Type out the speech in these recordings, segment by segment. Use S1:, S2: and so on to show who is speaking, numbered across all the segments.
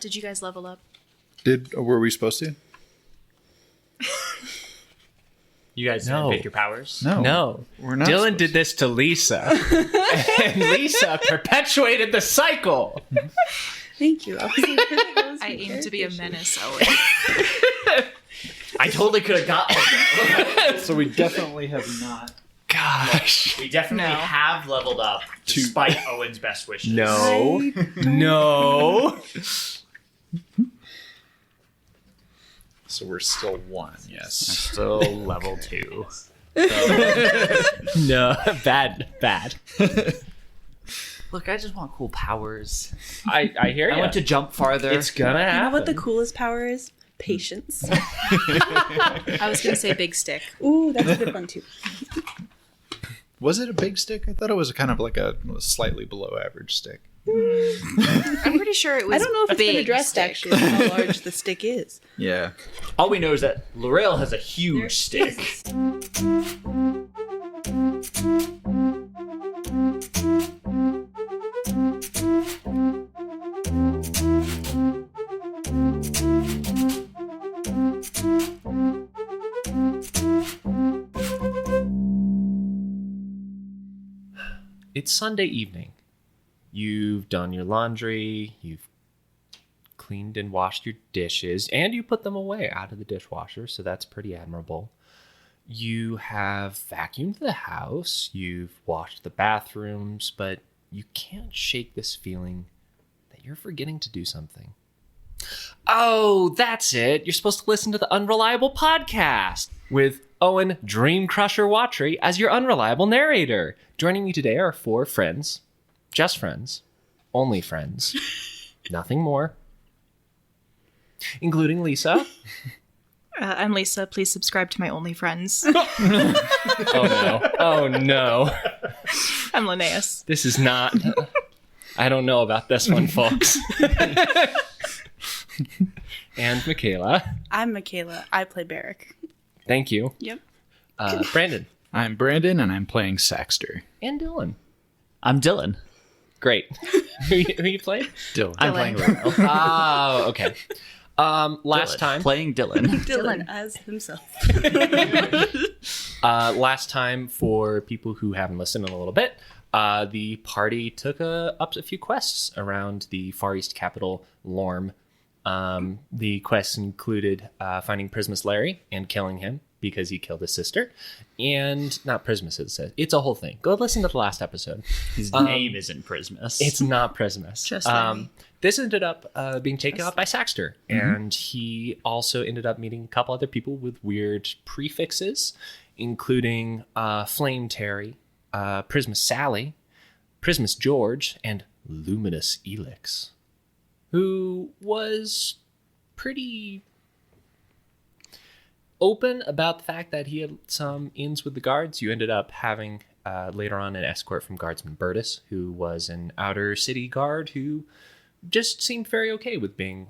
S1: Did you guys level up?
S2: Were we supposed to?
S3: You guys didn't pick your powers?
S4: No.
S2: We're not.
S4: Dylan did this to Lisa. And Lisa perpetuated the cycle.
S5: Thank you.
S1: I aim to be a menace, Owen.
S3: I totally could have gotten it.
S2: So we definitely have not.
S4: Gosh.
S3: We definitely have leveled up despite Owen's best wishes.
S4: No. No.
S2: So we're still 1, yes.
S3: Still level 2.
S4: No. Bad.
S6: Look, I just want cool powers.
S4: I hear you.
S6: I want to jump farther.
S4: It's gonna happen.
S5: You know what the coolest power is? Patience.
S1: I was going to say big stick.
S5: Ooh, that's a good one too.
S2: Was it a big stick? I thought it was kind of like a slightly below average stick.
S1: I'm pretty sure it was.
S5: I don't know if it's been
S1: big
S5: addressed
S1: stick.
S5: actually how large the stick is.
S2: Yeah.
S3: All we know is that Lorel has a huge stick.
S4: It's Sunday evening. You've done your laundry, you've cleaned and washed your dishes, and you put them away out of the dishwasher, so that's pretty admirable. You have vacuumed the house, you've washed the bathrooms, but you can't shake this feeling that you're forgetting to do something. Oh, that's it. You're supposed to listen to the Unreliable Podcast with Owen Dream Crusher Watry as your unreliable narrator. Joining me today are 4 friends. Just friends. Only friends. Nothing more. Including Lisa.
S1: I'm Lisa. Please subscribe to my OnlyFriends.
S4: Oh no. Oh no.
S1: I'm Linnaeus.
S4: This is not... I don't know about this one, folks. And Michaela.
S5: I'm Michaela. I play Barrick.
S4: Thank you.
S5: Yep.
S4: Brandon.
S2: I'm Brandon, and I'm playing Saxter.
S4: And Dylan.
S6: I'm Dylan.
S4: Great. Who you playing?
S2: Dylan.
S6: I'm playing Lorel.
S4: Oh, okay. Last time.
S6: Playing Dylan.
S5: Dylan as himself.
S4: Last time, for people who haven't listened in a little bit, the party took up a few quests around the Far East capital, Lorm. The quests included finding Prismus Larry and killing him because he killed his sister. And not Prismus, it's a whole thing. Go listen to the last episode.
S3: His name isn't Prismus.
S4: It's not Prismus.
S1: Just Larry.
S4: This ended up being taken up by Saxter, and he also ended up meeting a couple other people with weird prefixes, including Flame Terry, Prismus Sally, Prismus George, and Luminous Elix, who was pretty open about the fact that he had some ins with the guards. You ended up having later on an escort from Guardsman Burtis, who was an outer city guard who just seemed very okay with being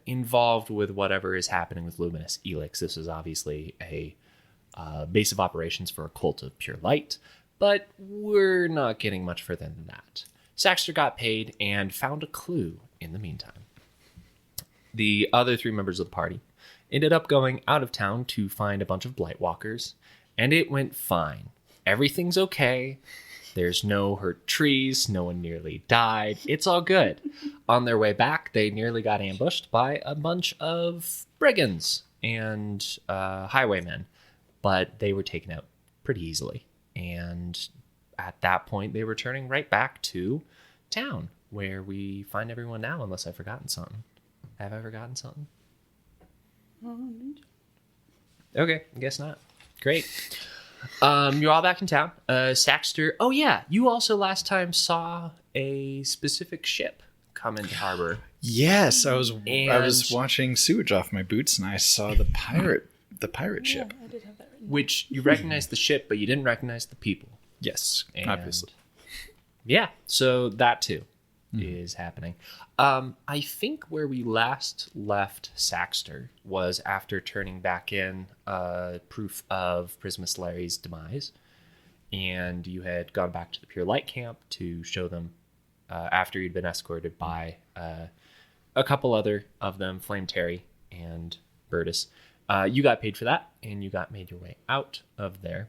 S4: involved with whatever is happening with Luminous Elix. This is obviously a base of operations for a cult of pure light, but we're not getting much further than that. Saxter got paid and found a clue in the meantime. The other 3 members of the party ended up going out of town to find a bunch of Blightwalkers, and it went fine. Everything's okay. There's no hurt trees. No one nearly died. It's all good. On their way back, they nearly got ambushed by a bunch of brigands and highwaymen, but they were taken out pretty easily. And at that point, they were turning right back to town, where we find everyone now, unless I've forgotten something. Have I forgotten something? Okay, I guess not. Great. You're all back in town. Saxter. Oh yeah, you also last time saw a specific ship come into harbor.
S2: Yes, I was washing sewage off my boots, and I saw the pirate ship.
S5: I did have that written.
S4: Which you recognized the ship, but you didn't recognize the people.
S2: Yes,
S4: And
S2: obviously.
S4: Yeah, so that too is happening. I think where we last left Saxter was after turning back in proof of Prismus Larry's demise, and you had gone back to the Pure Light camp to show them after you'd been escorted by a couple other of them, Flame Terry and Bertus. You got paid for that, and you made your way out of there.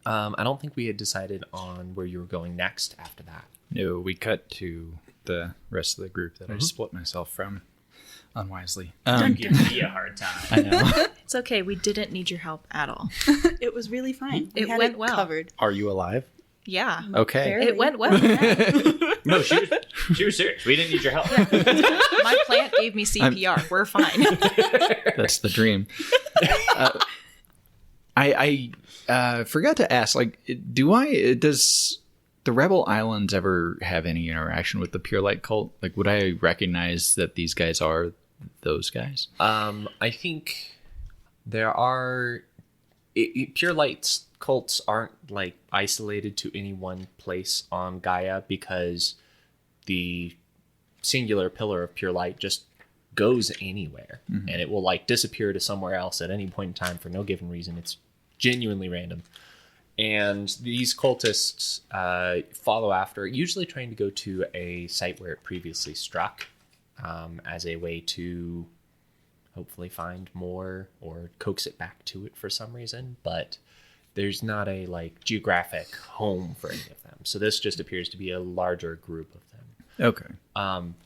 S4: I don't think we had decided on where you were going next after that.
S2: No, we cut to the rest of the group that I split myself from unwisely.
S3: Give me a hard time.
S2: I know.
S1: It's okay. We didn't need your help at all.
S5: It was really fine. We
S1: It
S5: had
S1: went well.
S5: covered.
S2: Are you alive?
S1: Yeah.
S2: Okay.
S5: Barely.
S1: It went well.
S3: No, she was serious. We didn't need your help.
S1: My plant gave me CPR. We're fine.
S2: That's the dream. I forgot to ask, like, does the Rebel Islands ever have any interaction with the Pure Light cult? Like, would I recognize that these guys are those guys?
S4: I think there are Pure Light's cults aren't like isolated to any one place on Gaia, because the singular pillar of Pure Light just goes anywhere, and it will like disappear to somewhere else at any point in time for no given reason. It's genuinely random. And these cultists follow after, usually trying to go to a site where it previously struck, as a way to hopefully find more or coax it back to it for some reason. But there's not a like geographic home for any of them. So this just appears to be a larger group of them.
S2: Okay.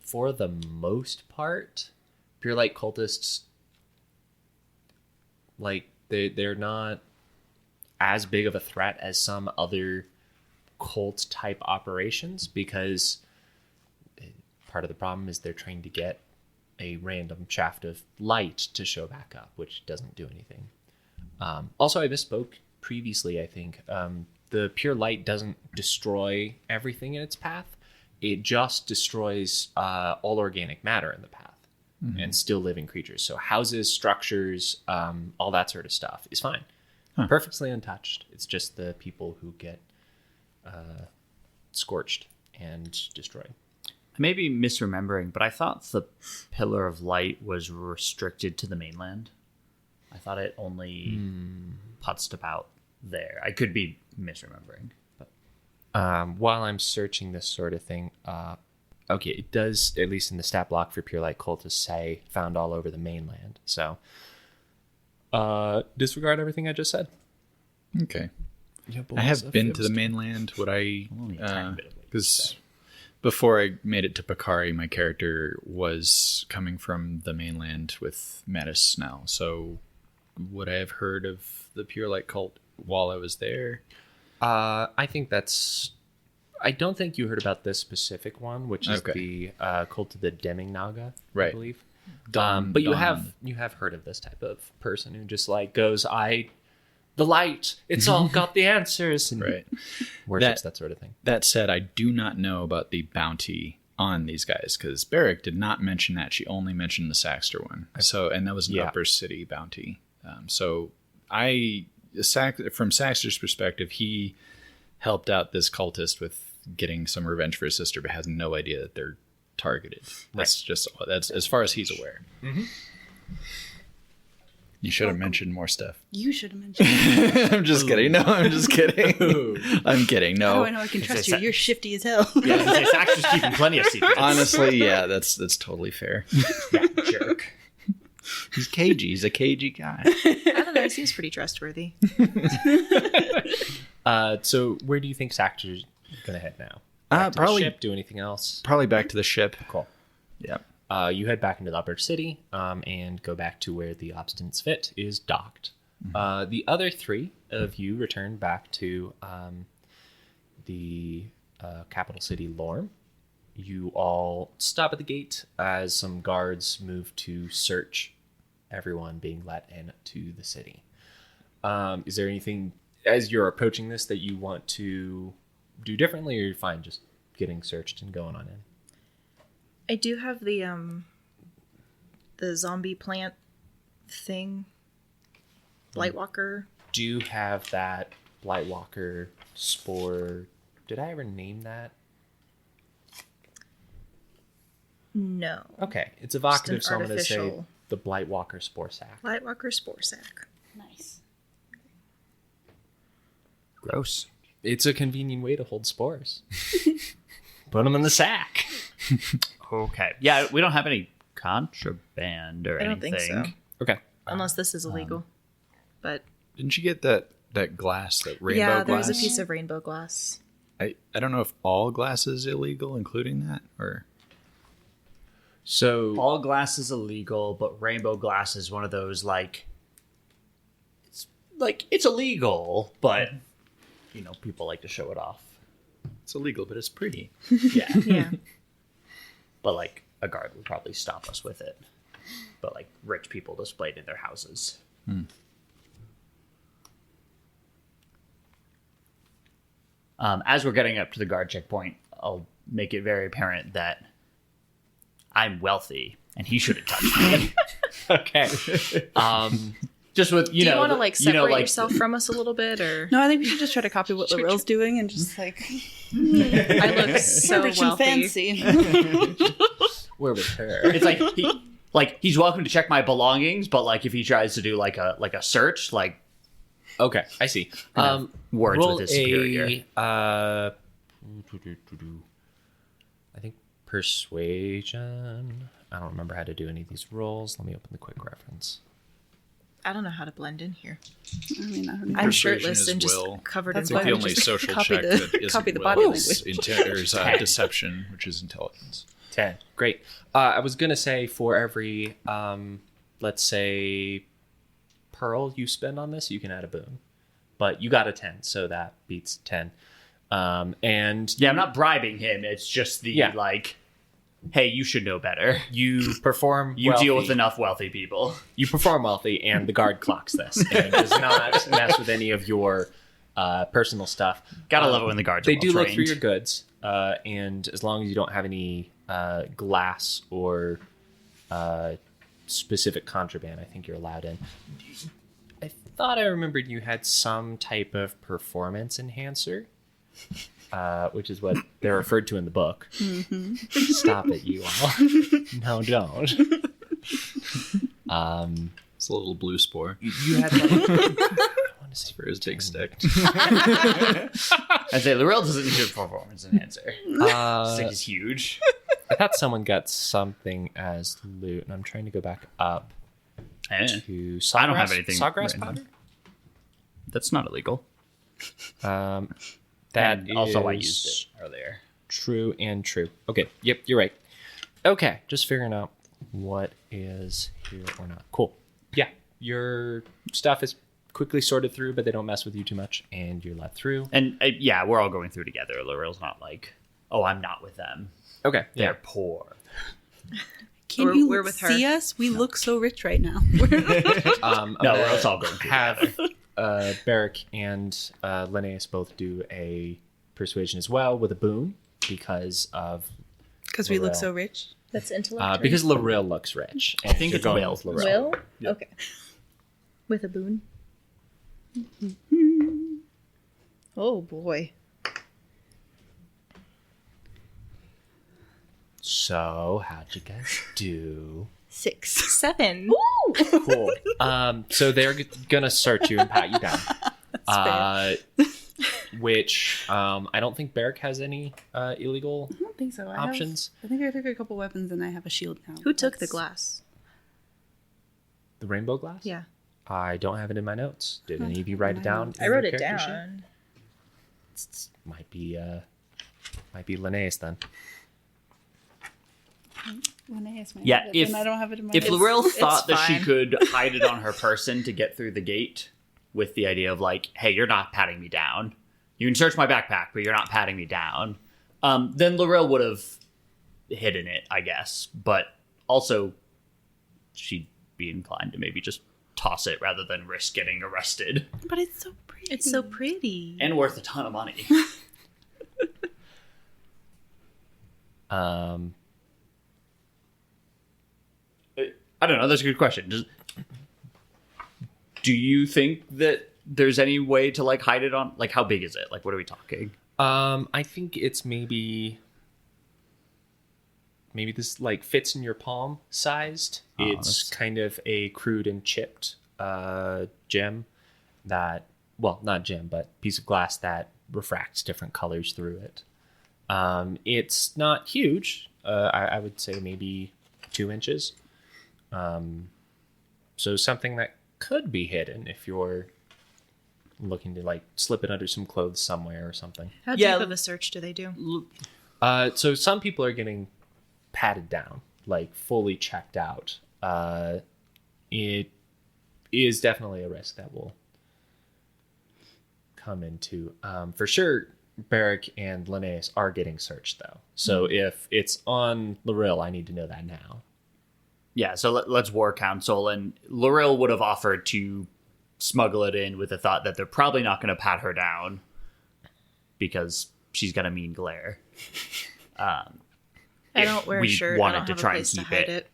S4: For the most part, Pure Light cultists, like they're not as big of a threat as some other cult type operations, because part of the problem is they're trying to get a random shaft of light to show back up, which doesn't do anything. Also, I misspoke previously. I think the Pure Light doesn't destroy everything in its path. It just destroys all organic matter in the path and still living creatures. So houses, structures, all that sort of stuff is fine. Perfectly untouched. It's just the people who get scorched and destroyed.
S6: I may be misremembering, but I thought the Pillar of Light was restricted to the mainland. I thought it only putzed about there. I could be misremembering. But.
S4: While I'm searching this sort of thing, okay, it does, at least in the stat block for Pure Light cultists, say found all over the mainland. So disregard everything I just said.
S2: Okay. I have been to the mainland. Would I?
S6: Only a tiny bit of it.
S2: Because before I made it to Picari, my character was coming from the mainland with Mattis Snell. So would I have heard of the Pure Light cult while I was there?
S4: I think that's... I don't think you heard about this specific one, which is the cult of the Deming Naga, I believe. But you have heard of this type of person who just like goes, the light, it's all got the answers, and worships that sort of thing.
S2: That said, I do not know about the bounty on these guys, because Barrick did not mention that. She only mentioned the Saxter one. So, and that was an upper city bounty. So from Saxter's perspective, he helped out this cultist with getting some revenge for his sister, but has no idea that they're targeted. That's as far as he's aware. You should have mentioned more stuff.
S5: You should have mentioned it.
S2: I'm just kidding. No, I'm just kidding. I'm kidding. No.
S5: Oh, I know I can trust you. You're shifty as hell.
S3: Yeah, Saxter's keeping plenty of secrets.
S2: Honestly, yeah, that's totally fair.
S3: Yeah, jerk.
S2: He's cagey. He's a cagey guy.
S1: I don't know. He seems pretty trustworthy.
S4: So where do you think Saxter's going to head now? Back to
S2: Probably
S4: the ship, do anything else?
S2: Probably back to the ship.
S4: Cool.
S2: Yep.
S4: You head back into the upper city and go back to where the Obstinate's Fit is docked. The other three of you return back to the capital city, Lorm. You all stop at the gate as some guards move to search everyone being let in to the city. Is there anything, as you're approaching this, that you want to do differently, or you're fine just getting searched and going on in?
S1: I do have the zombie plant thing. Blightwalker.
S4: Do you have that Blightwalker spore? Did I ever name that?
S1: No.
S4: Okay, it's evocative,
S1: Just
S4: so
S1: an
S4: I'm going to say
S1: artificial-
S4: the Blightwalker spore sac.
S1: Blightwalker spore sac.
S5: Nice.
S6: Gross.
S4: It's a convenient way to hold spores. Put them in the sack.
S6: Okay. Yeah, we don't have any contraband or
S1: I don't
S6: anything.
S1: think so.
S4: Okay.
S1: Unless this is illegal. But
S2: Didn't you get that glass, that rainbow
S1: yeah, there
S2: glass?
S1: was a piece of rainbow glass.
S2: I don't know if all glass is illegal, including that, or
S4: So
S6: All glass is illegal, but rainbow glass is one of those it's illegal, but people like to show it off.
S2: it's illegal, but it's pretty.
S6: Yeah.
S1: Yeah.
S6: But a guard would probably stop us with it. But rich people displayed in their houses. As we're getting up to the guard checkpoint, I'll make it very apparent that I'm wealthy and he shouldn't touch me.
S4: okay.
S6: Just with
S1: Do you want to separate yourself from us a little bit, or
S5: No, I think we should just try to copy what Laurel's doing and just
S1: I look so
S5: rich
S1: wealthy.
S5: and fancy.
S4: We're with her.
S6: It's he's welcome to check my belongings, but if he tries to do a search,
S4: Okay, I see.
S6: words
S4: Roll
S6: with his superior.
S4: I think persuasion. I don't remember how to do any of these rolls. Let me open the quick reference.
S1: I don't know how to blend in here.
S5: I mean, I don't know.
S1: I'm
S2: Persuasion
S1: shirtless
S2: is
S1: and just
S2: will.
S1: covered
S5: That's
S1: in
S2: I think
S5: why
S2: the
S5: we
S1: blood.
S2: only
S5: just
S2: social
S5: copy
S2: check
S5: the-
S2: that isn't
S5: copy the
S2: will
S5: body
S2: is
S5: language.
S2: there's deception, which is intelligence.
S4: 10. Great. I was going to say for every, let's say, pearl you spend on this, you can add a boon. But you got a 10, so that beats 10. And
S6: Yeah, I'm not bribing him. It's just hey, you should know better.
S4: you perform
S6: You
S4: wealthy.
S6: deal with enough wealthy people.
S4: You perform wealthy, and the guard clocks this and does not mess with any of your personal stuff.
S6: Gotta love it when the guards
S4: They
S6: are
S4: do look
S6: well-trained.
S4: through your goods, and as long as you don't have any glass or specific contraband, I think you're allowed in. I thought I remembered you had some type of performance enhancer, which is what they're referred to in the book. Stop it, you all. No, don't.
S2: It's a little blue spore
S4: You had like, I want to say
S2: for his big stick.
S6: I say Laurel doesn't need a performance enhancer. Stick is huge.
S4: I thought someone got something as loot, and I'm trying to go back up to sawgrass,
S6: I don't have anything
S4: Sawgrass
S6: right now.
S4: powder.
S6: That's not illegal.
S4: That
S6: And also, I
S4: is
S6: used it earlier.
S4: True and true. Okay. Yep, you're right. Okay, just figuring out what is here or not. Cool. Yeah, your stuff is quickly sorted through, but they don't mess with you too much, and you're let through.
S6: And yeah, we're all going through together. Laurel's not oh, I'm not with them.
S4: Okay.
S6: They're poor.
S5: Can
S1: We're-
S5: you
S1: we're with her.
S5: see us? We look so rich right now.
S4: I'm
S6: No,
S4: gonna
S6: we're all going through
S4: have
S6: together.
S4: Barrick and Linnaeus both do a persuasion as well with a boon because of
S5: Because we look
S4: Laurel.
S5: so rich.
S1: That's intellect.
S4: because Lorel looks rich.
S6: I think
S4: you're
S6: it's
S4: going
S6: Will.
S4: with Lorel.
S1: Will? Okay. With a boon. Oh boy.
S4: So how'd you guys do?
S5: 6.
S1: 7.
S4: Cool. So they're gonna search you and pat you down. Which I don't think Barrick has any illegal
S5: I don't think so.
S4: options.
S5: I think I took a couple weapons and I have a shield now.
S1: Who took the
S5: That's-
S1: glass?
S4: The rainbow glass?
S1: Yeah.
S4: I don't have it in my notes. Did any of you write it down?
S1: I
S4: in
S1: wrote
S4: your
S1: it
S4: character sheet?
S1: down.
S4: Might be Linnaeus then.
S5: When I ask my
S6: Yeah,
S5: but
S6: if-
S5: then I don't have it in my
S6: If
S5: notes.
S6: Laurel
S1: it's
S6: thought that she
S1: fine.
S6: could hide it on her person to get through the gate with the idea of hey, you're not patting me down. You can search my backpack, but you're not patting me down. Then Laurel would have hidden it, I guess. But also, she'd be inclined to maybe just toss it rather than risk getting arrested.
S5: But it's so pretty.
S1: It's so pretty.
S6: And worth a ton of money. I don't know. That's a good question. Do you think that there's any way to hide it on? How big is it? What are we talking?
S4: I think it's maybe this fits in your palm sized. It's
S6: that's-
S4: kind of a crude and chipped gem that, well, not gem, but piece of glass that refracts different colors through it. It's not huge. I would say maybe 2 inches. So something that could be hidden if you're looking to like slip it under some clothes somewhere or something.
S1: How
S6: Yeah.
S1: deep of a search do they do?
S4: So some people are getting patted down, like fully checked out. It is definitely a risk that will come into. For sure, Barrick and Linnaeus are getting searched, though. So if it's on Loril, I need to know that now.
S6: Yeah, so let's war council, and Loril would have offered to smuggle it in with the thought that they're probably not going to pat her down because she's got a mean glare.
S1: I don't wear a
S6: we
S1: shirt.
S6: wanted
S1: I don't
S6: to
S1: have
S6: try
S1: a
S6: and
S1: place to
S6: keep
S1: hide
S6: it.
S1: it.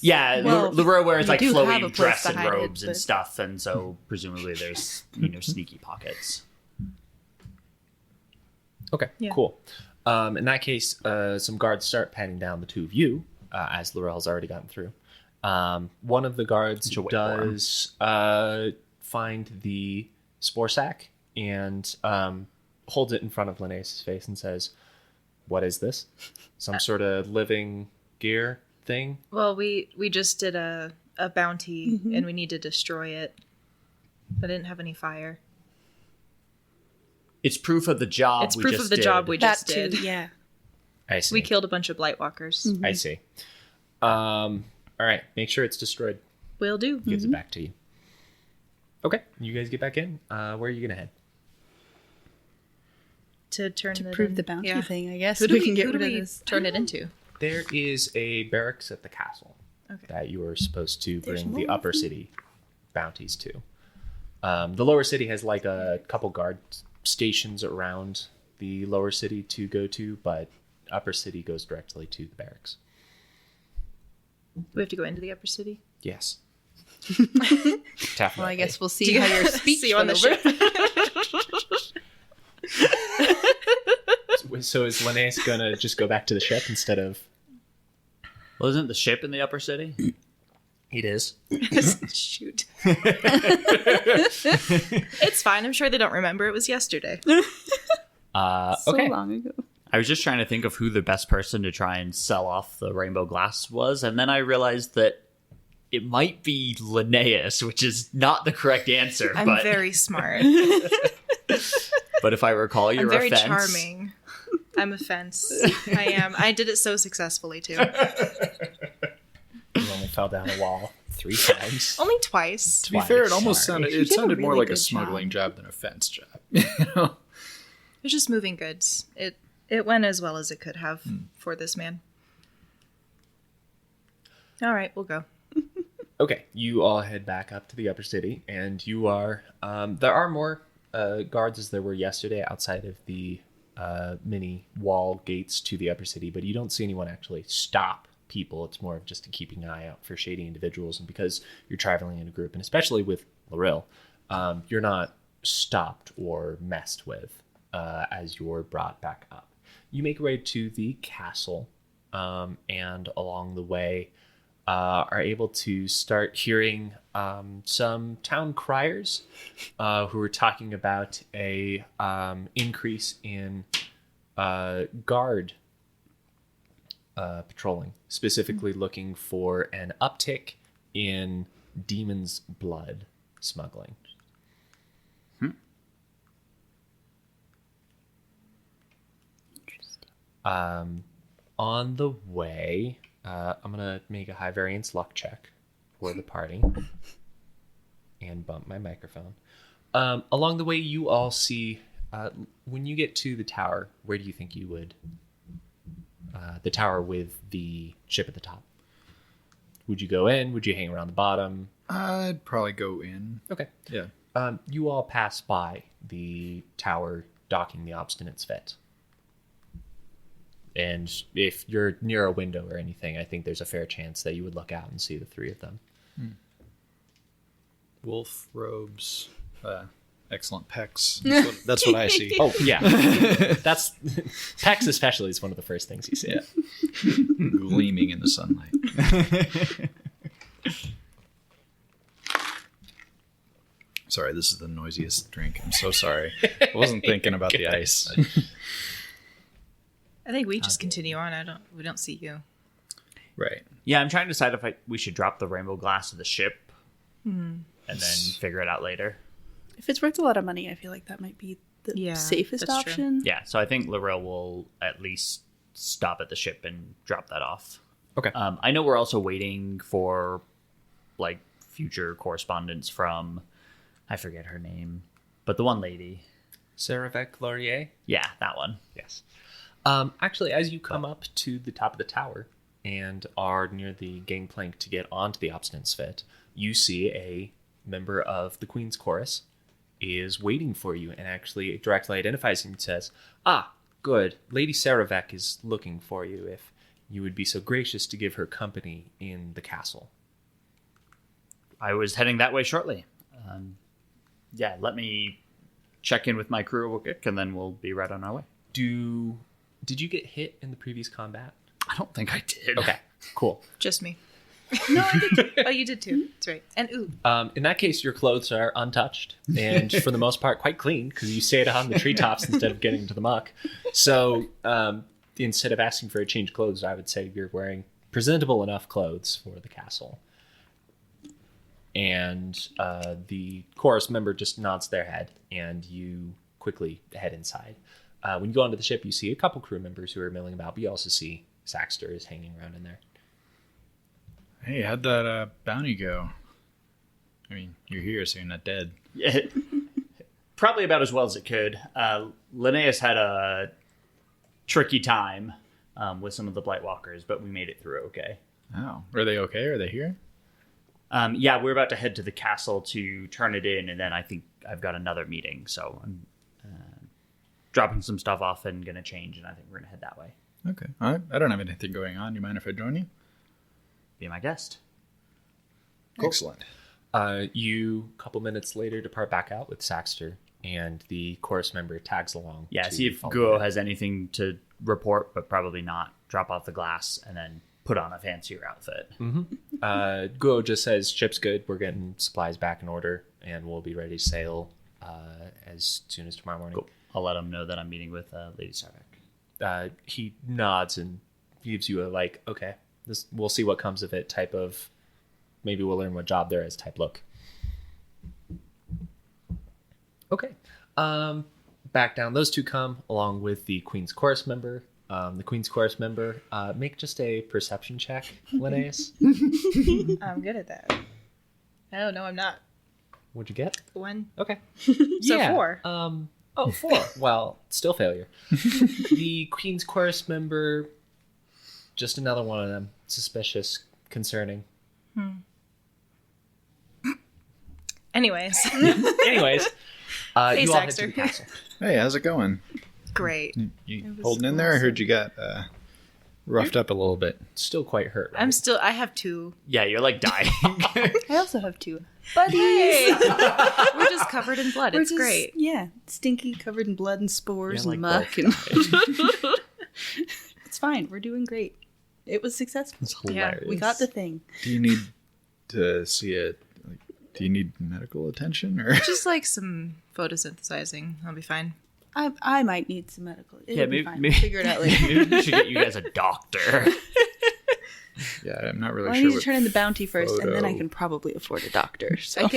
S6: Yeah,
S5: Well,
S6: Loril wears
S5: you
S6: like
S5: do have a
S6: flowy
S5: place
S6: dress
S5: to
S6: and
S5: hide it,
S6: robes and
S5: but-
S6: stuff, and so presumably there's sneaky pockets.
S4: Okay,
S1: Yeah.
S4: cool. In that case, some guards start patting down the two of you, as Laurel's already gotten through. One of the guards
S6: She'll wait for him.
S4: does find the spore sack and holds it in front of Linnaeus' face and says, "What is this? Some sort of living gear thing?"
S1: Well, we just did a bounty and we need to destroy it. I didn't have any fire.
S6: It's proof of the job.
S1: It's
S6: we
S1: proof
S6: just
S1: of the
S6: did.
S1: job we
S5: That
S1: just
S5: too,
S1: did.
S5: yeah.
S4: I see.
S1: We killed a bunch of Blightwalkers.
S4: I see. All right, make sure it's destroyed.
S1: Will do.
S4: Gives it back to you. Okay, you guys get back in. Where are you gonna head?
S1: To turn
S5: To
S1: it
S5: prove
S1: in.
S5: the bounty
S1: Yeah.
S5: thing, I guess.
S1: Who do we,
S5: can get
S1: who do
S5: rid of
S1: we
S5: this.
S1: turn it into?
S4: There is a barracks at the castle
S1: Okay.
S4: that you were supposed to
S5: There's
S4: bring the
S5: more
S4: upper
S5: of them?
S4: city bounties to. The lower city has like a couple guard stations around the lower city to go to, but upper city goes directly to the barracks.
S1: We have to go into the upper city.
S4: Yes.
S5: Well, I guess we'll see how your speech
S1: See you on the
S5: went over.
S1: ship.
S4: So is Linnaeus gonna just go back to the ship instead of?
S6: Wasn't the ship in the upper city?
S4: It is.
S1: Shoot. It's fine. I'm sure they don't remember. It was yesterday.
S5: So
S4: Okay.
S5: long ago.
S6: I was just trying to think of who the best person to try and sell off the rainbow glass was, and then I realized that it might be Linnaeus, which is not the correct answer.
S1: I'm
S6: but
S1: very smart.
S6: but if I recall your
S1: I'm very
S6: offense,
S1: charming. I'm a fence. I am. I did it so successfully too.
S4: You only fell down a wall 3 times.
S1: Only twice.
S2: To be fair, it almost
S4: Sorry.
S2: sounded
S5: You
S2: it
S5: did a
S2: sounded more
S5: really
S2: like a
S5: good
S2: smuggling
S5: job.
S2: job than a fence job. You know?
S1: It was just moving goods. It went as well as it could have for this man. All right, we'll go.
S4: Okay, you all head back up to the upper city, and you are. There are more guards as there were yesterday outside of the mini wall gates to the upper city, but you don't see anyone actually stop people. It's more of just keeping an eye out for shady individuals, and because you're traveling in a group, and especially with Loril, you're not stopped or messed with as you're brought back up. You make your way to the castle, and along the way are able to start hearing some town criers who are talking about a increase in guard patrolling, specifically looking for an uptick in demon's blood smuggling. On the way, I'm going to make a high variance luck check for the party and bump my microphone. Along the way, you all see, when you get to the tower, where do you think you would? The tower with the ship at the top. Would you go in? Would you hang around the bottom?
S2: I'd probably go in.
S4: Okay.
S2: Yeah.
S4: You all pass by the tower docking the Obstinate's Fit. And if you're near a window or anything, I think there's a fair chance that you would look out and see the three of them.
S2: Wolf robes, excellent pecs. That's what I see.
S4: Oh, yeah. That's Pex especially is one of the first things you see.
S2: Yeah. Gleaming in the sunlight. Sorry, this is the noisiest drink. I'm so sorry. I wasn't thinking about the ice.
S1: I think we just continue on. We don't see you.
S2: Right.
S6: Yeah, I'm trying to decide if we should drop the rainbow glass of the ship and then figure it out later.
S5: If it's worth a lot of money, I feel like that might be the safest
S1: that's true.
S5: option.
S6: Yeah, so I think Lorel will at least stop at the ship and drop that off.
S4: Okay.
S6: I know we're also waiting for like future correspondence from, I forget her name, but the one lady.
S4: Sarah Vec Laurier?
S6: Yeah, that one.
S4: Yes. Actually, as you come up to the top of the tower and are near the gangplank to get onto the Obstinate Spit, you see a member of the Queen's Chorus is waiting for you and actually directly identifies him and says, good. Lady Sarah Vec is looking for you if you would be so gracious to give her company in the castle.
S6: I was heading that way shortly. Yeah, let me check in with my crew real quick, and then we'll be right on our way.
S4: Did you get hit in the previous combat?
S6: I don't think I did.
S4: Okay, cool.
S1: Just me. No, I did too. Oh, you did too. That's right. And
S4: In that case, your clothes are untouched and for the most part quite clean because you stayed on the treetops instead of getting into the muck. So instead of asking for a change of clothes, I would say you're wearing presentable enough clothes for the castle. And the chorus member just nods their head and you quickly head inside. When you go onto the ship, you see a couple crew members who are milling about, but you also see Saxter is hanging around in there.
S2: Hey, how'd that bounty go? I mean, you're here, so you're not dead.
S6: Yeah, probably about as well as it could. Linnaeus had a tricky time with some of the Blightwalkers, but we made it through okay.
S2: Oh, are they okay? Are they here?
S6: Yeah, we're about to head to the castle to turn it in, and then I think I've got another meeting, so I'm dropping some stuff off and going to change, and I think we're going to head that way.
S2: Okay. All right. I don't have anything going on. You mind if I join you?
S6: Be my guest.
S2: Cool. Excellent.
S4: You, a couple minutes later, depart back out with Saxter, and the chorus member tags along.
S6: Yeah, see if Guo has anything to report, but probably not. Drop off the glass and then put on a fancier outfit.
S4: Guo just says, ship's good, we're getting supplies back in order, and we'll be ready to sail as soon as tomorrow morning.
S6: Cool. I'll let him know that I'm meeting with Lady Sarvek.
S4: He nods and gives you a, like, okay, we'll see what comes of it type of, maybe we'll learn what job there is type look. Okay. Back down, those two come along with the Queen's Chorus member. The Queen's Chorus member, make just a perception check, Linnaeus.
S1: I'm good at that. Oh, no, I'm not.
S4: What'd you get?
S1: 1.
S4: Okay.
S1: So 4.
S4: 4. Well, still failure. The Queen's Chorus member, just another one of them. Suspicious, concerning.
S1: Anyways.
S4: Hey,
S1: Hey,
S4: you all head to
S1: Saxter.
S4: the castle.
S2: Hey, how's it going?
S1: Great.
S2: You holding in there? I heard you got roughed up a little bit.
S4: Still quite hurt, right?
S1: I have 2.
S6: Yeah, you're like dying.
S5: I also have 2 buddies.
S1: Hey! We're just covered in blood. It's great.
S5: Yeah, stinky, covered in blood and spores
S6: Yeah,
S5: and
S6: like
S5: muck. And it's fine. We're doing great. It was successful.
S2: It's
S1: Yeah,
S2: hilarious.
S5: We got the thing.
S2: Do you need to see it? Do you need medical attention or?
S1: Just like some photosynthesizing. I'll be fine.
S5: I might need some medical. It'll be fine.
S6: maybe
S5: We'll figure it out later.
S6: Maybe we should get you guys a doctor.
S2: Yeah, I'm not really
S5: Well, I
S2: sure.
S5: need to
S2: what
S5: turn in the bounty first, and then I
S2: photo-
S5: can probably afford a doctor. So.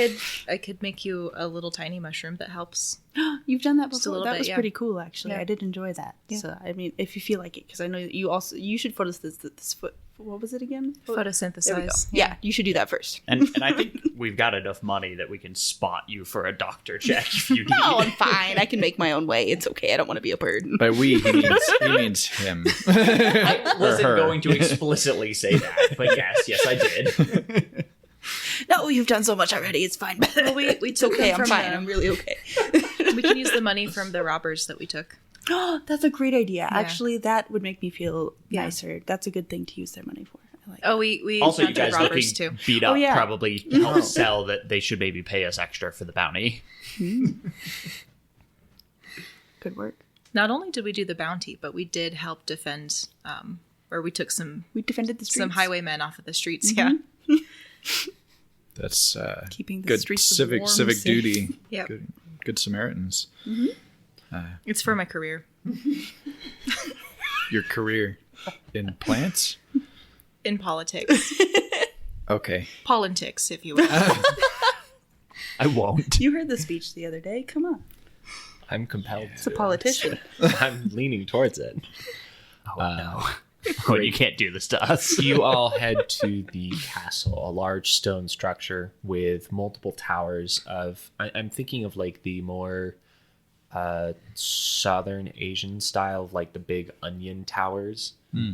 S1: I could make you a little tiny mushroom that helps.
S5: You've done that
S1: Just a
S5: before.
S1: little
S5: That
S1: bit,
S5: was
S1: yeah.
S5: pretty cool, actually.
S1: Yeah.
S5: I did enjoy that.
S1: Yeah.
S5: So, I mean, if you feel like it, because I know you should photosynthesize. What was it again? There we go.
S1: Photosynthesize.
S5: Yeah, you should do that first.
S6: and I think we've got enough money that we can spot you for a doctor check if you need.
S5: No, I'm fine. I can make my own way. It's okay. I don't want to be a burden.
S2: By we, he means him.
S6: I wasn't
S2: her.
S6: going to explicitly say that, but yes, I did.
S5: No, you've done so much already. It's fine.
S1: Well, we
S5: It's
S1: took
S5: okay.
S1: them
S5: I'm
S1: from
S5: fine.
S1: the-
S5: I'm really okay.
S1: We can use the money from the robbers that we took.
S5: That's a great idea.
S1: Yeah.
S5: Actually, that would make me feel
S1: Yeah.
S5: nicer. That's a good thing to use their money for. I like.
S1: Oh, we
S6: Also, you
S1: found the
S6: guys
S1: robbers
S6: looking
S1: too.
S6: beat up
S5: yeah.
S6: probably help sell that they should maybe pay us extra for the bounty.
S5: Good work.
S1: Not only did we do the bounty, but we did help defend, or we took some
S5: We defended the streets.
S1: highwaymen off of the streets. Yeah.
S2: That's
S5: Keeping the
S2: good
S5: streets
S2: civic
S5: warm,
S2: civic
S5: safe.
S2: duty.
S1: Yep.
S2: Good Samaritans.
S1: It's for my career.
S2: your career in plants?
S1: In politics.
S2: Okay.
S1: Politics, if you will.
S6: I won't.
S5: You heard the speech the other day. Come on.
S4: I'm compelled.
S5: It's a politician.
S4: I'm leaning towards it.
S6: Oh, no. Oh, you can't do this to us.
S4: You all head to the castle, a large stone structure with multiple towers of. I'm thinking of like the more Southern Asian style, of like the big onion towers.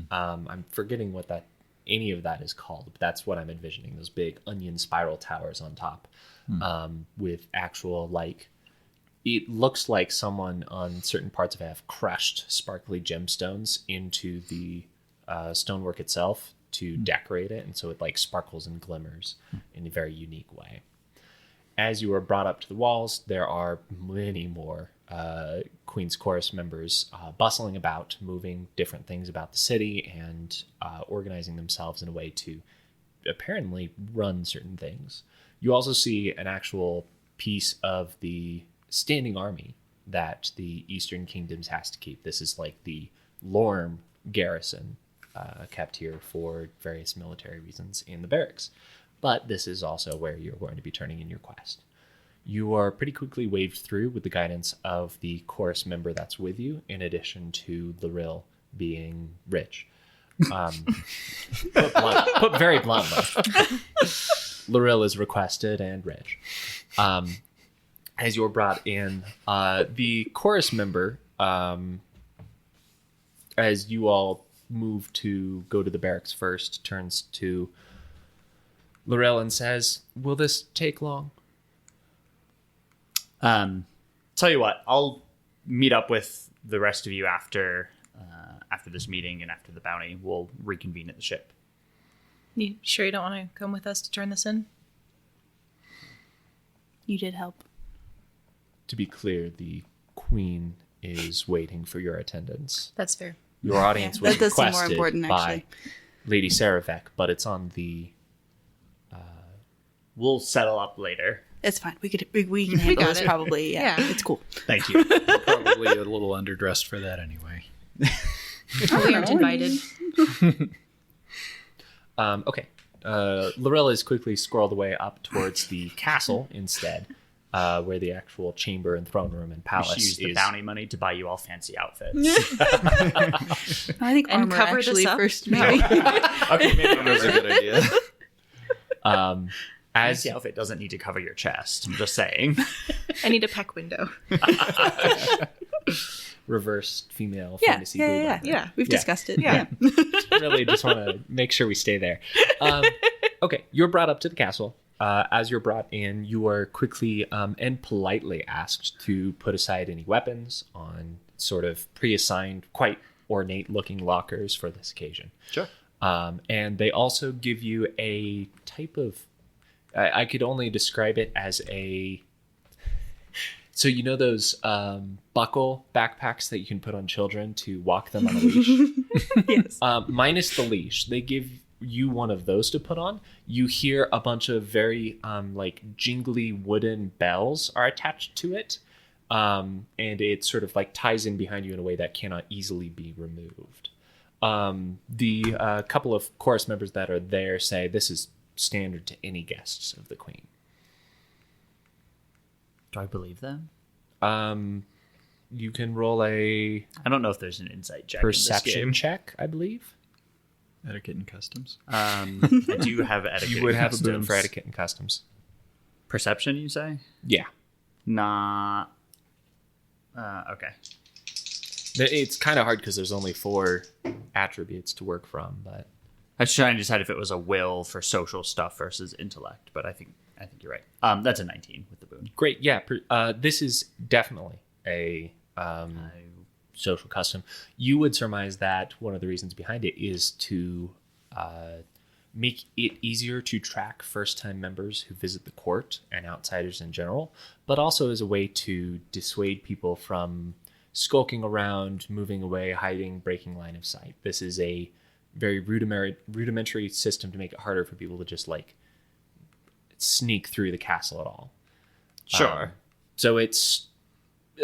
S4: I'm forgetting what any of that is called, but that's what I'm envisioning. Those big onion spiral towers on top, with actual like. It looks like someone on certain parts of it have crushed sparkly gemstones into the stonework itself to decorate it, and so it like sparkles and glimmers in a very unique way. As you are brought up to the walls, there are many more Queen's Chorus members bustling about, moving different things about the city and organizing themselves in a way to apparently run certain things. You also see an actual piece of the standing army that the Eastern Kingdoms has to keep. This is like the Lorm garrison kept here for various military reasons in the barracks. But this is also where you're going to be turning in your quest. You are pretty quickly waved through with the guidance of the chorus member that's with you, in addition to Loril being rich. Put very bluntly. Loril is requested and rich. As you're brought in, the chorus member, as you all move to go to the barracks first, turns to Lorel and says, "Will this take long?"
S6: Tell you what, I'll meet up with the rest of you after this meeting and after the bounty. We'll reconvene at the ship.
S1: You sure you don't want to come with us to turn this in?
S5: You did help.
S4: To be clear, the queen is waiting for your attendance.
S1: That's fair.
S4: Your audience was
S5: that does seem more
S4: requested
S5: important,
S4: by
S5: actually.
S4: Lady Saravek, but it's on the...
S6: We'll settle up later.
S5: It's fine. We can handle
S1: got
S5: this
S1: it.
S5: probably. Yeah,
S1: Yeah.
S5: it's cool.
S6: Thank you.
S2: Probably a little underdressed for that anyway.
S1: We aren't invited.
S4: Okay. Lorella is quickly squirreled away up towards the castle instead, where the actual chamber and throne room and
S6: We
S4: palace
S6: should use the
S4: is.
S6: bounty money to buy you all fancy outfits.
S5: I think
S1: And
S5: armor
S1: cover this
S5: actually
S1: up?
S5: first, maybe.
S6: Okay, maybe
S2: That was a good idea.
S4: As
S6: fancy outfit doesn't need to cover your chest. I'm just saying.
S1: I need a peck window.
S4: reversed female
S5: Yeah,
S4: fantasy
S5: yeah,
S4: boob
S5: yeah,
S4: armor.
S1: Yeah.
S5: We've
S4: Yeah.
S5: discussed it.
S1: Yeah.
S4: Really just want to make sure we stay there. Okay, you're brought up to the castle. As you're brought in, you are quickly and politely asked to put aside any weapons on sort of pre-assigned, quite ornate-looking lockers for this occasion.
S6: Sure.
S4: And they also give you a type of... I could only describe it as a... So you know those buckle backpacks that you can put on children to walk them on a leash?
S5: Yes.
S4: Minus the leash. They give you one of those to put on. You hear a bunch of very like jingly wooden bells are attached to it. And it sort of like ties in behind you in a way that cannot easily be removed. The couple of chorus members that are there say this is standard to any guests of the Queen.
S6: Do I believe them?
S4: You can roll a
S6: I don't know if there's an insight check
S4: perception
S6: in this
S4: check, I believe.
S2: Etiquette and customs.
S6: game. I do have etiquette.
S4: You would have a boon
S6: customs.
S4: for etiquette and customs.
S6: Perception, you say?
S4: Yeah.
S6: Nah. Okay.
S4: It's kind of hard because there's only 4 attributes to work from, but
S6: I was trying to decide if it was a will for social stuff versus intellect, but I think you're right. That's a 19 with the boon.
S4: great. Yeah, this is definitely a social custom. You would surmise that one of the reasons behind it is to make it easier to track first-time members who visit the court and outsiders in general, but also as a way to dissuade people from skulking around, moving away, hiding, breaking line of sight. This is a very rudimentary system to make it harder for people to just like sneak through the castle at all.
S6: Sure.
S4: So it's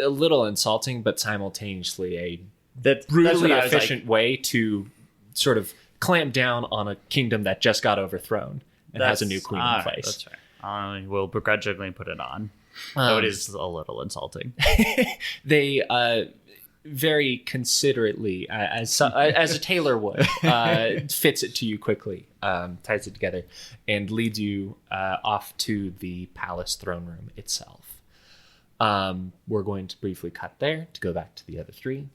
S4: a little insulting, but simultaneously a
S6: That's
S4: brutally
S6: what I was
S4: efficient way to sort of clamp down on a kingdom that just got overthrown and has a new queen in place.
S6: That's right. I will begrudgingly put it on. Though it is a little insulting.
S4: They very considerately, as a tailor would, fits it to you quickly, ties it together, and leads you off to the palace throne room itself. We're going to briefly cut there to go back to the other three.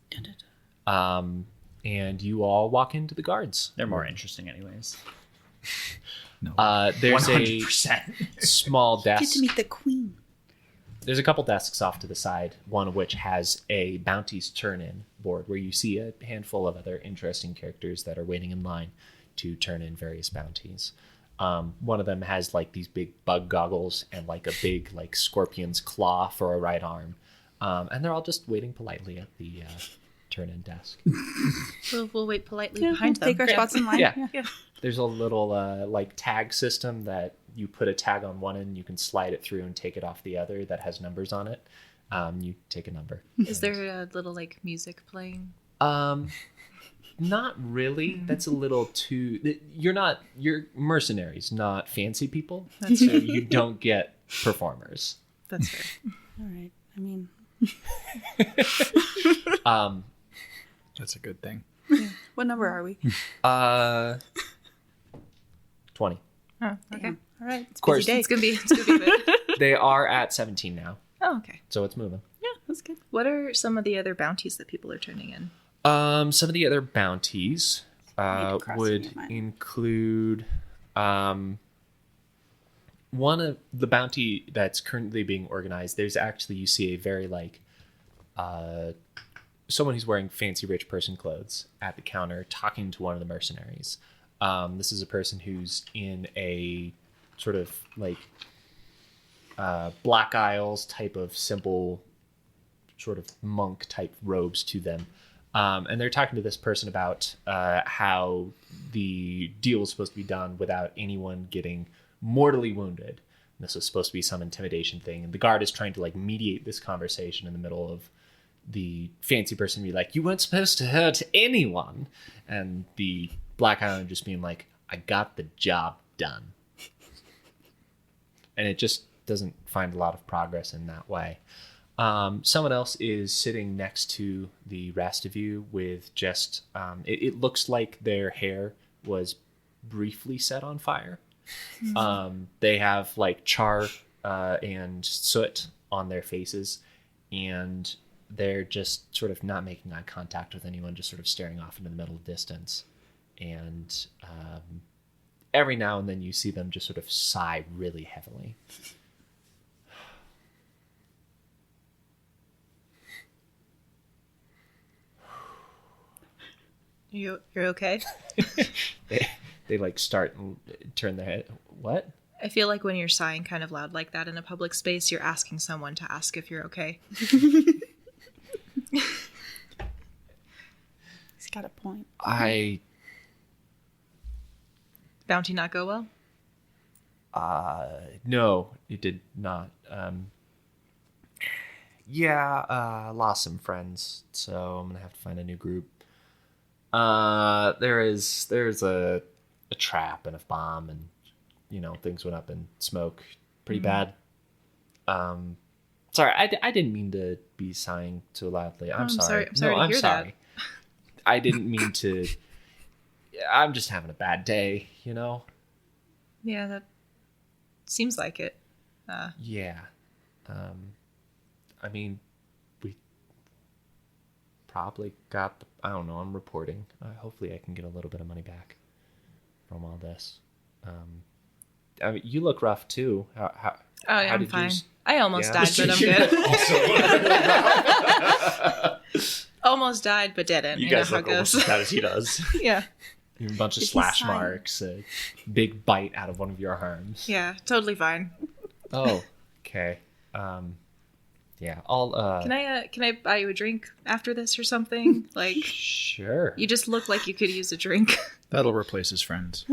S4: And you all walk into the guards.
S6: They're more interesting anyways.
S2: No.
S4: There's
S6: 100%.
S4: a small desk.
S5: Get to meet the queen.
S4: There's a couple desks off to the side, one of which has a bounties turn-in board where you see a handful of other interesting characters that are waiting in line to turn in various bounties. One of them has like these big bug goggles and like a big like scorpion's claw for a right arm. And they're all just waiting politely at the turn-in desk.
S1: We'll wait politely
S5: Yeah,
S1: behind
S5: we'll
S1: them.
S5: take our spots in line.
S4: Yeah.
S1: Yeah.
S4: There's a little like tag system that you put a tag on one end, you can slide it through and take it off the other that has numbers on it. You take a number.
S1: Is there a little like music playing?
S4: Not really. That's a little too. You're mercenaries, not fancy people.
S1: That's
S4: So you don't get performers.
S1: That's fair.
S5: All right. I mean,
S2: That's a good thing.
S5: what number are we?
S4: 20.
S1: Oh, okay.
S5: All right.
S4: Of course,
S1: It's gonna be good.
S4: they are at 17 now,
S1: Oh, okay.
S4: so it's moving.
S5: Yeah, that's good.
S1: What are some of the other bounties that people are turning in?
S4: Some of the other bounties
S5: crossing
S4: would
S5: your mind.
S4: include one of the bounty that's currently being organized. There's actually, you see a very like someone who's wearing fancy rich person clothes at the counter talking to one of the mercenaries. This is a person who's in a sort of like Black Isles type of simple sort of monk type robes to them. And they're talking to this person about how the deal was supposed to be done without anyone getting mortally wounded. And this was supposed to be some intimidation thing. And the guard is trying to like mediate this conversation in the middle of the fancy person be like, you weren't supposed to hurt anyone. And the Black Islander just being like, I got the job done. And it just doesn't find a lot of progress in that way. Someone else is sitting next to the rest of you with just, it looks like their hair was briefly set on fire. They have like char and soot on their faces, and they're just sort of not making eye contact with anyone, just sort of staring off into the middle distance. And every now and then you see them just sort of sigh really heavily.
S1: You're okay?
S4: They like start and turn their head. What?
S1: I feel like when you're sighing kind of loud like that in a public space, you're asking someone to ask if you're okay.
S5: He's got a point.
S1: Bounty not go well?
S4: No, it did not. Lost some friends, so I'm gonna have to find a new group. There's a trap and a bomb, and things went up in smoke pretty bad. Sorry, I didn't mean to be sighing too loudly. I'm sorry.
S1: I'm sorry to hear that.
S4: I didn't mean to. I'm just having a bad day,
S1: Yeah, that seems like it.
S4: Yeah. I mean, we probably got, I don't know, I'm reporting. Hopefully I can get a little bit of money back from all this. I mean, you look rough too. How
S1: I'm
S4: did
S1: fine.
S4: yours-
S1: I almost
S4: Yeah.
S1: died, but I'm good. Almost died, but didn't.
S6: You
S1: You know
S6: guys
S1: how it
S6: look almost
S1: goes.
S6: as bad as he does.
S1: Yeah.
S4: You have a bunch of
S5: Did he
S4: slash
S5: sign?
S4: marks, a big bite out of one of your arms.
S1: Yeah, totally fine.
S4: Oh, okay. Yeah, I'll,
S1: Can I buy you a drink after this or something? Like,
S4: sure.
S1: you just look like you could use a drink.
S2: That'll replace his friends.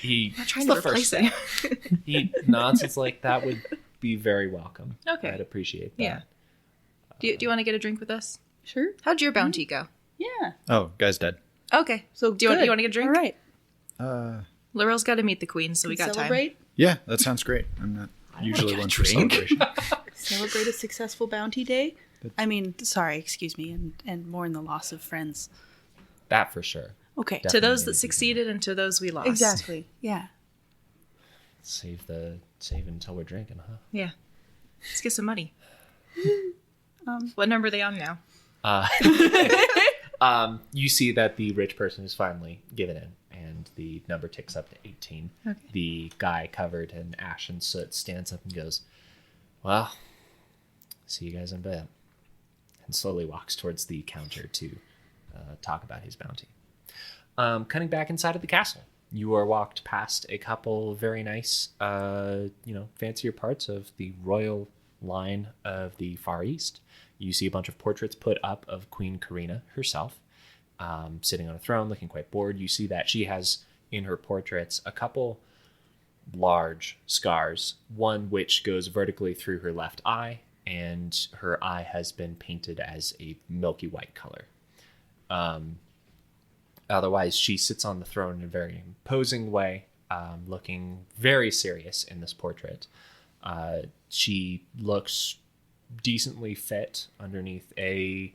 S4: He,
S1: I'm not trying
S4: it's
S1: to
S4: the
S1: replace
S4: first
S1: it.
S4: He nods. It's like, that would be very welcome.
S1: Okay.
S4: I'd appreciate that.
S1: Yeah. Do you want to get a drink with us?
S5: Sure.
S1: How'd your bounty go?
S5: Yeah.
S2: Oh, guy's dead.
S1: Okay.
S5: So
S1: Do you want to get a drink?
S5: All right.
S1: Laurel's got to meet the queen, so we got
S5: Celebrate.
S2: Yeah, that sounds great. I'm not usually one for
S6: drink.
S2: celebration.
S5: Celebrate a successful bounty day. I mean, sorry, excuse me, and mourn the loss of friends.
S4: That for sure.
S5: Okay.
S1: time. To those that succeeded and to those we lost.
S5: Exactly. Yeah.
S4: Save until we're drinking, huh?
S1: Yeah. Let's get some money. What number are they on now?
S4: You see that the rich person is finally given in, and the number ticks up to 18.
S1: Okay.
S4: The guy covered in ash and soot stands up and goes, "Well, see you guys in bed," and slowly walks towards the counter to talk about his bounty. Cutting back inside of the castle, you are walked past a couple very nice, fancier parts of the royal line of the Far East. You see a bunch of portraits put up of Queen Karenina herself, sitting on a throne, looking quite bored. You see that she has in her portraits a couple large scars, one which goes vertically through her left eye, and her eye has been painted as a milky white color. Otherwise, she sits on the throne in a very imposing way, looking very serious in this portrait. She looks decently fit underneath a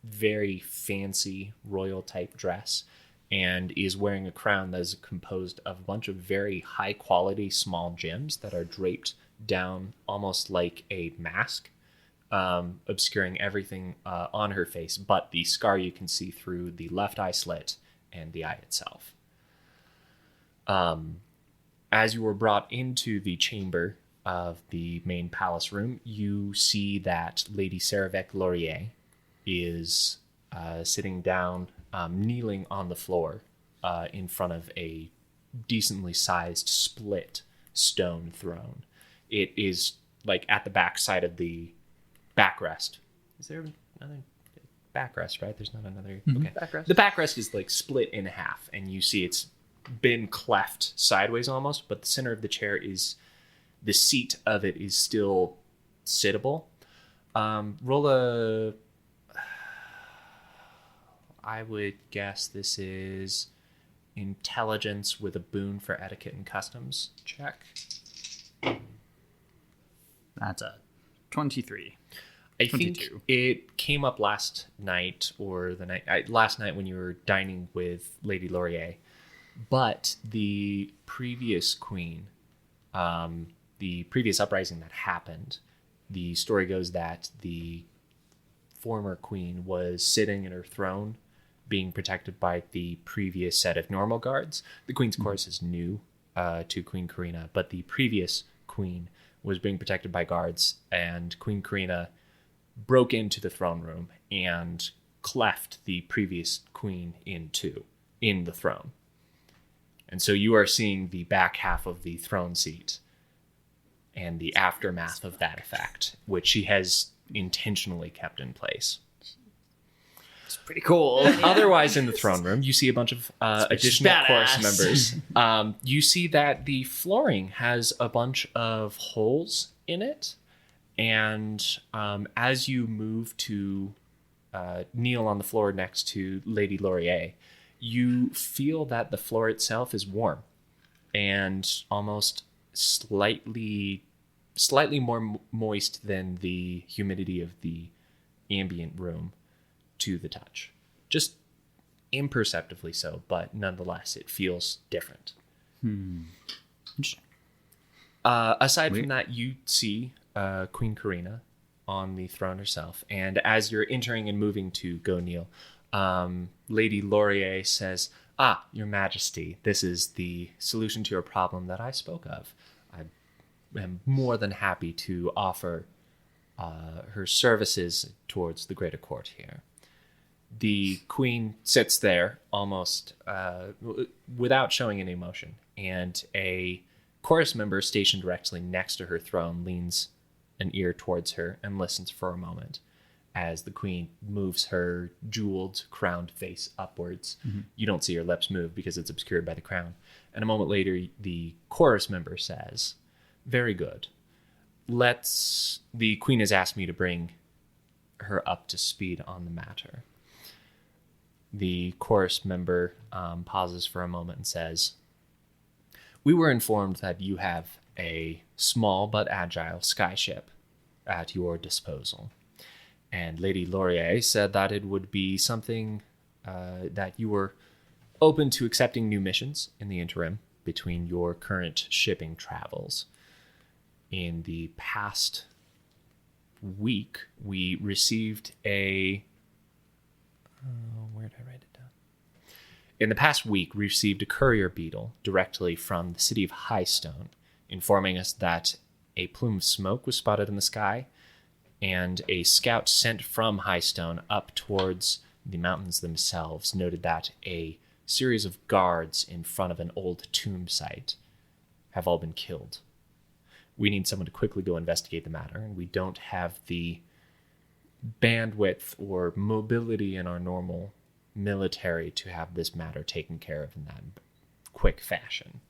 S4: very fancy royal type dress, and is wearing a crown that is composed of a bunch of very high quality small gems that are draped down almost like a mask, obscuring everything on her face but the scar you can see through the left eye slit and the eye itself. As you were brought into the chamber of the main palace room, you see that Lady Saravec Laurier is sitting down, kneeling on the floor in front of a decently sized split stone throne. It is like at the back side of the backrest. Is there another backrest, right? There's not another. Okay.
S1: Backrest.
S4: The backrest is like split in half, and you see it's been cleft sideways almost, but the center of the chair is, the seat of it is still sittable. Roll a, I would guess this is intelligence with a boon for etiquette and customs check.
S6: That's a 23.
S4: I
S6: 22.
S4: think it came up last night or last night when you were dining with Lady Laurier. But the previous queen, the previous uprising that happened, the story goes that the former queen was sitting in her throne, being protected by the previous set of normal guards. The queen's course is new to Queen Karenina, but the previous queen was being protected by guards, and Queen Karenina broke into the throne room and cleft the previous queen in two in the throne. And so you are seeing the back half of the throne seat and the aftermath of that effect, which she has intentionally kept in place.
S6: It's pretty cool.
S4: Otherwise, in the throne room, you see a bunch of additional
S6: badass.
S4: chorus members. You see that the flooring has a bunch of holes in it. And as you move to kneel on the floor next to Lady Laurier, you feel that the floor itself is warm and almost slightly more moist than the humidity of the ambient room to the touch. Just imperceptibly so, but nonetheless, it feels different.
S6: Interesting.
S4: Aside from that, you see Queen Karenina on the throne herself, and as you're entering and moving to go kneel, Lady Laurier says, Your Majesty, this is the solution to your problem that I spoke of. I am more than happy to offer her services towards the greater court here. The queen sits there almost without showing any emotion, and a chorus member stationed directly next to her throne leans an ear towards her and listens for a moment as the queen moves her jeweled, crowned face upwards. Mm-hmm. You don't see her lips move because it's obscured by the crown. And a moment later, the chorus member says, "Very good. The queen has asked me to bring her up to speed on the matter. The chorus member pauses for a moment and says, "We were informed that you have a small but agile skyship at your disposal. And Lady Laurier said that it would be something that you were open to accepting new missions in the interim between your current shipping travels. In the past week, we received a... where did I write it down? In the past week, we received a courier beetle directly from the city of Highstone, informing us that a plume of smoke was spotted in the sky, and a scout sent from Highstone up towards the mountains themselves noted that a series of guards in front of an old tomb site have all been killed. We need someone to quickly go investigate the matter, and we don't have the bandwidth or mobility in our normal military to have this matter taken care of in that quick fashion.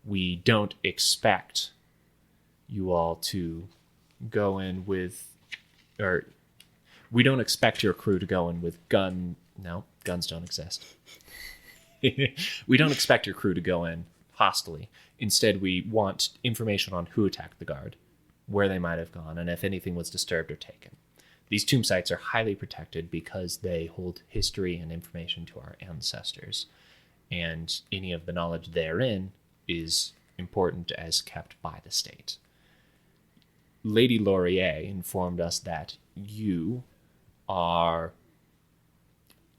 S4: We don't expect you all to go in with, or we don't expect your crew to go in with guns don't exist. We don't expect your crew to go in hostily. Instead, we want information on who attacked the guard, where they might have gone, and if anything was disturbed or taken. These tomb sites are highly protected because they hold history and information to our ancestors, and any of the knowledge therein is important as kept by the state. Lady Laurier informed us that you are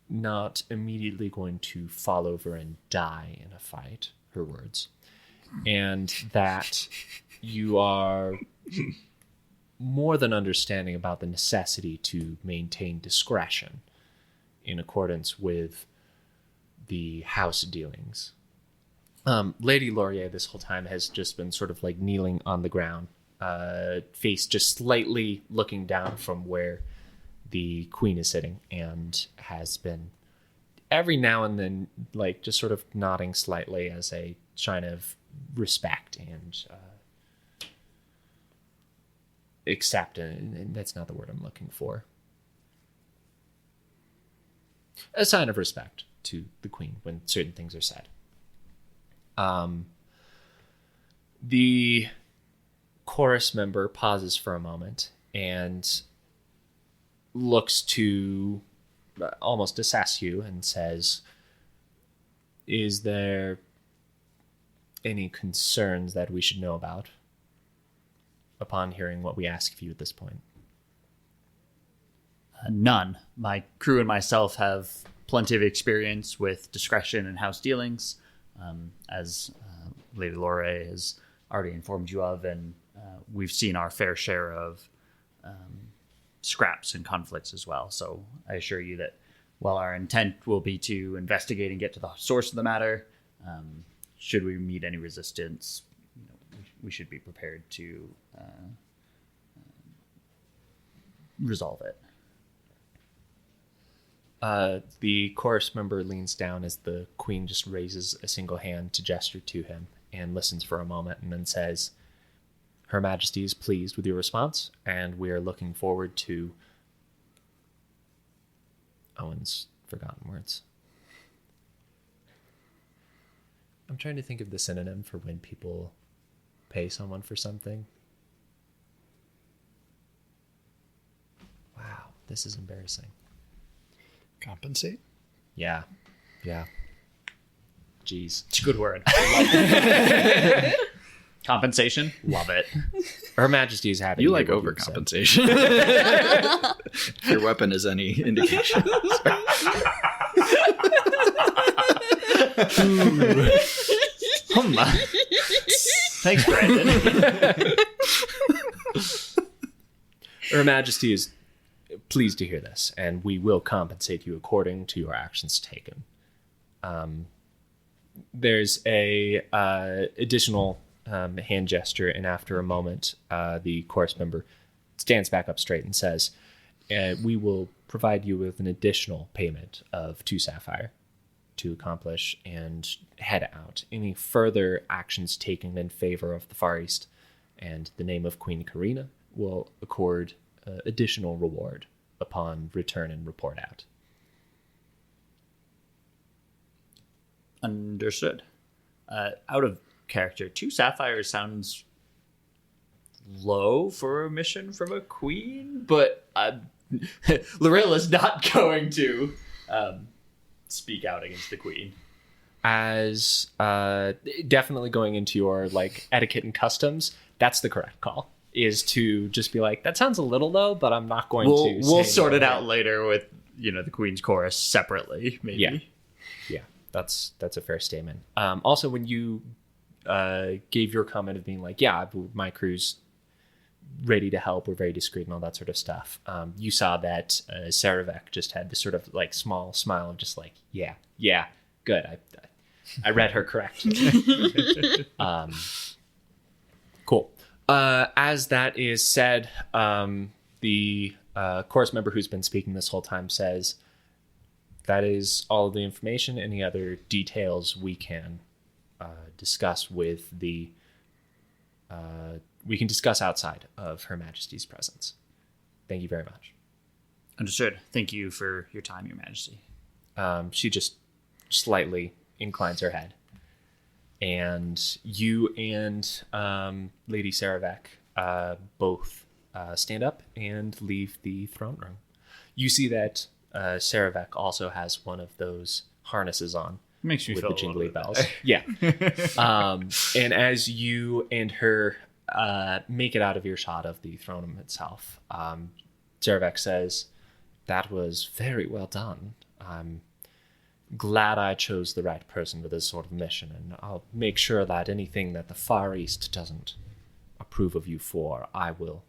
S4: not immediately going to fall over and die in a fight, her words, and that you are more than understanding about the necessity to maintain discretion in accordance with the house dealings. Lady Laurier this whole time has just been sort of like kneeling on the ground, face just slightly looking down from where the queen is sitting, and has been every now and then like just sort of nodding slightly as a sign of respect and acceptance, and that's not the word I'm looking for. A sign of respect to the queen when certain things are said. The chorus member pauses for a moment and looks to almost assess you and says, "Is there any concerns that we should know about upon hearing what we ask of you at this point?"
S6: None. My crew and myself have plenty of experience with discretion and house dealings, as Lady Laurier has already informed you of, and we've seen our fair share of scraps and conflicts as well. So I assure you that while our intent will be to investigate and get to the source of the matter, should we meet any resistance, we should be prepared to resolve it.
S4: The chorus member leans down as the queen just raises a single hand to gesture to him and listens for a moment and then says, "Her Majesty is pleased with your response, and we are looking forward to..." Owen's forgotten words. I'm trying to think of the synonym for when people pay someone for something. Wow, this is embarrassing.
S2: Compensate?
S4: Yeah. Jeez.
S6: It's a good word. Love it. Compensation? Love it.
S4: Her Majesty is happy.
S2: You like overcompensation. If your weapon is any indication.
S6: Thanks, Brandon.
S4: Her Majesty is pleased to hear this, and we will compensate you according to your actions taken. There's a additional hand gesture, and after a moment, the chorus member stands back up straight and says, "We will provide you with an additional payment of 2 sapphire to accomplish and head out. Any further actions taken in favor of the Far East and the name of Queen Karenina will accord additional reward upon return and report out.
S6: Understood. Out of character, 2 sapphires sounds low for a mission from a queen, but Lorilla's not going to speak out against the queen.
S4: As definitely going into your like etiquette and customs, that's the correct call. Is to just be like, that sounds a little low, but I'm not going to.
S6: We'll sort it out later with the queen's chorus separately, maybe.
S4: Yeah, that's a fair statement. Also, when you gave your comment of being like, yeah, my crew's ready to help, we're very discreet and all that sort of stuff, you saw that Saravek just had this sort of like small smile of just like, yeah, good. I read her correctly. Cool. As that is said, the chorus member who's been speaking this whole time says, that is all of the information. Any other details we can discuss with we can discuss outside of Her Majesty's presence. Thank you very much.
S6: Understood. Thank you for your time, Your Majesty.
S4: She just slightly inclines her head. And you and Lady Saravek both stand up and leave the throne room. You see that Saravek also has one of those harnesses on.
S2: Makes me
S4: with
S2: feel
S4: the jingly
S2: a little
S4: bells. Yeah. And as you and her make it out of earshot of the throne room itself, Saravek says, that was very well done. I'm glad I chose the right person for this sort of mission, and I'll make sure that anything that the Far East doesn't approve of you for, I will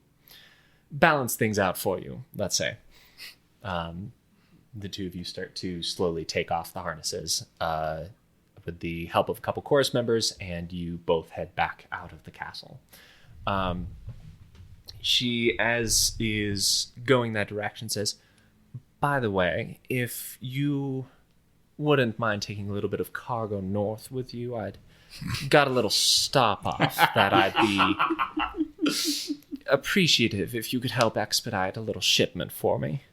S4: balance things out for you, let's say. The two of you start to slowly take off the harnesses with the help of a couple chorus members, and you both head back out of the castle. She, as is going that direction, says, by the way, if you wouldn't mind taking a little bit of cargo north with you, I'd got a little stop off that I'd be appreciative if you could help expedite a little shipment for me.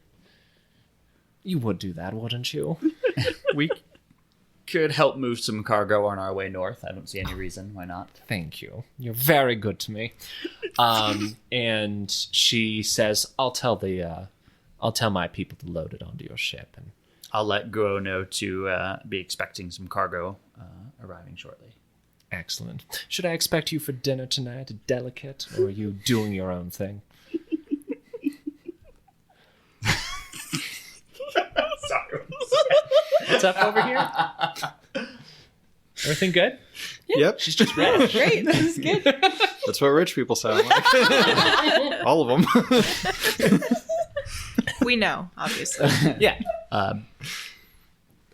S4: You would do that, wouldn't you?
S6: We could help move some cargo on our way north. I don't see any reason why not.
S4: Thank you. You're very good to me. And she says, I'll tell my people to load it onto your ship, and
S6: I'll let Guo know to be expecting some cargo arriving shortly.
S4: Excellent. Should I expect you for dinner tonight, delicate, or are you doing your own thing?
S6: Sorry.
S4: What's up over here? Everything good?
S2: Yep.
S4: She's just rich.
S5: Great, this is good.
S2: That's what rich people sound like. All of them.
S1: We know, obviously.
S4: Yeah.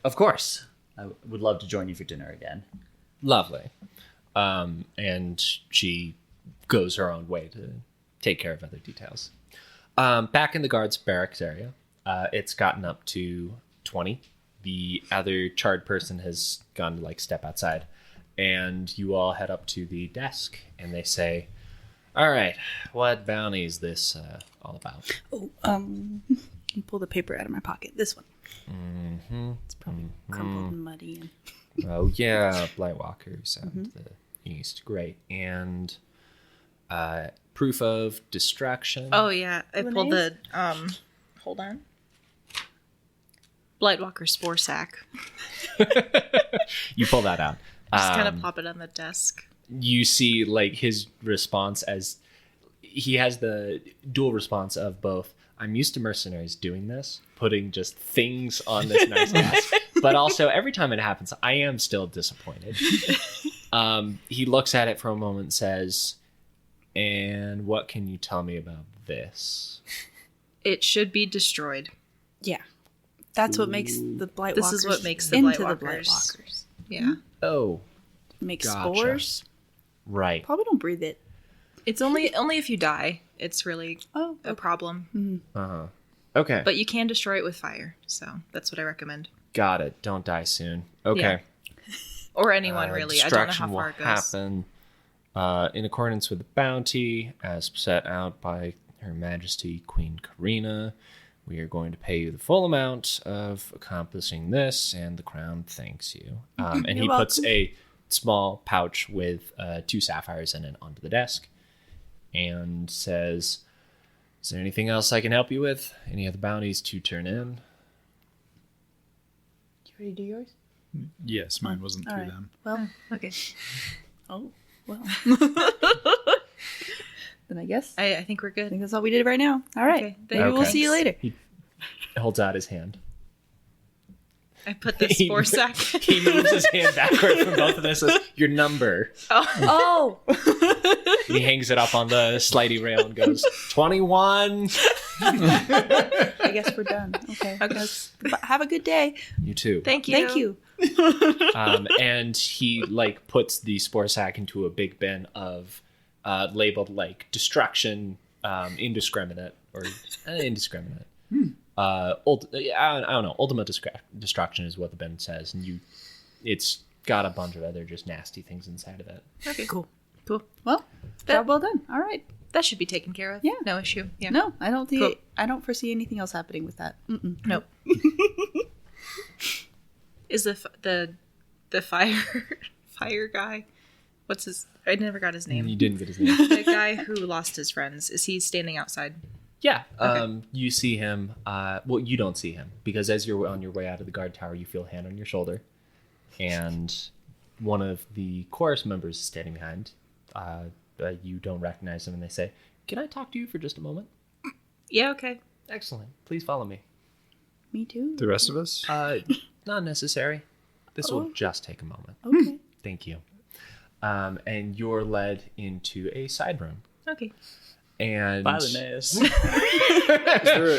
S6: Of course. I would love to join you for dinner again.
S4: Lovely. And she goes her own way to take care of other details. Back in the guards' barracks area, it's gotten up to 20. The other charred person has gone to like step outside, and you all head up to the desk, and they say, all right, what bounty is this all about?
S5: Oh, pull the paper out of my pocket. This one. Mm-hmm. It's probably crumpled and muddy. And...
S4: Oh, yeah, Blightwalkers and the East. Great. And proof of destruction.
S1: Oh, yeah. I pulled the, hold on. Blightwalker spore sack.
S4: You pull that out.
S1: Just kind of pop it on the desk.
S4: You see, like, his response as he has the dual response of both, I'm used to mercenaries doing this, putting just things on this nice ass, but also every time it happens, I am still disappointed. He looks at it for a moment and says, and what can you tell me about this?
S1: It should be destroyed.
S5: Yeah. That's what makes the Blightwalkers.
S1: This is what makes the
S5: into
S1: Blightwalkers.
S5: the Blightwalkers.
S1: Yeah.
S4: Oh.
S5: Make
S4: Gotcha.
S5: spores.
S4: Right.
S5: Probably don't breathe it.
S1: It's only if you die. It's really a problem.
S4: Uh-huh. Okay.
S1: But you can destroy it with fire. So that's what I recommend.
S4: Got it. Don't die soon. Okay.
S1: Yeah. Or anyone, really. I don't know how far it goes.
S4: Destruction will happen in accordance with the bounty as set out by Her Majesty Queen Karenina. We are going to pay you the full amount of accomplishing this, and the crown thanks you. And he puts a small pouch with 2 sapphires in it onto the desk and says, is there anything else I can help you with? Any other bounties to turn in?
S5: Did you already do yours?
S2: Yes, mine wasn't through them.
S5: Well,
S1: Okay.
S5: oh, well. Then I guess
S1: I think we're
S5: I
S1: good.
S5: think that's all we did right now. All right.
S1: Okay,
S5: Maybe we'll
S4: thanks.
S5: see you later.
S4: He holds out his hand.
S1: I put the spore sack.
S4: He moves his hand backward from both of them and says, your number.
S5: Oh.
S4: He hangs it up on the slidey rail and goes, 21.
S5: I guess we're done. Okay. Have a good day.
S4: You too.
S1: Thank you.
S5: Thank you.
S4: And he like puts the spore sack into a big bin of labeled like destruction, indiscriminate or indiscriminate. I don't know. Ultimate destruction is what the bin says, and it's got a bunch of other just nasty things inside of it.
S1: Okay.
S5: Cool.
S1: Cool.
S5: Well, job well done. All right.
S1: That should be taken care of.
S5: Yeah.
S1: No issue. Yeah.
S5: No, I don't think
S1: Cool.
S5: I don't foresee anything else happening with that. Mm-mm.
S1: Nope. Is the fire guy? What's his? I never got his name.
S4: You didn't get his name.
S1: The guy who lost his friends. Is he standing outside?
S4: Yeah. You see him. Well, you don't see him because as you're on your way out of the guard tower, you feel a hand on your shoulder, and one of the chorus members is standing behind. You don't recognize them, and they say, "Can I talk to you for just a moment?"
S1: Yeah. Okay.
S4: Excellent. Please follow me.
S5: Me too.
S2: The rest of us?
S4: Not necessary. This will just take a moment.
S5: Okay.
S4: Thank you. And you're led into a side room.
S1: Okay.
S4: And
S6: By the nose.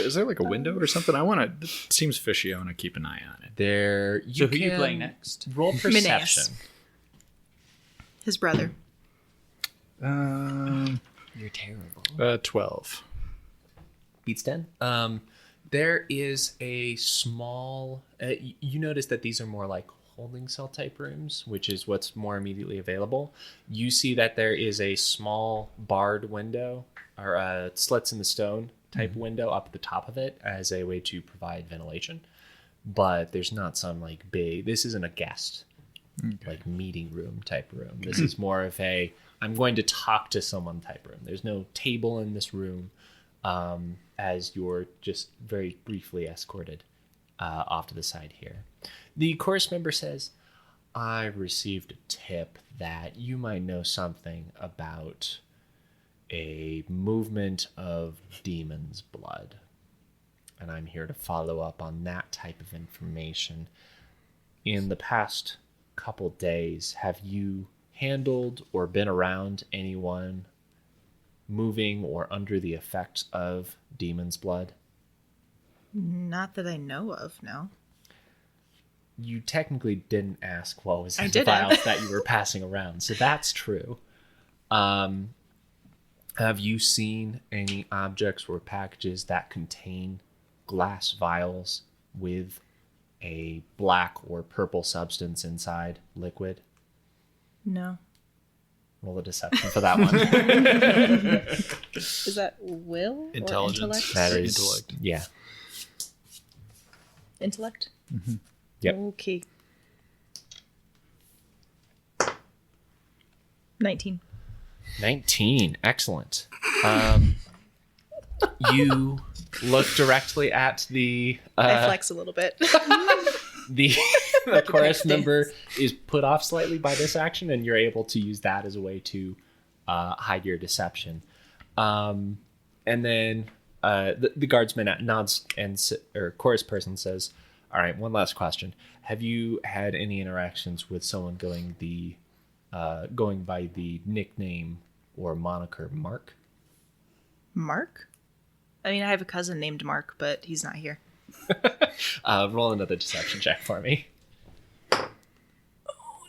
S2: Is there like a window or something? It seems fishy. I want to keep an eye on it.
S4: there you
S6: So who you
S4: can
S6: playing next?
S4: roll perception.
S1: His brother.
S6: You're terrible.
S2: 12.
S4: Beats 10. There is a small you notice that these are more like holding cell type rooms, which is what's more immediately available. You see that there is a small barred window or slits in the stone type window up at the top of it as a way to provide ventilation, but there's not some like big, this isn't a guest like meeting room type room. This is more of a I'm going to talk to someone type room. There's no table in this room, as you're just very briefly escorted off to the side here. The chorus member says, I received a tip that you might know something about a movement of demon's blood. And I'm here to follow up on that type of information. In the past couple days, have you handled or been around anyone moving or under the effects of demon's blood?
S1: Not that I know of. No.
S4: You technically didn't ask what was in
S1: I
S4: the
S1: didn't.
S4: vials that you were passing around, so that's true. Have you seen any objects or packages that contain glass vials with a black or purple substance inside, liquid?
S1: No.
S4: Roll a deception for that one.
S1: Is that will?
S2: Intelligence.
S1: Or intellect?
S4: That is,
S2: Intellect.
S4: yeah.
S1: Intellect?
S4: Yep.
S1: Okay. 19.
S4: 19. Excellent. You look directly at the
S1: I flex a little bit.
S4: the chorus member is put off slightly by this action, and you're able to use that as a way to hide your deception. And then the guardsman nods or chorus person says, "All right, one last question. Have you had any interactions with someone going by the nickname or moniker Mark?"
S1: Mark? I mean, I have a cousin named Mark, but he's not here.
S4: Roll another deception check for me.
S1: Oh,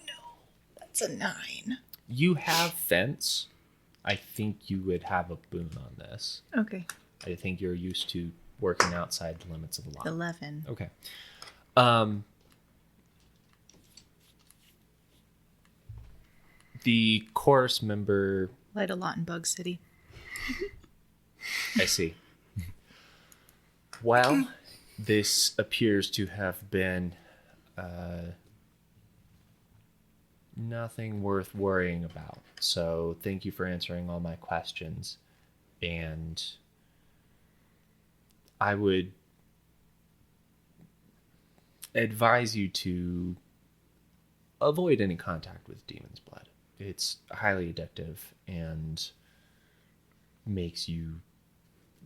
S1: no. That's a 9.
S4: You have fence. I think you would have a boon on this.
S1: Okay.
S4: I think you're used to working outside the limits of the law.
S1: 11.
S4: Okay. The chorus member,
S1: Light a lot in Bug City.
S4: I see. Well, this appears to have been nothing worth worrying about. So thank you for answering all my questions. And I would advise you to avoid any contact with demon's blood. It's highly addictive and makes you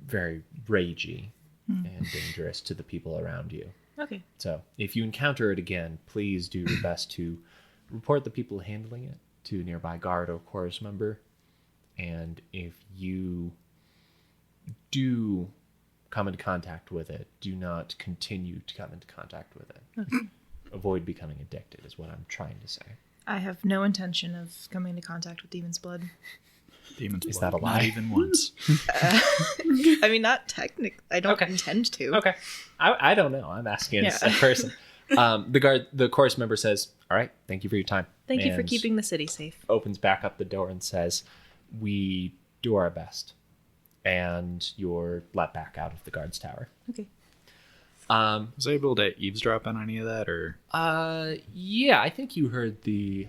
S4: very ragey and dangerous to the people around you.
S1: Okay.
S4: So if you encounter it again, please do your best to report the people handling it to a nearby guard or chorus member. And if you do come into contact with it, do not continue to come into contact with it.
S1: Okay.
S4: Avoid becoming addicted is what I'm trying to say.
S1: I have no intention of coming into contact with demon's blood.
S2: Demon's
S4: Is
S2: blood.
S4: that a lie?
S2: Not even once.
S1: I mean, not technically. I don't intend to.
S4: Okay. I don't know. I'm asking as a person. The chorus member says, all right, thank you for your time.
S1: Thank you for
S4: And
S1: keeping the city safe.
S4: opens back up the door and says, we do our best. And you're let back out of the guard's tower.
S1: Okay.
S2: Was I able to eavesdrop on any of that, or?
S4: Yeah, I think you heard the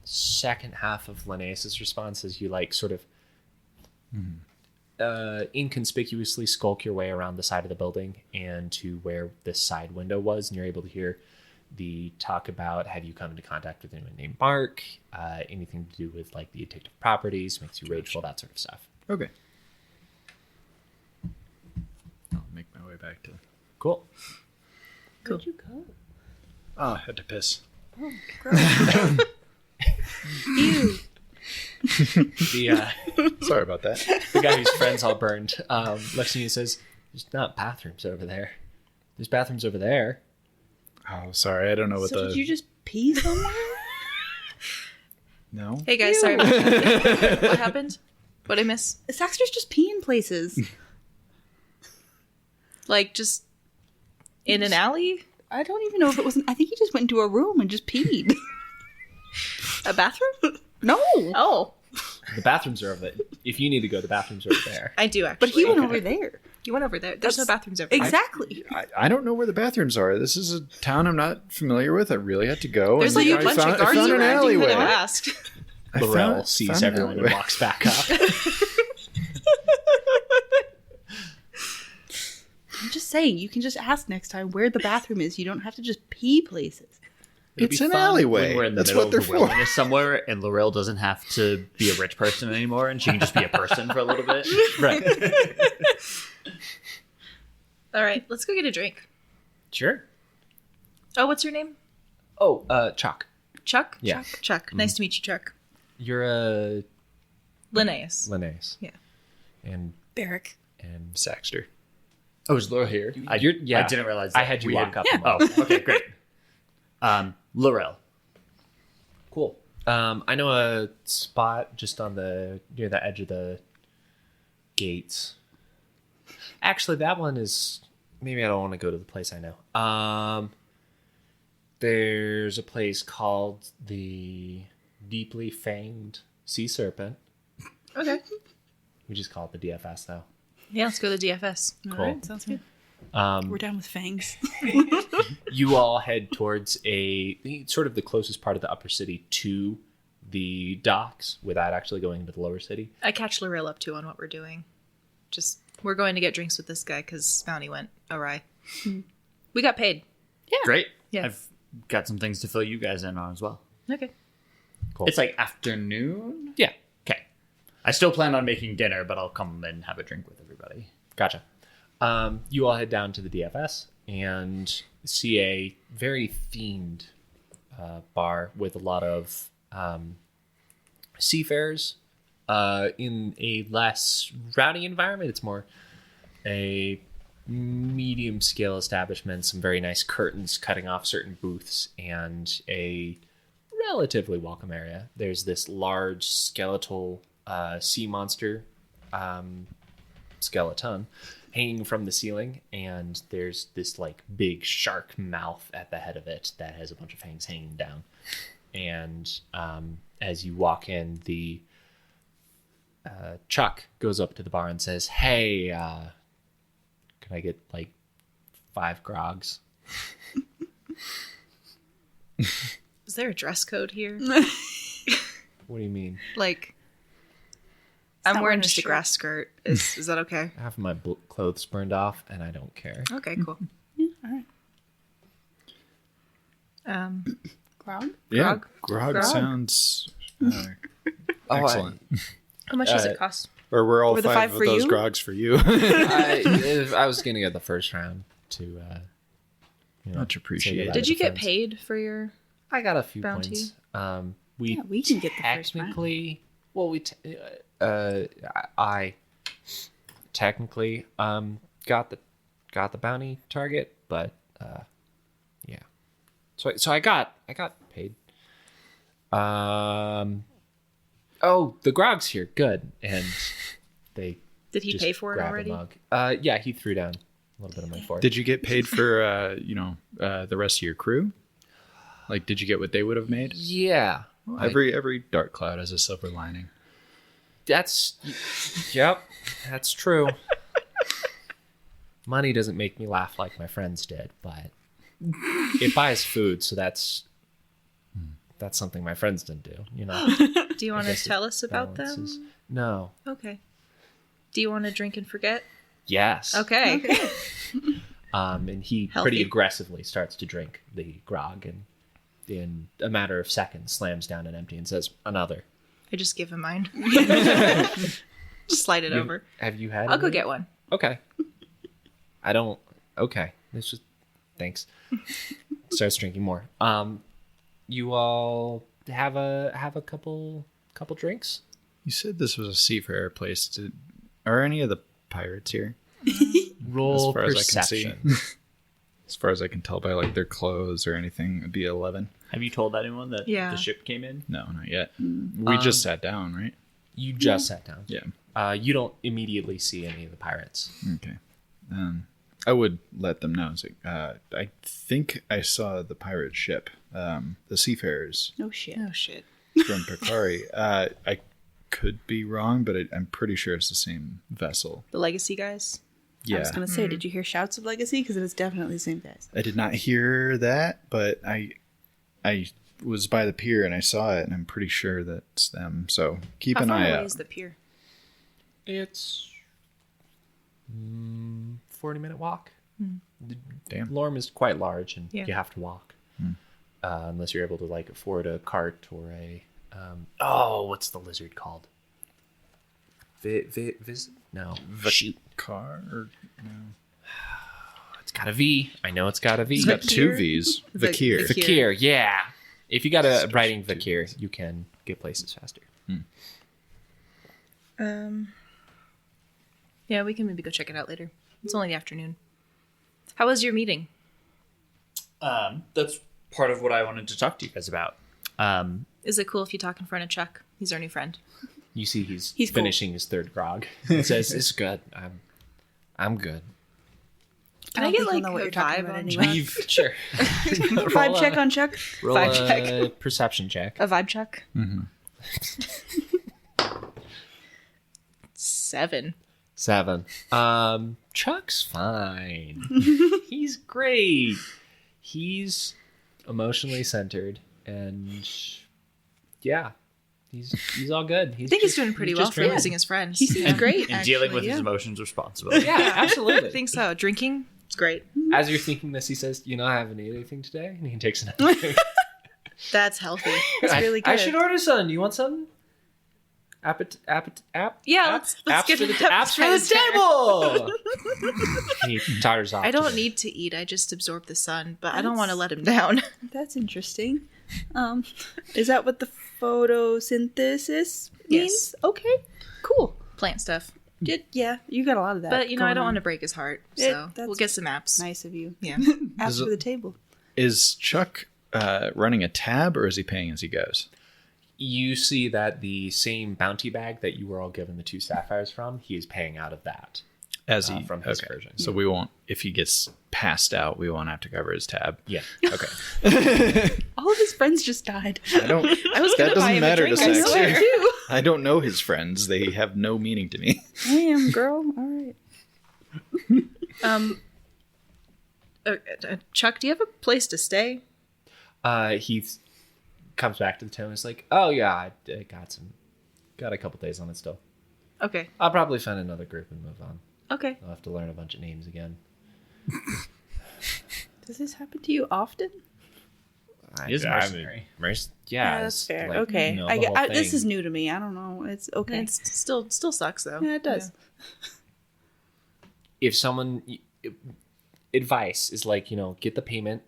S4: second half of Linnaeus's response as you sort of inconspicuously skulk your way around the side of the building and to where this side window was, and you're able to hear the talk about, have you come into contact with anyone named Mark, anything to do with the addictive properties, makes you rageful, that sort of stuff.
S2: Okay. I'll make my way back to.
S4: Cool.
S5: Where'd you go?
S2: Oh, I had to piss.
S5: Oh, gross. Ew.
S2: Sorry about that.
S4: The guy whose friends all burned looks at you and says, there's not bathrooms over there. There's bathrooms over there.
S2: Oh, sorry. I don't know what
S5: So
S2: the.
S5: did you just pee somewhere?
S2: No.
S1: Hey guys, sorry about that. What happened? What'd I miss?
S5: Saxter's just peeing places.
S1: Just in an alley?
S5: I don't even know if it wasn't. I think he just went into a room and just peed.
S1: A bathroom?
S5: No.
S1: Oh.
S4: The bathrooms are over there. If you need to go, the bathrooms are over there.
S1: I do actually.
S5: But he went over there.
S1: You went over there. There's no bathrooms over there.
S5: Exactly.
S2: I don't know where the bathrooms are. This is a town I'm not familiar with. I really had to go.
S1: There's
S2: and
S1: a
S2: I
S1: bunch
S2: found,
S1: of guards
S2: I found an
S1: around. You could
S2: alleyway.
S1: have asked.
S4: Laurel sees
S2: found an
S4: everyone and
S2: alleyway.
S4: walks back up.
S5: I'm just saying, you can just ask next time where the bathroom is. You don't have to just pee places.
S2: It's
S6: Be
S2: an
S6: fun
S2: alleyway.
S6: When we're in the
S2: That's
S6: middle
S2: what they're
S6: of the
S2: for.
S6: wilderness somewhere, and Laurel doesn't have to be a rich person anymore, and she can just be a person for a little bit.
S4: Right.
S1: All right, let's go get a drink.
S4: Sure.
S1: Oh, what's your name?
S4: Oh, Chuck.
S1: Chuck?
S4: Yeah.
S1: Chuck. Nice to meet you, Chuck.
S4: You're a
S1: Linnaeus.
S4: Linnaeus.
S1: Yeah.
S4: And
S5: Barrack.
S2: Saxter.
S6: Oh, is Laurel here? I didn't realize that.
S4: I had you
S6: we
S4: walk up.
S6: Oh, okay, great. Laurel.
S4: Cool. I know a spot just on near the edge of the gates. Actually, that one is maybe I don't want to go to the place I know. There's a place called the Deeply Fanged Sea Serpent.
S1: Okay.
S4: We just call it the DFS though.
S1: Yeah, let's go to the DFS.
S5: All
S4: Cool.
S5: right, sounds good. We're down with fangs.
S4: You all head towards sort of the closest part of the upper city to the docks without actually going into the lower city.
S1: I catch Laurel up too on what we're doing. We're going to get drinks with this guy because Bounty went awry. We got paid.
S6: Great.
S1: Yeah.
S6: I've got some things to fill you guys in on as well.
S1: Okay.
S4: Cool.
S6: It's afternoon?
S4: Yeah.
S6: Okay. I still plan on making dinner, but I'll come and have a drink with everybody.
S4: Gotcha. You all head down to the DFS and see a very themed bar with a lot of seafarers in a less rowdy environment. It's more a medium scale establishment, some very nice curtains cutting off certain booths, and a relatively welcome area. There's this large skeletal sea monster skeleton hanging from the ceiling, and there's this big shark mouth at the head of it that has a bunch of fangs hanging down. And as you walk in, the Chuck goes up to the bar and says, "Hey, Can I get like 5 grogs?
S1: Is there a dress code here?
S4: What do you mean?
S1: Like,
S5: not
S1: I'm
S5: wearing
S1: wearing
S5: a
S1: just a
S5: shirt.
S1: grass skirt. Is that okay?
S4: I have my clothes burned off, and I don't care.
S1: Okay, cool.
S5: Yeah, all right. Grog?
S2: Yeah,
S1: Grog?
S2: grog sounds excellent.
S1: How much does it cost?
S2: Or we're all
S5: Were the
S2: 5
S5: 5
S2: of
S5: for
S2: those
S5: you?
S2: grogs for you.
S4: I was gonna get the first round to
S2: Much appreciated.
S1: Did you get
S4: friends.
S1: paid for your...
S4: I got a few
S1: Bounty?
S4: points.
S5: Yeah, we can get the first round.
S4: technically, well, I technically got the bounty target, but yeah. So I got paid. Oh, the grog's here. Good. And they
S1: Did he
S4: just
S1: pay for it
S4: grab a
S1: already?
S4: mug. Yeah, he threw down a little bit of money for it.
S2: Did you get paid for the rest of your crew? Like, did you get what they would have made?
S4: Yeah.
S2: Every dark cloud has a silver lining.
S4: Yep, that's true. Money doesn't make me laugh like my friends did, but it buys food, so that's something my friends didn't do, you know.
S1: Do you want to
S4: guess it
S1: tell us about
S4: balances.
S1: them?
S4: No.
S1: Okay. Do you want to drink and forget?
S4: Yes.
S1: Okay.
S4: And he
S1: Healthy.
S4: pretty aggressively starts to drink the grog, and in a matter of seconds slams down an empty and says, "Another."
S1: I just give him mine. Just slide it over.
S4: Have you had
S1: I'll go
S4: any?
S1: get one.
S4: Okay. I don't. Okay. It's just. Thanks. Starts drinking more. You all have a couple drinks.
S2: You said this was a seafarer place. Are any of the pirates here?
S4: Roll
S2: As far as I can
S4: perception.
S2: see. As far as I can tell by like their clothes or anything, it'd be 11.
S6: Have you told anyone that
S1: Yeah.
S6: the ship came in?
S2: No, not yet. We just sat down, right?
S4: You just sat down.
S2: Yeah.
S4: You don't immediately see any of the pirates.
S2: Okay. I would let them know. It's like, I think I saw the pirate ship, the seafarers
S5: No shit.
S1: Oh, shit.
S2: from Picari. I could be wrong, but I'm pretty sure it's the same vessel.
S1: The legacy guys?
S2: Yeah.
S5: I was going to say, did you hear shouts of legacy? Because it was definitely the same guys.
S2: I did not hear that, but I was by the pier and I saw it, and I'm pretty sure that's them. So keep
S1: How
S2: an
S1: far
S2: eye
S1: away
S2: out.
S1: is the pier?
S4: It's 40-minute walk.
S2: Damn.
S4: Lorm is quite large, and
S1: Yeah.
S4: you have to walk. Unless you're able to like afford a cart or a what's the lizard called? No. Shoot.
S2: Car? Or, no.
S4: It's got a V. I know it's got a V.
S2: It's got 2 V's. Vakir.
S4: Vakir, yeah. If you got a writing Vakir, you can get places faster.
S1: Yeah, we can maybe go check it out later. It's only the afternoon. How was your meeting?
S6: That's part of what I wanted to talk to you guys about.
S1: Is it cool if you talk in front of Chuck? He's our new friend.
S4: You see he's
S5: cool.
S4: finishing his 3rd grog. He says, "It's good. I'm good."
S1: Can
S5: I
S1: I
S5: don't
S1: get
S5: think
S1: like
S5: we'll know what
S1: a
S5: you're talking
S1: vibe
S5: about
S1: on
S5: anyway.
S1: Chuck?
S4: We've sure.
S5: Vibe check on Chuck.
S4: Roll
S1: Vibe
S4: a
S1: check.
S4: perception check.
S1: A vibe check? 7.
S4: 7. Chuck's fine. He's great. He's emotionally centered, and yeah, he's all good.
S1: I think he's doing pretty well for
S4: drinking.
S1: losing his friends.
S5: He seems great.
S6: And dealing with
S5: actually,
S6: his
S5: yeah.
S6: emotions responsibly.
S4: Yeah, absolutely.
S1: I think so. Drinking? It's great.
S4: As you're thinking this, he says, "You know, I haven't eaten anything today," and he takes another drink.
S1: That's healthy.
S5: It's really good.
S4: I should order some. Do you want some?
S1: Yeah, let's get
S4: for the
S1: an
S4: apps for the table. He totters off.
S1: I
S4: to
S1: don't
S4: the-
S1: need to eat. I just absorb the sun, but I don't want to let him down.
S5: That's interesting. Is that what the photosynthesis means?
S1: Yes.
S5: Okay, cool.
S1: Plant stuff.
S5: Yeah, you got a lot of that.
S1: But, you know, I
S5: going
S1: don't
S5: on.
S1: want to break his heart, so
S5: that's
S1: we'll get some apps.
S5: Nice of you.
S1: Yeah.
S5: Apps
S2: Is
S5: for
S2: it-
S5: the table.
S2: Is Chuck running a tab, or is he paying as he goes?
S4: You see that the same bounty bag that you were all given the 2 sapphires from, he is paying out of that.
S2: As he
S4: From his
S2: okay.
S4: version.
S2: So we won't. If he gets passed out, we won't have to cover his tab.
S4: Yeah. Okay.
S5: All of his friends just died.
S2: I don't.
S1: I was going
S2: That
S1: to buy
S2: doesn't
S1: him
S2: matter
S1: a drink.
S2: to
S1: I
S2: Saxter.
S1: swear.
S2: I don't know his friends. They have no meaning to me.
S5: Damn, girl. All right.
S1: Chuck, do you have a place to stay?
S4: He comes back to the town and is like, oh yeah, I got a couple days on it still.
S1: Okay.
S4: I'll probably find another group and move on.
S1: Okay.
S4: I'll have to learn a bunch of names again.
S5: Does this happen to you often?
S6: He is a mercenary.
S4: Yeah,
S5: that's
S4: it's
S5: fair.
S4: like,
S5: Okay.
S4: you know, the whole
S5: This
S4: thing.
S5: is new to me. I don't know. It's okay.
S1: It still sucks though.
S5: Yeah, it does.
S4: If someone advice is like, get the payment,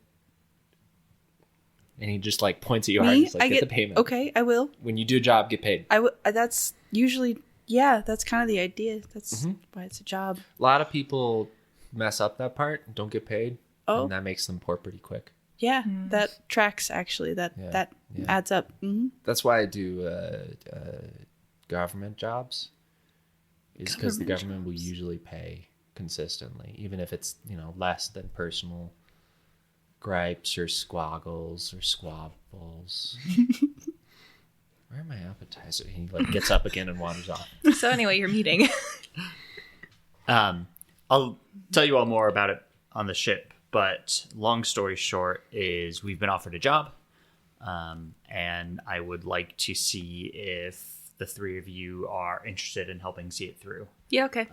S4: and he just like points at you hard.
S5: Me?
S4: He's like, get the payment.
S5: Okay, I will.
S4: When you do a job, get paid.
S5: That's usually, that's kind of the idea. That's why it's a job.
S4: A lot of people mess up that part and don't get paid.
S5: Oh.
S4: And that makes them poor pretty quick.
S5: Yeah, that tracks actually. That adds up. Mm-hmm.
S4: That's why I do government jobs. Is because the
S5: Government
S4: government will usually pay consistently, even if it's less than personal gripes or squaggles or squabbles. Where are my appetizer? He gets up again and wanders off.
S1: So anyway, you're meeting.
S6: I'll tell you all more about it on the ship, but long story short is we've been offered a job, and I would like to see if the three of you are interested in helping see it through.
S1: Yeah. Okay.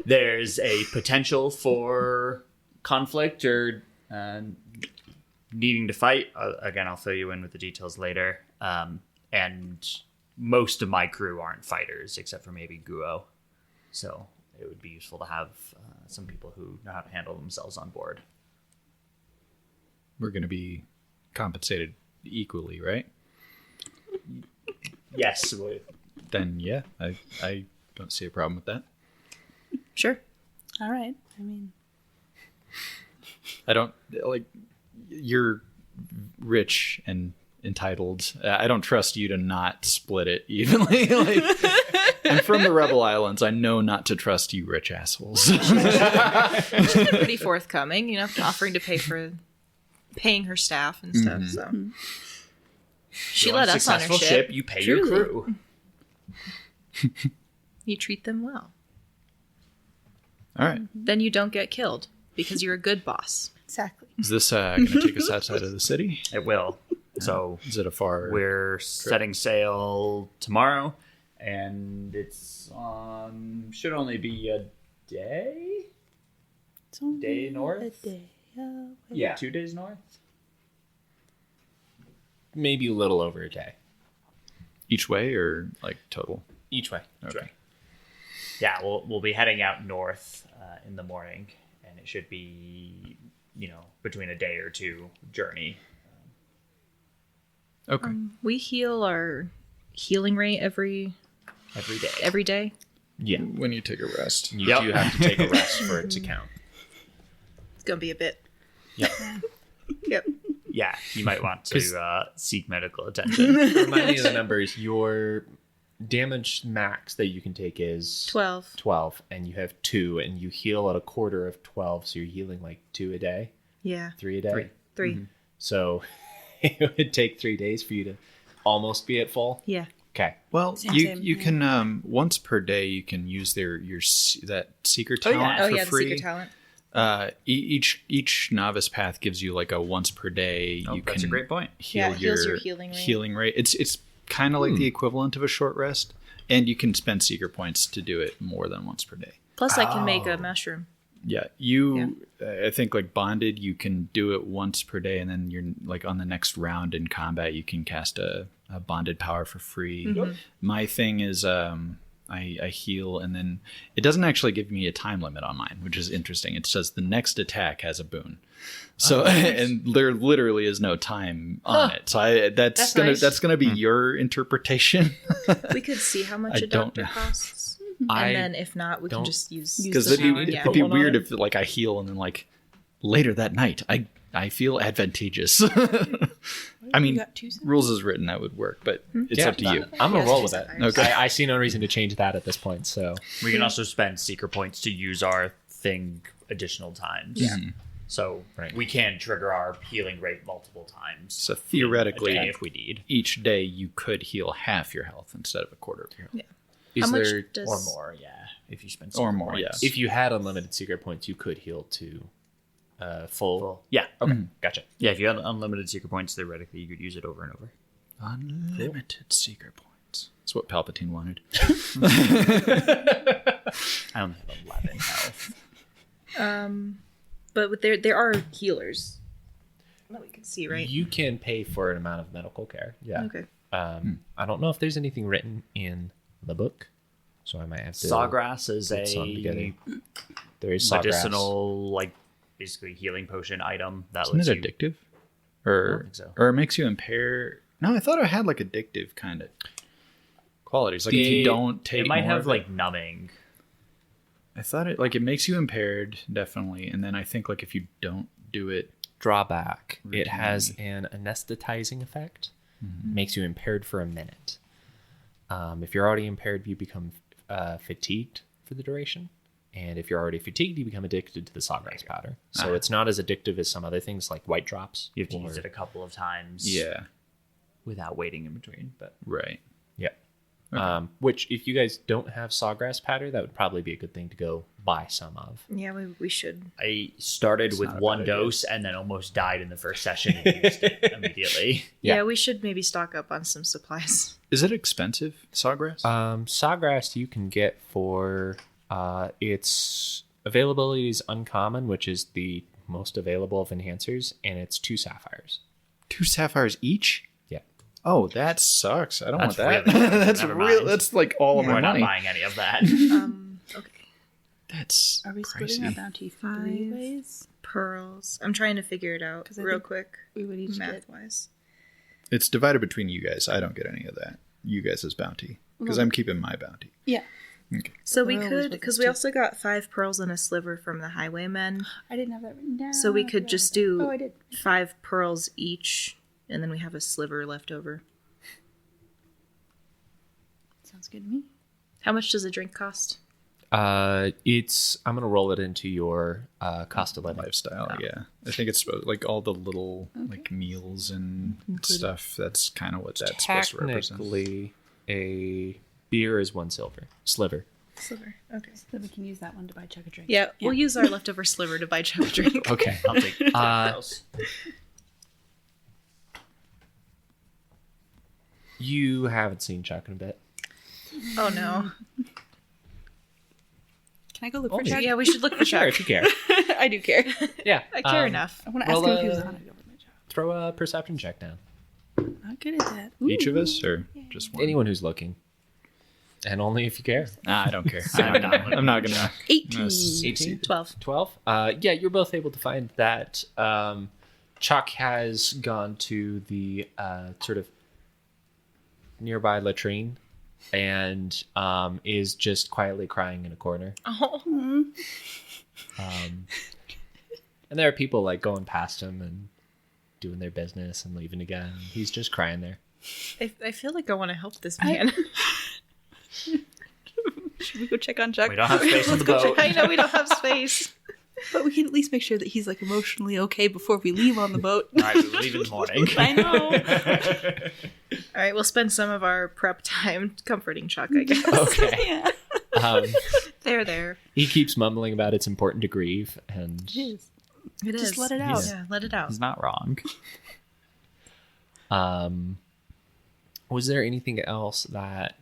S6: There's a potential for conflict or needing to fight. Again, I'll fill you in with the details later. And most of my crew aren't fighters, except for maybe Guo. So it would be useful to have some people who know how to handle themselves on board.
S2: We're going to be compensated equally, right?
S6: Yes.
S2: Then yeah, I don't see a problem with that.
S1: Sure.
S5: All right. I mean,
S2: I don't like you're rich and entitled. I don't trust you to not split it evenly. I'm from the Rebel Islands. I know not to trust you rich assholes.
S1: She's been pretty forthcoming, offering to paying her staff and stuff. So she let us on her ship.
S6: You pay your crew.
S1: You treat them well.
S2: All right.
S1: Then you don't get killed because you're a good boss.
S5: exactly.
S2: Is this going to take us outside of the city?
S6: It will. So
S2: Is it a far?
S6: we're setting sail tomorrow, and it's should only be a day.
S5: It's only
S6: Day north?
S5: A day away.
S6: Yeah, 2 days north.
S4: Maybe a little over a day.
S2: Each way or like total?
S4: Each way.
S2: Okay.
S6: Yeah, we'll be heading out north in the morning, and it should be between a day or two journey.
S2: Okay.
S1: We heal our healing rate every day.
S4: Yeah.
S2: When you take a rest.
S4: You
S6: Yep.
S4: do have to take a rest for it to count.
S1: It's gonna be a bit.
S4: Yep.
S1: Yep.
S6: Yeah, you might want to seek medical attention.
S4: Remind me of the numbers. Your damage max that you can take is
S1: 12.
S4: and you have 2, and you heal at a quarter of 12, so you're healing like 2 a day,
S1: Yeah.
S4: 3 a day.
S1: 3.
S4: So it would take 3 days for you to almost be at full.
S1: Yeah.
S4: Okay.
S2: Well,
S5: Same,
S2: you can once per day you can use that seeker talent
S1: Oh
S2: for
S1: yeah,
S2: free.
S1: the secret talent.
S2: Each novice path gives you like a once per day.
S6: Oh,
S2: you
S6: that's
S2: can
S6: a great point.
S2: Heal
S1: Yeah, it heals your healing rate.
S2: It's kind of like the equivalent of a short rest, and you can spend seeker points to do it more than once per day.
S1: Plus, I can make a mushroom.
S2: Yeah, I think like bonded, you can do it once per day, and then you're like on the next round in combat, you can cast a bonded power for free.
S1: Mm-hmm.
S2: My thing is, I heal, and then it doesn't actually give me a time limit on mine, which is interesting. It says the next attack has a boon. So and there literally is no time on it. So that's gonna be your interpretation.
S1: We could see how much
S2: I
S1: a
S2: don't
S1: doctor
S2: know.
S1: costs, and then if not, we can just use
S2: Because
S1: the
S2: it'd
S1: talent.
S2: be,
S1: Yeah.
S2: it'd be weird if like I heal and then like later that night I feel advantageous. I mean,
S5: got 2 cents?
S2: rules is written that would work, but it's up to you.
S4: I'm gonna
S1: Yes,
S4: roll with
S1: just
S4: that.
S2: Okay.
S4: I see no reason to change that at this point. So
S6: We can also spend seeker points to use our thing additional times. Yeah. So we can trigger our healing rate multiple times.
S2: So
S6: a
S2: theoretically,
S6: day if we need.
S2: each day you could heal half your health instead of a quarter of your health.
S4: Is
S1: How much
S4: there
S1: does...
S6: Or more, yeah. If you spend
S2: Or more,
S6: points.
S2: yeah.
S4: if you had unlimited secret points, you could heal to full.
S6: Yeah.
S4: Okay, gotcha.
S6: Yeah, if you had unlimited secret points, theoretically, you could use it over and over.
S2: Unlimited secret points. That's what Palpatine wanted.
S6: I only have 11 health.
S1: But there are healers that we can see, right?
S4: You can pay for an amount of medical care. Yeah.
S1: Okay.
S4: I don't know if there's anything written in the book, so I might have to.
S6: Sawgrass is
S4: put some together.
S6: a
S4: There is sawgrass.
S6: medicinal, like, basically healing potion item that
S2: Isn't
S6: lets
S2: it
S6: you...
S2: addictive?
S6: I
S2: Or
S6: don't think so.
S2: or it makes you impair? No, I thought it had like addictive kind of qualities. Like if you don't take,
S6: It might
S2: more
S6: have,
S2: of it-
S6: like, numbing.
S2: I thought it like it makes you impaired definitely, and then I think like if you don't do it,
S4: Drawback: it has an anesthetizing effect. Makes you impaired for a minute. If you're already impaired, you become fatigued for the duration. And if you're already fatigued, you become addicted to the sawgrass powder. So it's not as addictive as some other things like white drops.
S6: You have to use it a couple of times
S2: yeah,
S6: without waiting in between. But
S2: right.
S4: Yeah. Which, if you guys don't have sawgrass powder, that would probably be a good thing to go buy some of.
S1: Yeah, we should.
S6: I started with
S2: not a
S6: one
S2: bad idea.
S6: dose and then almost died in the first session and used it immediately.
S4: Yeah.
S1: Yeah, we should maybe stock up on some supplies.
S2: Is it expensive, sawgrass?
S4: Sawgrass you can get for its availability is uncommon, which is the most available of enhancers, and it's 2 sapphires.
S2: 2 sapphires each?
S4: Yeah.
S2: Oh, that sucks. I don't
S6: That's
S2: want that.
S6: really good.
S2: That's
S6: Never
S2: real.
S6: mind.
S2: That's like all of
S6: We're
S2: my
S6: not
S2: money.
S6: buying any of that.
S1: Okay.
S2: That's
S5: Are we
S2: crazy.
S5: splitting our bounty 3
S1: 5
S5: ways?
S1: pearls. I'm trying to figure it out
S5: 'Cause I
S1: real
S5: think
S1: quick,
S5: We would each
S1: math
S5: get.
S1: wise.
S2: It's divided between you guys. I don't get any of that. You guys' bounty because I'm keeping my bounty.
S5: Yeah.
S2: Okay.
S1: So we
S5: Pearls
S1: could,
S5: with
S1: because
S5: us
S1: we
S5: too.
S1: also got 5 pearls and a sliver from the highwaymen.
S5: I didn't have that written down.
S1: So we
S5: I
S1: could
S5: forgot
S1: just
S5: about that.
S1: do
S5: Oh, I did.
S1: 5 pearls each, and then we have a sliver left over.
S5: Sounds good to me.
S1: How much does a drink cost?
S4: I'm gonna roll it into your cost of living.
S2: Lifestyle, yeah. I think it's supposed like all the little like meals and stuff. That's kind of what that's supposed to represent.
S4: Technically, a beer is 1 silver sliver.
S1: Sliver. Okay.
S5: So we can use that one to buy Chuck a drink.
S1: Yeah, we'll use our leftover sliver to buy Chuck a drink.
S4: Okay.
S6: I'll take those.
S4: You haven't seen Chuck in a bit.
S1: Oh no.
S5: Can I go look for
S4: Only-
S5: Chuck?
S1: Yeah, we should look for
S4: Sure,
S1: Chuck.
S4: if you care.
S5: I do care.
S4: Yeah.
S1: I care enough.
S5: I want to ask
S4: Well,
S5: him if he was on it over my job.
S4: Throw a perception check down.
S5: Not good at that.
S2: Each of
S5: Ooh.
S2: us, or just one?
S4: Anyone who's looking. And only if you care.
S2: Nah, I don't care. I'm not gonna.
S5: 18.
S4: 18.
S1: 12.
S4: 12. Yeah, you're both able to find that Chuck has gone to the sort of nearby latrine and is just quietly crying in a corner.
S1: Oh.
S4: And there are people like going past him and doing their business and leaving again. He's just crying there.
S1: I feel like I want to help this man.
S5: Should we go check on Chuck?
S6: We don't have space on the boat.
S1: I know we don't have space.
S5: But we can at least make sure that he's like emotionally okay before we leave on the boat.
S6: All right, we leave in the morning.
S5: I know.
S1: All right, we'll spend some of our prep time comforting Chuck, I guess.
S4: Okay.
S5: Yeah.
S1: There.
S4: He keeps mumbling about it's important to grieve, and
S5: It is.
S1: It
S5: Just
S1: is.
S5: let it out.
S1: Yeah, let it out.
S6: He's not wrong.
S4: was there anything else that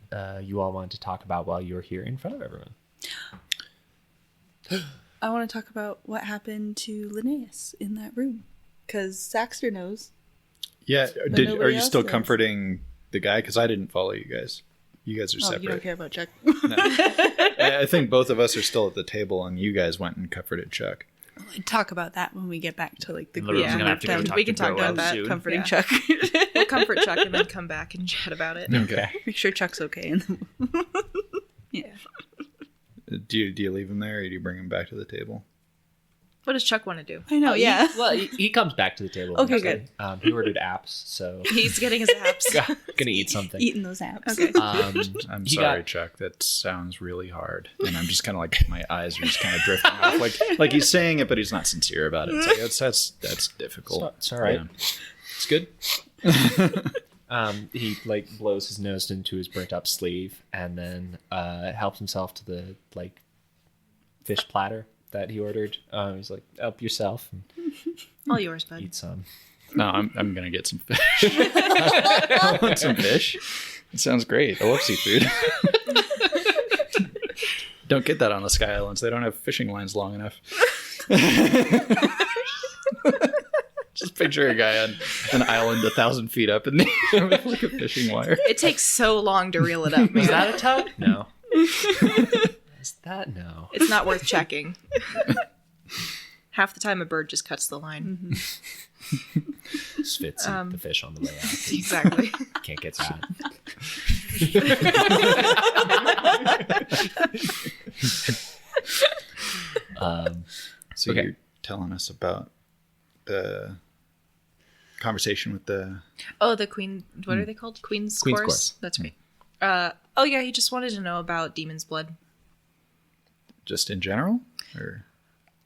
S4: you all wanted to talk about while you were here in front of everyone?
S5: I want to talk about what happened to Linnaeus in that room. Because Saxter knows.
S2: Yeah. Are
S5: nobody
S2: you
S5: else
S2: still
S5: does.
S2: comforting the guy? Because I didn't follow you guys. You guys are
S5: Oh,
S2: separate.
S5: you don't care about Chuck.
S2: I think both of us are still at the table, and you guys went and comforted Chuck.
S5: We'll talk about that when we get back to like the
S6: Literally
S5: group.
S6: gonna have to go
S5: Then
S6: talk
S1: we
S6: to
S1: can talk
S6: Groel
S1: about that.
S6: soon.
S5: comforting
S1: Yeah.
S5: Chuck.
S1: We'll comfort Chuck and then come back and chat about it.
S2: Okay.
S5: Make sure Chuck's okay. Yeah.
S2: Do you leave him there, or do you bring him back to the table?
S1: What does Chuck want to do?
S5: I know, yeah.
S4: He comes back to the table.
S5: Okay,
S4: eventually. He ordered apps, so
S1: He's getting his apps.
S4: gonna eat something.
S5: Eating those apps.
S1: Okay.
S2: I'm
S4: He
S2: sorry,
S4: got-
S2: Chuck. That sounds really hard, and I'm just kind of like my eyes are just kind of drifting off, like he's saying it, but he's not sincere about it. It's like, that's difficult.
S4: It's all right.
S2: Yeah.
S4: It's good. He like blows his nose into his burnt up sleeve and then helps himself to the like fish platter that he ordered. He's like, help yourself and
S1: All yours, bud.
S4: eat some.
S2: No, I'm gonna get some fish. I want some fish. It sounds great. I love seafood. Don't get that on the Sky Islands. They don't have fishing lines long enough. Just picture a guy on an island 1,000 feet up in the air with like a fishing wire.
S1: It takes so long to reel it up, man.
S4: Is that a tug? No. Is that no?
S1: It's not worth checking. Half the time a bird just cuts the line.
S4: Spits the fish on the way out.
S1: Exactly.
S4: Can't get that.
S2: So
S4: Okay.
S2: you're telling us about the conversation with the...
S1: Oh, the queen. What are they called? Queen's
S4: Queen's
S1: Course?
S4: Course.
S1: That's right. Oh, yeah, he just wanted to know about Demon's Blood.
S2: Just in general? Or...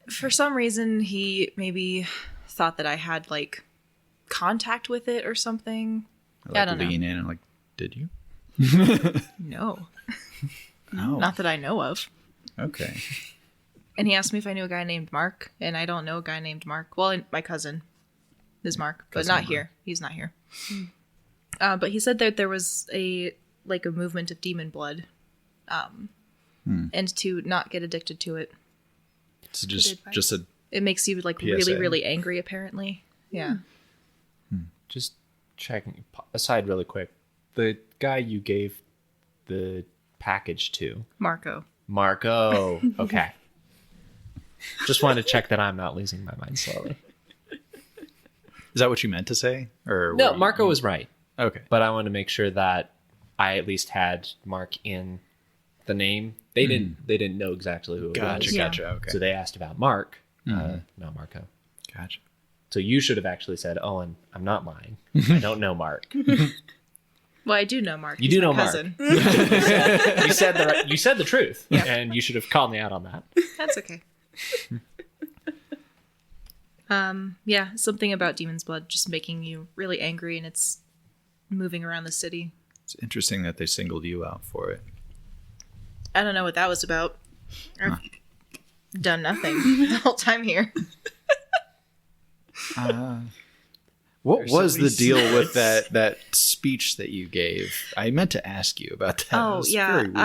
S1: For some reason, he maybe thought that I had, like, contact with it or something.
S2: Like
S1: I don't know.
S2: lean in and like, did you?
S1: No.
S2: No.
S1: Not that I know of.
S2: Okay.
S1: And he asked me if I knew a guy named Mark, and I don't know a guy named Mark. Well, my cousin is Mark, but
S2: Cousin
S1: not
S2: Mark.
S1: here. He's not here. But he said that there was a movement of demon blood, and to not get addicted to it.
S2: It's just a...
S1: It makes you like
S2: PSA.
S1: really, really angry. Apparently, yeah.
S4: Just checking aside really quick. The guy you gave the package to,
S1: Marco.
S4: Marco. Okay. Just wanted to check that I'm not losing my mind slowly.
S2: Is that what you meant to say? Or
S4: No,
S2: were you-
S4: Marco was right,
S2: Okay.
S4: but I wanted to make sure that I at least had Mark in the name. They didn't know exactly who it
S2: Gotcha,
S4: was.
S1: Yeah.
S2: gotcha. Okay.
S4: So they asked about Mark, not Marco.
S2: Gotcha.
S4: So you should have actually said, "Owen, I'm not lying. I don't know Mark."
S1: Well, I do know Mark.
S4: You
S1: He's
S4: do
S1: my
S4: know Mark.
S1: cousin.
S4: You said the truth, and you should have called me out on that.
S1: That's okay. Yeah, something about Demon's Blood just making you really angry, and it's moving around the city.
S2: It's interesting that they singled you out for it.
S1: I don't know what that was about. I've done nothing the whole time here.
S2: What
S4: There's
S2: was
S4: so
S2: the
S4: many
S2: deal with that speech that you gave? I meant to ask you about that. It
S1: Oh
S2: was
S1: yeah,
S2: very weird.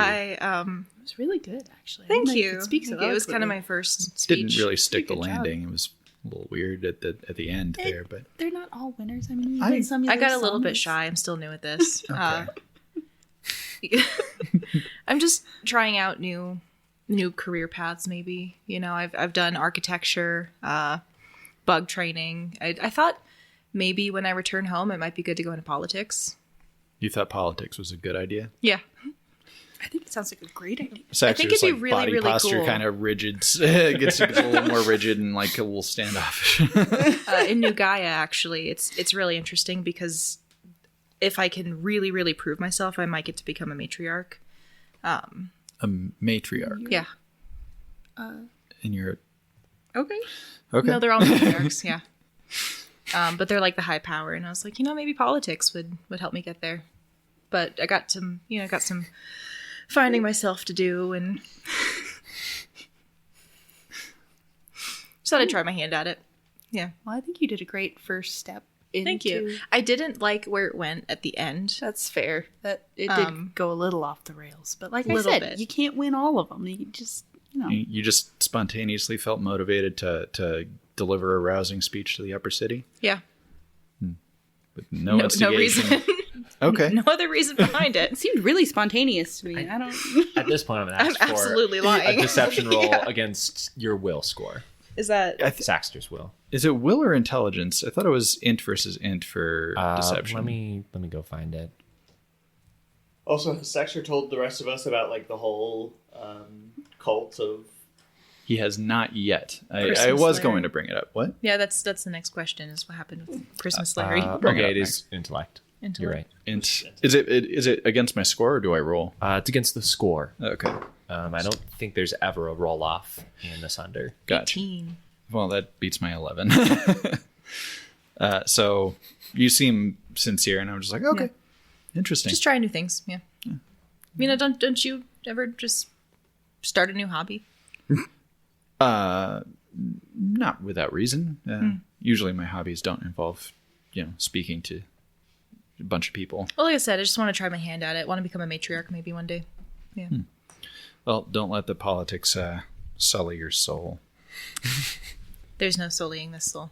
S5: It was really good, actually. I
S1: Thank
S5: don't know if
S1: you.
S5: could speak so
S1: Thank you. It was kind of
S5: eloquently.
S1: my first speech.
S2: Didn't really stick the
S5: Good job.
S2: landing. It was a little weird at the end there, but
S5: They're not all winners. I mean, you
S2: I-
S5: did some of
S1: I
S5: your
S1: got a little bit
S5: songs.
S1: shy. I'm still new at this.
S2: Okay.
S1: I'm just trying out new career paths. Maybe I've done architecture, bug training. I thought maybe when I return home, it might be good to go into politics.
S2: you thought politics was a good idea.
S1: Yeah,
S5: I think it sounds like a great idea.
S2: Saxer's,
S1: think it'd be
S2: like,
S1: really,
S2: body
S1: really
S2: posture
S1: cool.
S2: kind of rigid. It gets a little more rigid and like a little standoffish.
S1: in New Gaia, actually, it's really interesting because if I can really, really prove myself, I might get to become a matriarch.
S2: A matriarch.
S1: Yeah.
S2: And you're
S1: Okay.
S2: okay.
S1: No, they're all matriarchs. Yeah. But they're like the high power, and I was like, maybe politics would help me get there. But I got some finding myself to do, and just thought I'd try my hand at it. Yeah.
S5: Well, I think you did a great first step.
S1: Thank you. I didn't like where it went at the end.
S5: That's fair. That it did go a little off the rails, but like I
S1: Little
S5: said,
S1: bit.
S5: you can't win all of them. You just,
S2: You just spontaneously felt motivated to deliver a rousing speech to the upper city
S1: Yeah.
S2: with no
S1: No
S2: instigation.
S1: reason.
S2: Okay.
S1: No other reason behind it.
S5: it seemed really spontaneous to me. I don't.
S4: At this point, I'm going to
S1: I'm
S4: ask for
S1: absolutely
S4: a
S1: lying.
S4: deception roll
S1: Yeah.
S4: against your will score.
S1: Is that
S4: Saxter's will.
S2: Is it will or intelligence? I thought it was int versus int for deception.
S4: Let me go find it.
S3: Also, has Saxter told the rest of us about like the whole cult of?
S2: He has not yet. I
S1: Christmas
S2: was
S1: Larry.
S2: going to bring it up. What?
S1: Yeah, that's the next question is what happened with Christmas Larry.
S2: Bring it
S4: Okay,
S2: up
S4: it is intellect. You're right.
S2: Int. Is it against my score or do I roll?
S4: It's against the score.
S2: Okay.
S4: I don't think there's ever a roll off in this under.
S2: Gotcha.
S1: 18.
S2: Well, that beats my 11. So you seem sincere, and I'm just like, okay, interesting.
S1: Just trying new things. Yeah. Mina, don't you ever just start a new hobby?
S2: Not without reason. Usually my hobbies don't involve, speaking to a bunch of people.
S1: Well, like I said, I just want to try my hand at it. Want to become a matriarch maybe one day. Yeah.
S2: Well, don't let the politics sully your soul.
S1: There's no sullying this soul.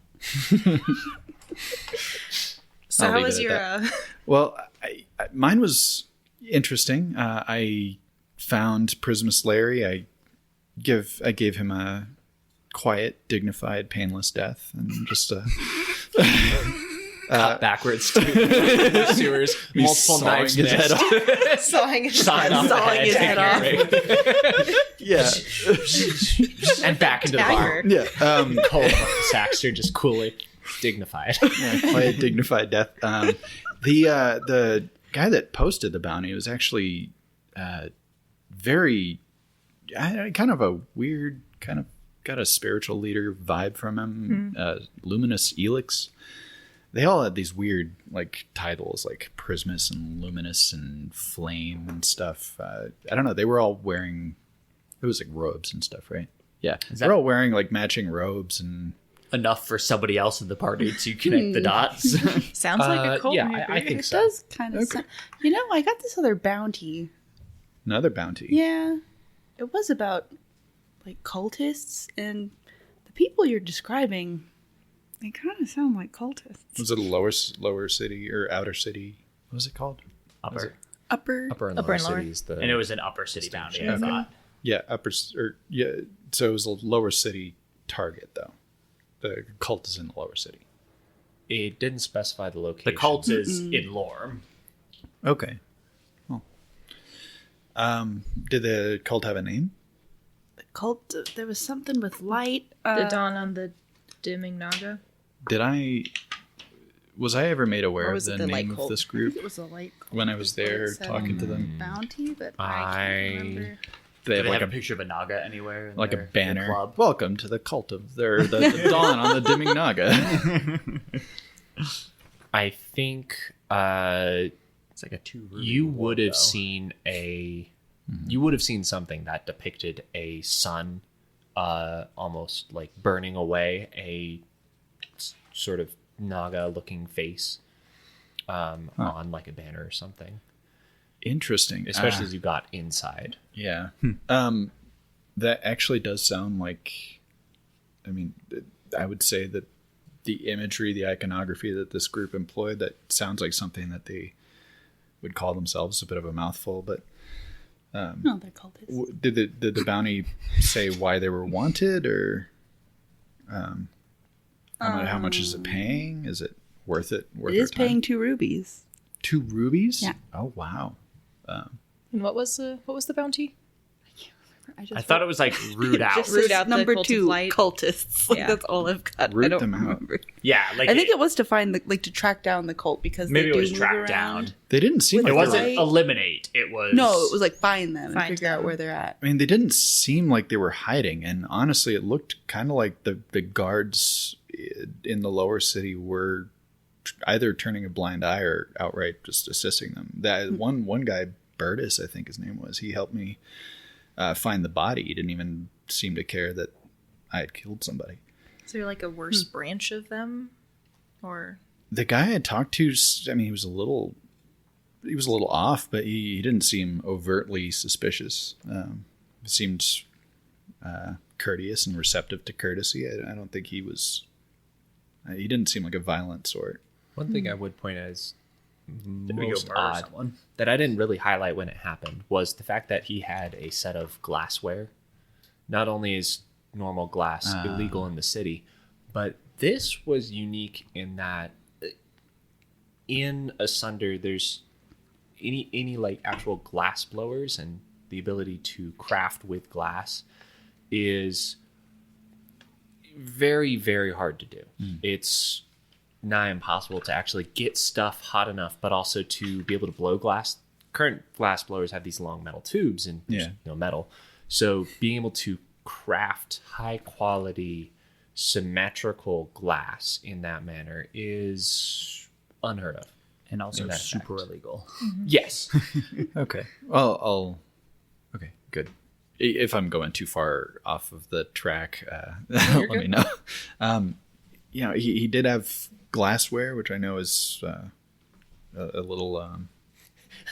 S1: So
S2: I'll
S1: how
S2: leave
S1: was
S2: it
S1: your...
S2: at Well, mine was interesting. I found Prismus Larry. I gave him a quiet, dignified, painless death, and just
S4: Cut backwards to sewers, multiple knives
S2: his head off.
S1: sawing his
S4: sawing off
S5: Sawing
S4: the
S5: his head
S4: off,
S2: Yeah,
S4: and back into the bar.
S1: Dagger.
S2: yeah.
S4: Cold Saxter, just coolly dignified.
S2: Quiet, dignified death. The guy that posted the bounty was actually very kind of a weird, kind of got a spiritual leader vibe from him. Luminous Elix. They all had these weird titles like Prismus and Luminous and Flame and stuff. I don't know. They were all wearing, it was like robes and stuff, right? Yeah. They're all wearing matching robes and
S6: Enough for somebody else in the party to connect the dots.
S1: Sounds like a cult movie.
S4: I think
S5: It
S4: so.
S5: does kind of sound... I got this other bounty.
S2: another bounty.
S5: Yeah. It was about, cultists, and the people you're describing, they kind of sound like cultists.
S2: Was it a lower city or outer city? What was it called?
S6: Upper.
S5: Upper.
S4: Upper and
S1: Upper
S4: lower
S1: and lower.
S4: cities.
S6: And it was an upper city bounty, I thought.
S2: Yeah, so it was a lower city target, though. The cult is in the lower city.
S4: It didn't specify the location.
S6: The cult is in Lorm.
S2: Okay. Well, did the cult have a name?
S5: The cult, there was something with light.
S1: The dawn on the dimming Naga.
S2: Was I ever made aware
S1: Or
S2: of
S1: was
S2: the
S1: it the light
S2: name of
S1: cult?
S2: this
S5: I
S2: group
S5: think it was a light cult.
S2: when I was there
S5: It said
S2: talking to them?
S5: bounty, but I
S4: I-
S5: can't remember.
S2: They
S6: Do
S2: have
S6: they have a picture of a Naga anywhere? In
S2: a
S6: their
S2: banner.
S6: club?
S2: Welcome to the cult of the dawn on the dimming Naga.
S4: I think
S6: It's like a
S4: you would have seen you would have seen something that depicted a sun almost burning away a sort of Naga looking face on a banner or something,
S2: Interesting.
S4: especially as you got inside.
S2: Yeah. That actually does sound like, I would say that the imagery, the iconography that this group employed, that sounds like something that they would call themselves. A bit of a mouthful, but
S5: No, they're cultists.
S2: did the bounty say why they were wanted, or how much is it paying? Is it worth it? Worth
S5: It is
S2: our time?
S5: paying 2 rubies.
S2: 2 rubies?
S5: Yeah.
S2: Oh wow.
S1: And what was the bounty?
S6: I thought it was root out.
S5: Just
S1: Root
S5: says
S1: out the
S5: number
S1: cult of
S5: 2
S1: light.
S5: cultists.
S1: Yeah.
S5: That's all I've got.
S2: Root
S5: I don't
S2: them out.
S5: remember.
S6: Yeah,
S5: I think it was to find to track down the cult because
S6: maybe
S5: they
S6: it
S5: do
S6: was
S5: move
S6: tracked
S5: around.
S6: down.
S2: They didn't seem like
S6: It
S2: they
S6: wasn't
S2: were,
S6: eliminate. It was
S5: No, it was find them and
S1: Find
S5: figure out
S1: them.
S5: where they're at.
S2: they didn't seem like they were hiding, and honestly, it looked kind of like the guards in the lower city were either turning a blind eye or outright just assisting them. That one guy, Burtis, I think his name was, he helped me find the body. He didn't even seem to care that I had killed somebody.
S1: Is there a worse branch of them, or
S2: The guy I talked to, he was a little off, but he didn't seem overtly suspicious. He seemed courteous and receptive to courtesy. I don't think he was. He didn't seem like a violent sort.
S4: One thing I would point out is
S6: Did we go
S4: most
S6: murder
S4: odd
S6: someone?
S4: that I didn't really highlight when it happened was the fact that he had a set of glassware. Not only is normal glass illegal in the city, but this was unique in that in Asunder there's any actual glass blowers, and the ability to craft with glass is very, very hard to do. It's nigh impossible to actually get stuff hot enough, but also to be able to blow glass. Current glass blowers have these long metal tubes, and there's no metal. So being able to craft high quality symmetrical glass in that manner is unheard of.
S6: And also
S4: In that
S6: super
S4: fact.
S6: illegal.
S4: Yes.
S2: Okay. Well, okay, good. If I'm going too far off of the track, let me know. He did have glassware, which I know is a little.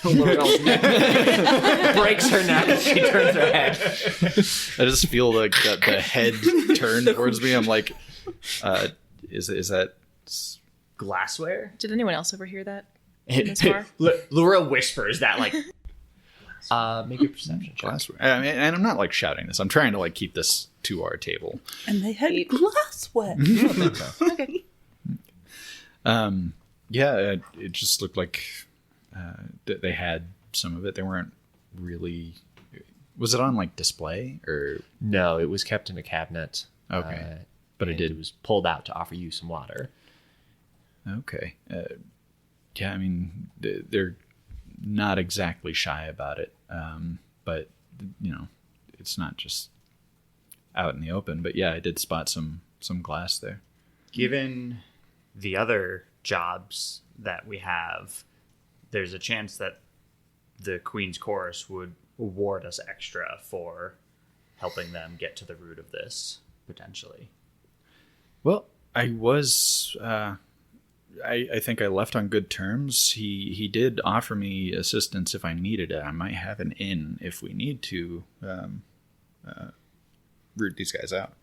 S4: Breaks her neck as she turns her head.
S2: I just feel like the head turn towards me. I'm like, is that?
S6: Glassware?
S1: Did anyone else overhear that in this bar?
S6: Laura whispers that, like,
S4: Make a perception check.
S2: Glassware. I mean, and I'm not like shouting this. I'm trying to like keep this to our table.
S5: And they had
S1: 8.
S5: glassware.
S1: Okay.
S2: It just looked like they had some of it. They weren't really. Was it on like display or?
S4: No, it was kept in a cabinet.
S2: Okay, but
S4: it was pulled out to offer you some water.
S2: Okay. I mean, they're not exactly shy about it, but it's not just out in the open. But yeah, I did spot some glass there.
S6: Given the other jobs that we have, there's a chance that the Queen's Chorus would award us extra for helping them get to the root of this, potentially.
S2: Well, I was... I think I left on good terms. He did offer me assistance if I needed it. I might have an in if we need to root these guys out.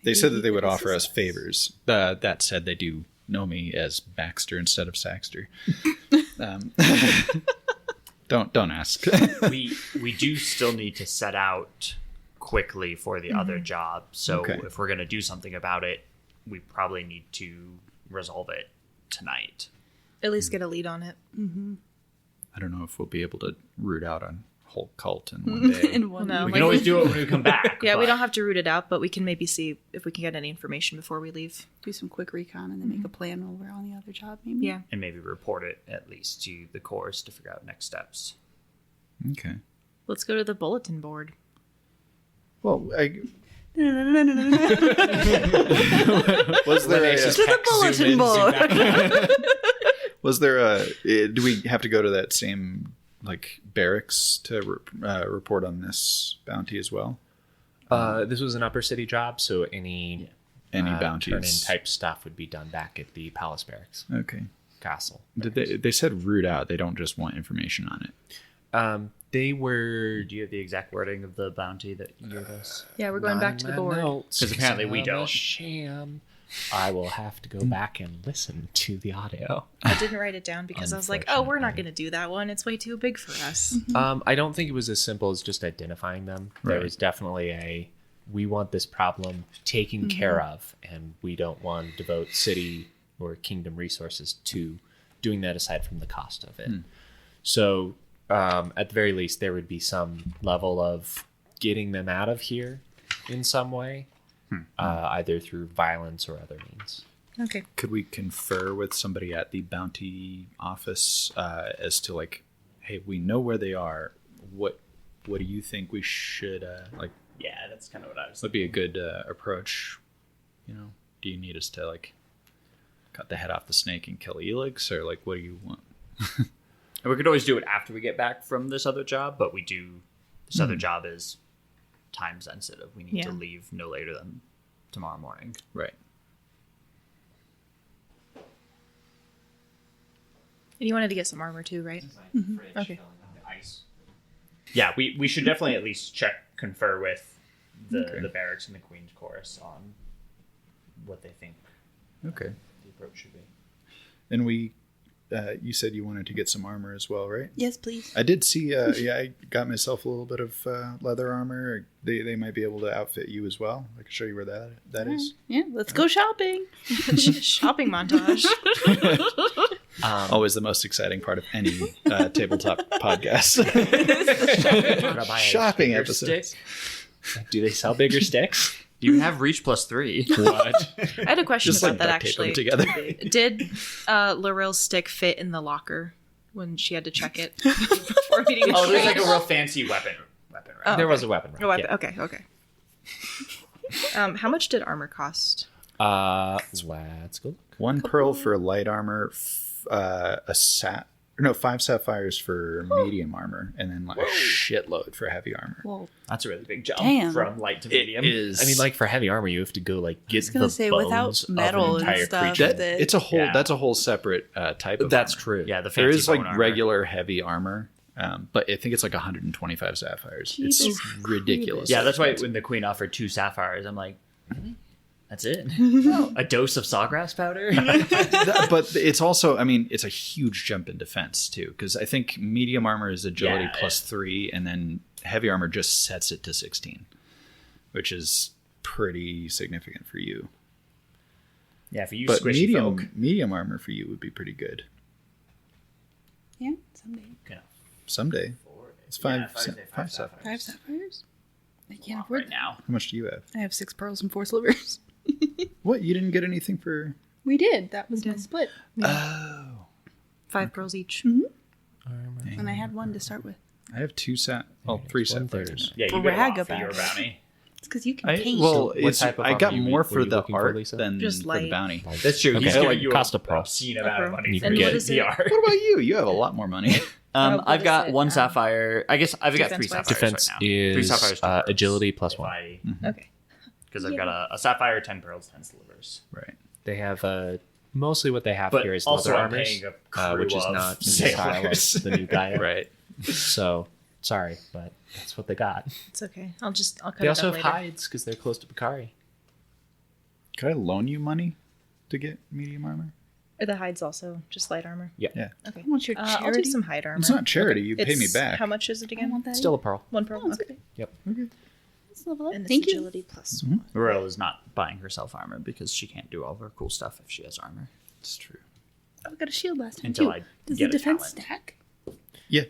S2: They said that they would offer us favors. That said, they do know me as Baxter instead of Saxter. Don't ask.
S6: we do still need to set out quickly for the other job. So
S2: Okay.
S6: if we're going to do something about it, we probably need to resolve it tonight.
S1: At least get a lead on it.
S2: I don't know if we'll be able to root out a whole cult in one day.
S5: In one
S1: No,
S6: We
S1: like,
S6: can always do it when we come back.
S1: yeah, we
S6: but
S1: don't have to root it out, but we can maybe see if we can get any information before we leave.
S5: do some quick recon and then make a plan while we're on the other job, maybe.
S1: Yeah.
S6: And maybe report it at least to the course to figure out next steps.
S2: Okay.
S1: Let's go to the bulletin board.
S2: Well, was
S4: When
S2: there
S4: Ace's
S5: To the
S4: pecs zoom
S5: bulletin
S4: in, zoom
S5: board.
S4: back.
S2: was there do we have to go to that same like barracks to report on this bounty as well?
S4: This was an upper city job, so any
S2: Bounties?
S4: turn-in type stuff would be done back at the palace barracks
S2: Okay.
S4: castle.
S2: Did they said root out? They don't just want information on it.
S4: They were
S6: Do you have the exact wording of the bounty that you gave us?
S1: Yeah, we're going back to the board.
S6: 'Cause apparently we
S4: I'm
S6: don't.
S4: a sham. I will have to go back and listen to the audio.
S1: I didn't write it down because I was like, oh, we're not going to do that one. It's way too big for us.
S4: I don't think it was as simple as just identifying them. There
S2: Right.
S4: was definitely we want this problem taken care of, and we don't want to devote city or kingdom resources to doing that aside from the cost of it. So at the very least, there would be some level of getting them out of here in some way, either through violence or other means.
S1: Okay.
S2: Could we confer with somebody at the bounty office as to like, hey, we know where they are. What do you think we should like?
S6: Yeah, that's kind of what I was
S2: Would be a good approach. Do you need us to like cut the head off the snake and kill Elix, or like what do you want?
S6: And we could always do it after we get back from this other job, but this other job is time sensitive. We need to
S1: Yeah.
S6: leave no later than tomorrow morning.
S2: Right.
S1: And you wanted to get some armor too, right? Okay.
S6: Yeah, we should definitely at least confer with
S2: Okay.
S6: the barracks and the Queen's Chorus on what they think
S2: Okay.
S6: the approach should be.
S2: And you said you wanted to get some armor as well, right?
S5: Yes, please.
S2: I did see. I got myself a little bit of leather armor. They might be able to outfit you as well. I can show you where that is.
S5: Yeah, let's go shopping.
S1: Shopping montage.
S2: Always the most exciting part of any tabletop podcast.
S6: Could I buy a
S2: Shopping
S6: bigger
S2: episodes.
S6: stick?
S4: Do they sell bigger sticks?
S6: Do you even have Reach +3?
S4: What?
S1: I had a question
S2: Just
S1: about
S2: like
S1: that
S2: duct tape them
S1: actually.
S2: together.
S1: Did Laurel's stick fit in the locker when she had to check it before meeting a
S6: Oh, there's like
S1: train?
S6: a real fancy weapon right?
S1: Oh,
S4: There
S1: okay.
S4: was a weapon rack.
S1: Oh,
S4: yeah.
S1: okay. How much did armor cost?
S4: Let's go.
S2: 1 pearl for light armor, 5 sapphires for medium armor, and then like a shitload for heavy armor.
S5: Well,
S6: That's a really big jump
S5: Damn.
S6: from light to medium.
S2: is.
S4: I mean, like for heavy armor, you have to go like get
S5: gonna
S4: the
S5: say,
S4: bones
S5: without
S4: of
S5: metal
S4: an
S5: and
S4: entire
S5: stuff,
S4: creature.
S5: that-
S2: It's a whole.
S6: Yeah.
S2: That's a whole separate type of.
S4: That's
S2: armor.
S4: true.
S6: Yeah, the
S2: There
S6: fancy
S2: is like
S6: bone armor.
S2: regular heavy armor, but I think it's like 125 sapphires. It's ridiculous.
S6: Yeah, that's why when the queen offered 2 sapphires, I'm like, really? That's it? A dose of sawgrass powder?
S2: But it's also, I mean, it's a huge jump in defense too, because I think medium armor is agility
S6: Yeah,
S2: plus 3, and then heavy armor just sets it to 16, which is pretty significant for you.
S6: Yeah, for you
S2: But
S6: squishy folk.
S2: medium armor for you would be pretty good
S5: yeah, someday.
S2: someday. It's 5
S6: Yeah,
S2: five sapphires.
S5: 5 sapphires? I can't
S6: Not
S5: afford
S6: right now.
S2: How much do you have?
S5: I have 6 pearls and 4 slivers.
S2: What? You didn't get anything for?
S5: We did. That was my split.
S2: Oh,
S1: 5 pearls each.
S5: And I had 1 to start with.
S2: I have 3 sapphires.
S6: Yeah, you
S5: Brag
S6: got off for
S5: about
S6: your
S5: it.
S6: bounty.
S5: It's because you can paint.
S2: Well,
S4: What
S2: it's,
S4: type of
S2: I got
S4: armor
S2: more
S4: were
S2: for
S4: you
S2: the
S4: looking for,
S2: art
S4: Lisa?
S2: than
S1: Just
S2: for the
S1: light.
S2: bounty.
S6: That's true.
S4: Okay.
S6: He's
S4: So,
S6: giving
S4: like,
S6: you
S4: cost a
S6: a
S4: pearl.
S6: obscene amount of money
S4: You
S6: for
S4: can
S6: the
S4: get-
S1: What is it?
S6: PR.
S2: What about you? You have a lot more money.
S1: what
S6: I've
S1: is
S6: got
S1: it?
S6: 1 sapphire. I guess I've got 3
S1: Defense-wise?
S6: sapphires
S4: Defense
S6: right now. 3 sapphires,
S4: is
S6: 2 pearls.
S4: agility plus 1.
S1: Okay.
S6: Because I've got a sapphire, 10 pearls, 10 slivers.
S2: Right.
S4: They have mostly what they have
S6: But
S4: here is
S6: also
S4: leather
S6: I'm
S4: armors,
S6: paying a crew
S4: which is
S6: of
S4: not in the style of
S6: sailors.
S4: the new guy.
S2: Right.
S4: So sorry, but that's what they got.
S1: It's okay. I'll cut
S4: They
S1: it
S4: also
S1: up
S4: have
S1: later.
S4: hides because they're close to Bakari.
S2: Could I loan you money to get medium armor?
S1: Are the hides also just light armor?
S2: Yeah.
S1: Okay.
S5: What's your
S1: I'll do
S5: charity?
S1: some hide armor.
S2: It's not charity. You pay me
S1: It's-
S2: back.
S1: How much is it
S5: I
S1: again?
S5: want that.
S4: Still a pearl.
S1: 1 pearl.
S5: Oh, it's
S1: Okay.
S5: okay.
S4: Yep.
S5: Let's level up.
S1: And it's
S5: Thank you.
S1: agility plus
S6: Royal is not buying herself armor because she can't do all of her cool stuff if she has armor.
S2: It's true.
S5: Oh, I got a shield last time
S6: Until
S5: too.
S6: I
S5: Does
S6: get
S5: the
S6: a
S5: defense
S6: talent.
S5: stack?
S2: Yeah.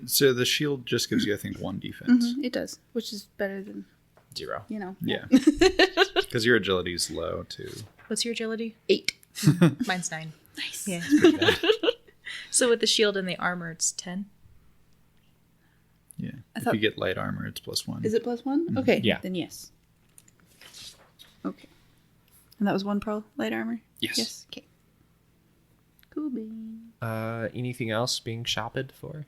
S2: So the shield just gives you, I think, 1 defense.
S5: It does, which is better than
S6: 0.
S2: Yeah. Because your agility is low too.
S1: What's your agility?
S5: 8.
S1: Mine's 9.
S5: Nice.
S1: Yeah. So with the shield and the armor, it's 10.
S2: Yeah.
S5: I
S2: If
S5: thought-
S2: you get light armor, it's +1.
S5: Is it +1? Okay.
S4: Yeah.
S5: Then yes. Okay. And that was 1 pearl light armor.
S2: Yes.
S5: Yes. Okay. Cool bean.
S4: Anything else being shopped for?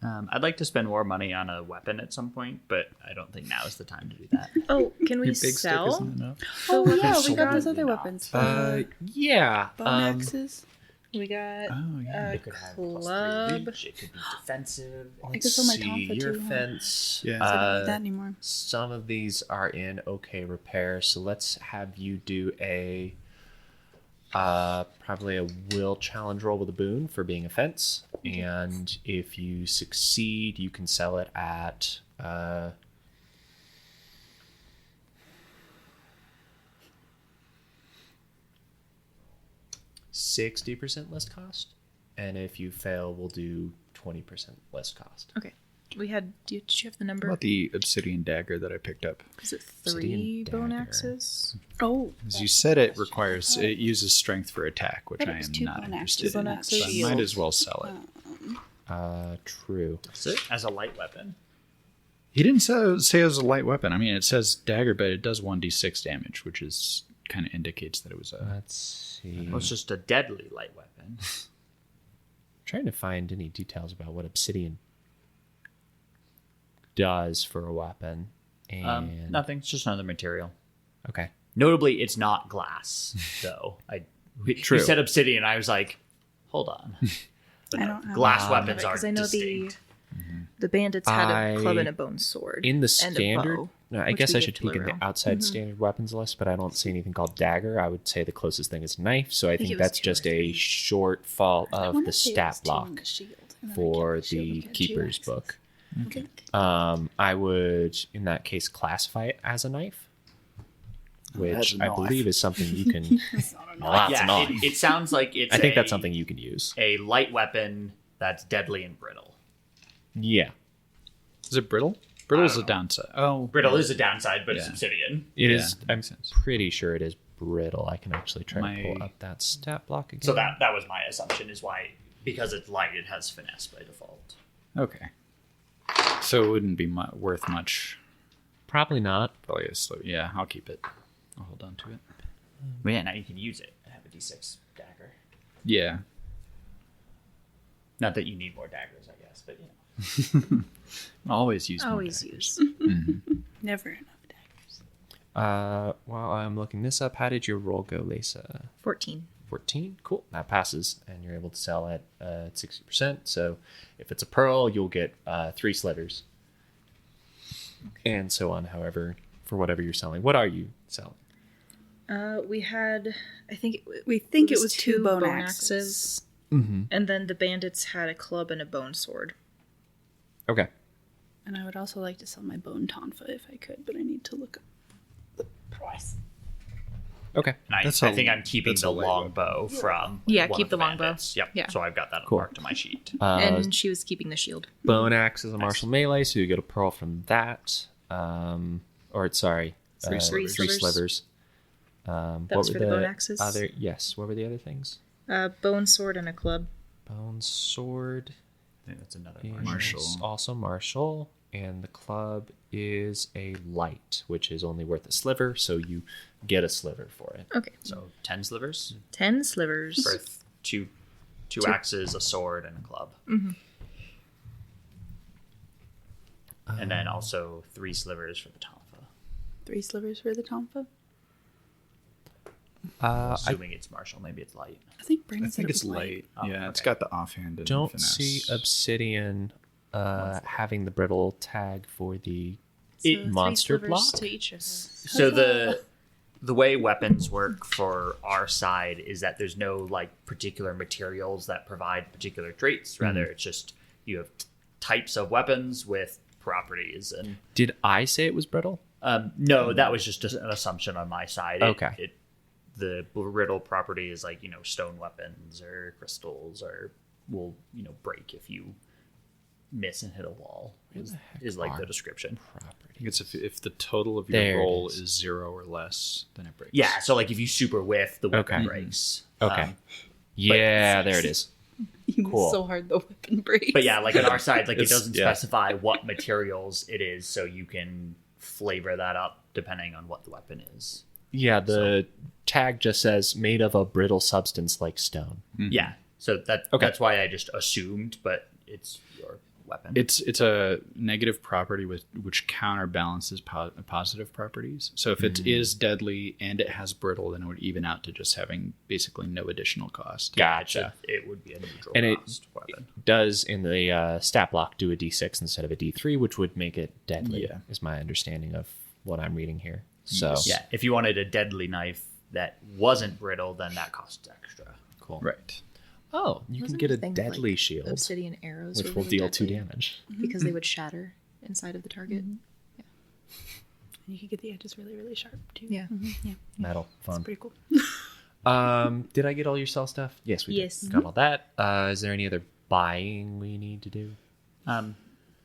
S6: I'd like to spend more money on a weapon at some point, but I don't think now is the time to do that.
S1: Oh, can we
S2: Your big stick
S1: sell?
S2: isn't enough.
S5: Oh yeah, we got
S6: Absolutely
S5: those other
S6: not.
S5: weapons.
S4: Yeah.
S5: Bone axes.
S1: We got
S2: Oh, yeah.
S1: a
S6: It could have +3
S1: club.
S6: reach, it could be defensive.
S5: I could sell my Tom for
S4: your
S5: 200.
S4: fence.
S2: Yeah.
S5: So I don't need that anymore.
S4: Some of these are in okay repair, so let's have you do a probably a will challenge roll with a boon for being a fence, and if you succeed, you can sell it at 60% less cost, and if you fail, we'll do 20% less cost.
S1: Okay. We had. Did you have the
S2: What
S1: number?
S2: about the obsidian dagger that I picked up?
S1: Is it
S4: Obsidian
S1: 3 bone
S4: dagger.
S1: axes?
S5: Oh,
S2: As you said, it uses strength for attack, which
S5: Thought it
S2: I
S5: was
S2: am
S5: 2
S2: not
S5: bone
S2: interested
S5: axes
S2: in.
S5: and that
S2: So I
S5: shield.
S2: might as well sell it.
S4: True.
S6: That's it. As a light weapon.
S2: He didn't say it was a light weapon. I mean, it says dagger, but it does 1d6 damage, which is kind of indicates that it was a.
S4: Let's see.
S6: Well, it's just a deadly light weapon.
S4: Trying to find any details about what obsidian does for a weapon. And
S6: Nothing. It's just another material.
S4: okay.
S6: Notably, it's not glass, though.
S2: True.
S6: You said obsidian. I was like, hold on. But
S5: I
S6: no,
S5: don't have
S6: glass
S5: that.
S6: weapons are
S1: Because I know
S6: distinct.
S1: the bandits had a club
S4: I-
S1: and a bone sword.
S4: In the
S1: and a
S4: standard,
S1: bow,
S4: no, I
S1: which
S4: guess
S1: we
S4: I
S1: gave
S4: should
S1: to
S4: peek in the
S1: Lorel.
S4: outside standard weapons list, but I don't see anything called dagger. I would say the closest thing is knife, so I
S1: think
S4: think
S1: it was
S4: that's
S1: 2 or
S4: just a
S1: 3.
S4: shortfall
S5: I
S4: of
S5: wanna
S4: the
S5: say it
S4: stat
S5: was 2 on
S4: block
S5: the shield, and then I
S4: for
S5: kept shield
S4: the
S5: and got 2
S4: keeper's
S5: axes.
S4: book.
S5: Okay.
S4: I would, in that case, classify it as a knife, which
S2: That's a
S4: I
S2: knife.
S4: believe is something you can. Well, that's a
S6: Yeah,
S4: knife.
S6: it sounds like it's
S4: I think that's something you can use.
S6: a light weapon that's deadly and brittle.
S4: Yeah,
S2: Is it brittle? Brittle's
S6: I
S2: a
S6: don't know.
S2: downside. Oh,
S6: Brittle is a downside, but it's
S2: Yeah.
S6: obsidian.
S4: it
S2: Yeah,
S4: is.
S2: that
S4: I'm
S2: makes sense.
S4: pretty sure it is brittle. I can actually try to pull
S2: My-
S4: up that stat block again.
S6: So that was my assumption, is why, because it's light, it has finesse by default.
S2: okay. So it wouldn't be worth much.
S4: Probably not.
S2: Probably a slow. Yeah, I'll keep it. I'll hold on to it.
S6: But yeah, now you can use it. I have a D6 dagger.
S2: Yeah.
S6: Not that you need more daggers, I guess, but you know.
S2: Always use more
S1: Always
S2: daggers.
S1: use.
S5: Never enough daggers.
S4: While I'm looking this up, how did your roll go, Lisa?
S1: 14.
S4: 14? Cool. That passes, and you're able to sell at 60%. So if it's a pearl, you'll get 3 slivers. And so on, however, for whatever you're selling. What are you selling?
S1: We had, I think
S5: We think it was 2 bone axes.
S4: Mm-hmm.
S1: And then the bandits had a club and a bone sword.
S4: Okay.
S5: And I would also like to sell my bone tonfa if I could, but I need to look up the price.
S4: Okay.
S6: And I think I'm keeping the longbow from
S1: Yeah,
S6: one
S1: keep
S6: of
S1: the longbow.
S6: bandits. Yep.
S1: Yeah.
S6: So I've got that
S4: Cool.
S6: marked on my sheet.
S1: And she was keeping the shield.
S4: Bone axe is a martial melee, so you get a pearl from that. Three
S1: slivers.
S4: slivers.
S1: That was for the bone axes?
S4: Yes. What were the other things?
S1: Bone sword and a club.
S4: Bone sword.
S6: I think that's another
S4: is
S2: Martial.
S4: Also martial. And the club is a light, which is only worth a sliver, so you get a sliver for it.
S1: Okay.
S6: So 10 slivers
S1: 10 slivers.
S6: for two axes, a sword, and a club.
S1: Mm-hmm.
S6: And then also 3 slivers for the tonfa.
S5: 3 slivers for the tonfa?
S6: Assuming it's martial, maybe it's light.
S5: I think
S2: I
S5: Brandon said
S2: think
S5: it
S2: it's
S5: was
S2: light.
S6: Oh,
S2: Yeah, it's
S6: okay.
S2: got the offhand and
S4: Don't
S2: finesse.
S4: see obsidian having the brittle tag for the
S1: So
S4: monster
S1: 3 slivers
S4: block.
S1: to each of us.
S6: So the way weapons work for our side is that there's no like particular materials that provide particular traits. Rather, it's just you have types of weapons with properties. And
S4: Did I say it was brittle?
S6: no, that was just an assumption on my side.
S4: Okay.
S6: The brittle property is like, stone weapons or crystals will break if you miss and hit a wall. Is like the description.
S2: I think it's if the total of your
S4: There it
S2: roll
S4: is.
S2: is 0 or less, then it breaks.
S6: Yeah, so like if you super whiff, the weapon
S4: Okay.
S6: breaks.
S4: Okay. Yeah, there it is. Cool.
S5: so hard the weapon breaks.
S6: But yeah, like on our side, like it
S2: It's-
S6: doesn't
S2: yeah.
S6: specify what materials it is, so you can flavor that up depending on what the weapon is.
S4: Yeah, the tag just says made of a brittle substance like stone.
S6: Yeah, so that's why I just assumed, but it's your weapon.
S2: It's a negative property which counterbalances positive properties. So if it is deadly and it has brittle, then it would even out to just having basically no additional cost.
S4: Gotcha.
S6: It would be a neutral
S4: And
S6: cost weapon.
S4: Does in the stat block do a d6 instead of a d3, which would make it deadly,
S2: Yeah.
S4: is my understanding of what I'm reading here. So
S2: Yes.
S6: Yeah, if you wanted a deadly knife that wasn't brittle, then that costs extra.
S4: cool.
S2: Right.
S4: Oh, you can
S1: Wasn't
S4: get
S1: there
S4: a
S1: thing with,
S4: deadly shield,
S1: Obsidian arrows
S4: which
S1: were
S4: will
S1: really
S4: deal 2
S1: deadly
S4: damage.
S1: because they would shatter inside of the target.
S5: You could get the edges really, really sharp too.
S1: Yeah.
S5: Yeah.
S4: Metal,
S5: It's
S4: fun.
S5: pretty cool.
S4: Did I get all your sell stuff? Yes, we
S1: Yes.
S4: did. Got all that. Is there any other buying we need to do?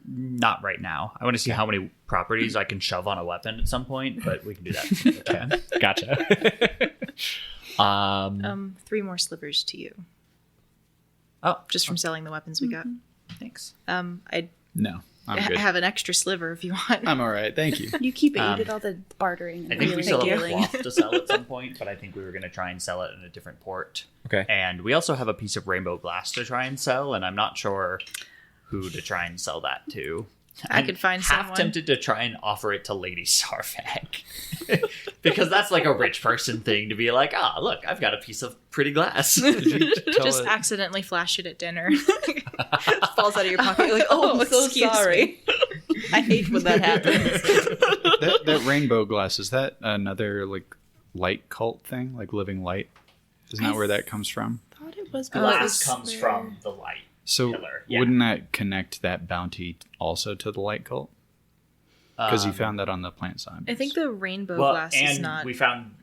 S6: Not right now. I want to see how many properties I can shove on a weapon at some point, but we can do that another time.
S4: Gotcha.
S1: 3 more slivers to you,
S6: Oh,
S1: just from selling the weapons we got.
S6: thanks.
S1: I
S2: No, I'm good.
S1: have an extra sliver if you want.
S2: I'm all right. Thank you.
S5: You keep it. You did all the bartering and
S6: I think we
S5: wheeling
S6: still
S5: and
S6: have a
S5: dealing.
S6: cloth to sell at some point, but I think we were going to try and sell it in a different port.
S4: Okay.
S6: And we also have a piece of rainbow glass to try and sell, and I'm not sure who to try and sell that to.
S1: I
S6: I'm
S1: could find
S6: half
S1: someone.
S6: tempted to try and offer it to Lady Sarfag. Because that's like a rich person thing to be like, look, I've got a piece of pretty glass.
S1: Just accidentally flash it at dinner. Falls out of your pocket. You're like,
S5: Oh, I'm so
S1: excuse
S5: sorry. I hate when that happens.
S2: that rainbow glass, is that another like light cult thing, like living light? Isn't that where that comes from?
S5: Thought it was
S6: Glass
S5: because
S6: comes from the light.
S2: So
S6: Killer, yeah.
S2: wouldn't that connect that bounty also to the light cult? Because you found that on the plant side.
S1: I think the rainbow
S6: Well,
S1: glass
S6: and
S1: is not.
S6: we found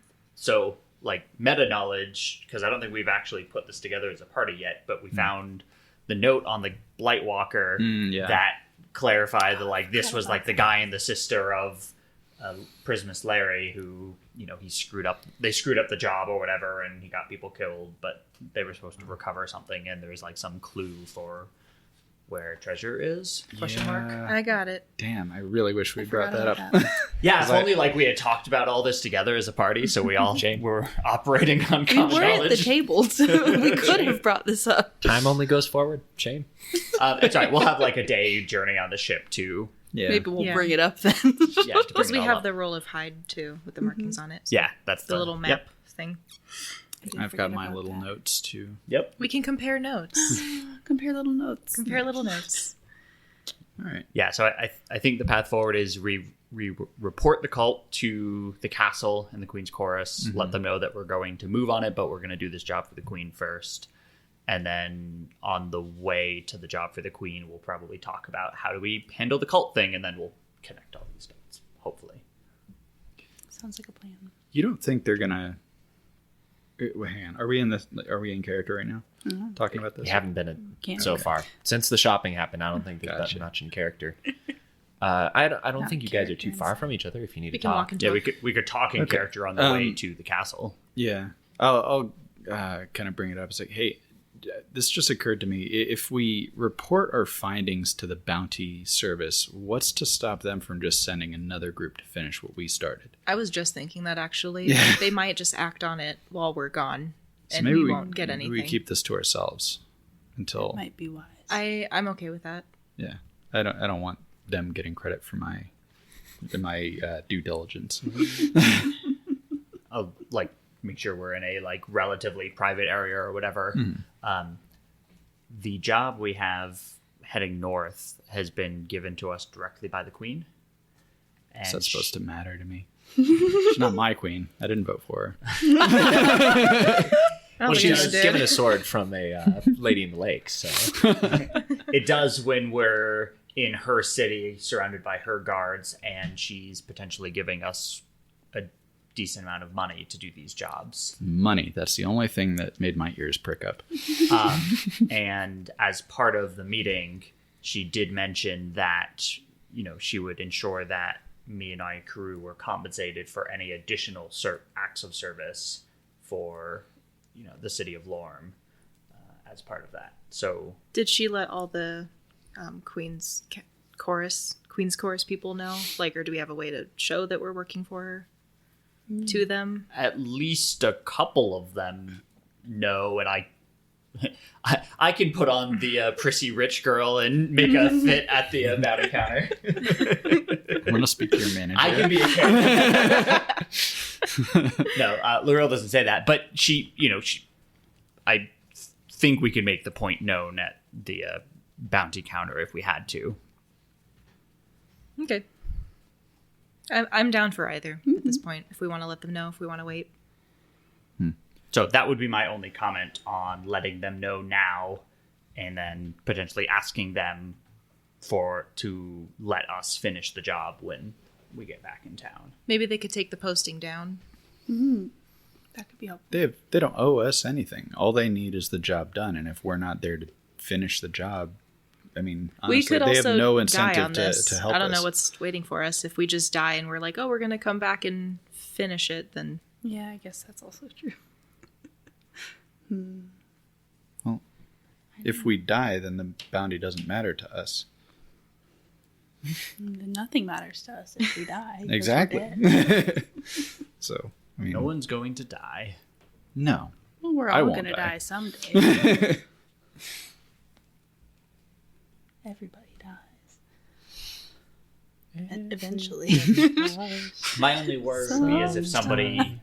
S6: like meta knowledge, because I don't think we've actually put this together as a party yet, but we found the note on the Blightwalker
S2: yeah.
S6: that clarified this was like the guy and the sister of Prismus Larry who they screwed up the job or whatever, and he got people killed, but they were supposed to recover something, and there was like some clue for where treasure is.
S1: Question mark. I got it.
S2: Damn, I really wish we brought
S5: forgot
S2: that
S5: about
S2: up.
S6: Yeah, if only like we had talked about all this together as a party, so we all were operating on
S5: We
S6: common
S5: were at the
S6: knowledge.
S5: tables. We could have brought this up.
S4: Time only goes forward. Shame.
S6: It's all right. We'll have like a day journey on the ship to
S2: Yeah.
S5: Maybe we'll
S1: Yeah.
S5: bring it up then.
S6: yeah to
S1: Because
S6: bring
S1: we
S6: it all
S1: have
S6: up.
S1: the roll of hide too, with the markings on it. So
S6: Yeah, that's
S1: the little map
S6: Yep.
S1: thing.
S5: I did
S2: I've
S5: forget
S2: got my
S5: about
S2: little
S5: that.
S2: notes too.
S6: Yep.
S1: We can compare notes.
S5: Compare little notes.
S1: Compare little notes.
S2: All right.
S6: Yeah, so I think the path forward is we report the cult to the castle and the Queen's Chorus, let them know that we're going to move on it, but we're going to do this job for the Queen first. And then on the way to the job for the Queen, we'll probably talk about how do we handle the cult thing, and then we'll connect all these dots, hopefully.
S5: Sounds like a plan.
S2: You don't think they're gonna? Hang on. Are we in this? Are we in character right now? Talking about this?
S4: We haven't been
S5: Can't
S4: so
S5: do
S4: far. Since the shopping happened, I don't think they've
S2: Gotcha.
S4: done much in character. I don't
S5: Not
S4: think you guys are too
S5: character
S4: far from each other if you need
S1: We
S4: to
S1: can
S4: talk.
S1: walk into
S6: Yeah,
S1: a
S6: we could talk in
S2: Okay.
S6: character on the way to the castle.
S2: Yeah. I'll kind of bring it up. It's like, hey, this just occurred to me. If we report our findings to the bounty service, what's to stop them from just sending another group to finish what we started?
S1: I was just thinking that actually.
S2: Yeah.
S1: They might just act on it while we're gone.
S2: So
S1: And
S2: maybe
S1: we won't get
S2: maybe
S1: anything.
S2: we keep this to ourselves until.
S5: Might be wise.
S1: I'm okay with that.
S2: Yeah. I don't want them getting credit for my due diligence.
S6: I'll like make sure we're in a like relatively private area or whatever. The job we have heading north has been given to us directly by the Queen. And
S2: Is that supposed to matter to me? She's not my queen. I didn't vote for her.
S1: I don't
S4: Well,
S1: think
S4: she's
S1: anyone did.
S4: given a sword from a lady in the lake, so
S6: It does when we're in her city, surrounded by her guards, and she's potentially giving us a decent amount of money to do these jobs.
S2: Money. That's the only thing that made my ears prick up.
S6: And as part of the meeting, she did mention that, she would ensure that me and my crew were compensated for any additional acts of service for, the city of Lorm as part of that. So
S1: Did she let all the Queen's Chorus people know? Like, or do we have a way to show that we're working for her to them?
S6: at least a couple of them know, and I can put on the prissy rich girl and make a fit at the bounty counter.
S2: I'm going to speak to your manager.
S6: I can be a character. No, Laurel doesn't say that, but I think we could make the point known at the bounty counter if we had to.
S1: Okay. I'm down for either at this point. If we want to let them know, if we want to wait.
S6: So that would be my only comment on letting them know now, and then potentially asking them to let us finish the job when we get back in town.
S1: Maybe they could take the posting down.
S5: That could be helpful.
S2: They don't owe us anything. All they need is the job done, and if we're not there to finish the job, I mean, honestly,
S1: We could
S2: they
S1: also
S2: have no
S1: die
S2: incentive
S1: on this.
S2: to help us.
S1: I don't know what's waiting for us. If we just die and we're like, oh, we're going to come back and finish it, then
S5: Yeah, I guess that's also true.
S2: Well, if we die, then the bounty doesn't matter to us.
S5: Then nothing matters to us if we die. 'cause we're
S2: Exactly.
S5: dead.
S2: So, I mean,
S6: No one's going to die.
S2: no.
S5: Well, we're
S2: I
S5: all
S2: won't
S5: going to
S2: die.
S5: die someday. Everybody dies. Eventually.
S6: My only worry would be is if somebody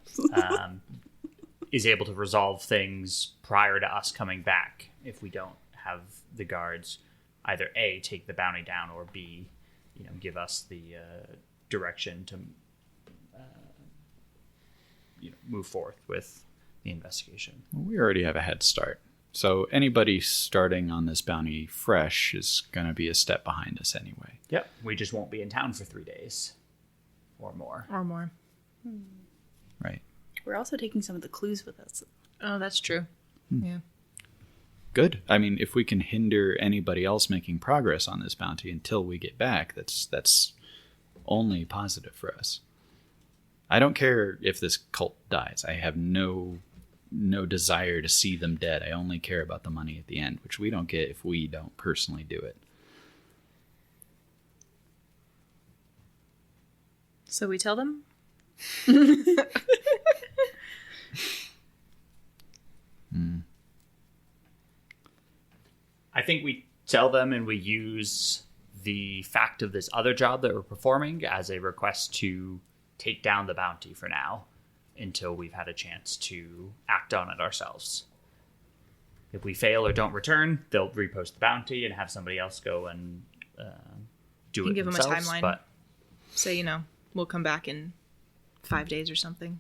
S6: is able to resolve things prior to us coming back. If we don't have the guards either A, take the bounty down, or B, give us the direction to move forth with the investigation.
S2: We already have a head start. So anybody starting on this bounty fresh is going to be a step behind us anyway.
S6: Yep. We just won't be in town for 3 days or more.
S1: or more.
S2: Right.
S5: We're also taking some of the clues with us.
S1: Oh, that's true. Yeah.
S2: Good. I mean, if we can hinder anybody else making progress on this bounty until we get back, that's only positive for us. I don't care if this cult dies. I have no no desire to see them dead. I only care about the money at the end, which we don't get if we don't personally do it.
S1: So we tell them?
S6: I think we tell them and we use the fact of this other job that we're performing as a request to take down the bounty for now until we've had a chance to act on it ourselves. If we fail or don't return, they'll repost the bounty and have somebody else go and do it
S1: give them a
S6: themselves.
S1: timeline.
S6: But
S1: Say, we'll come back in 5 days or something.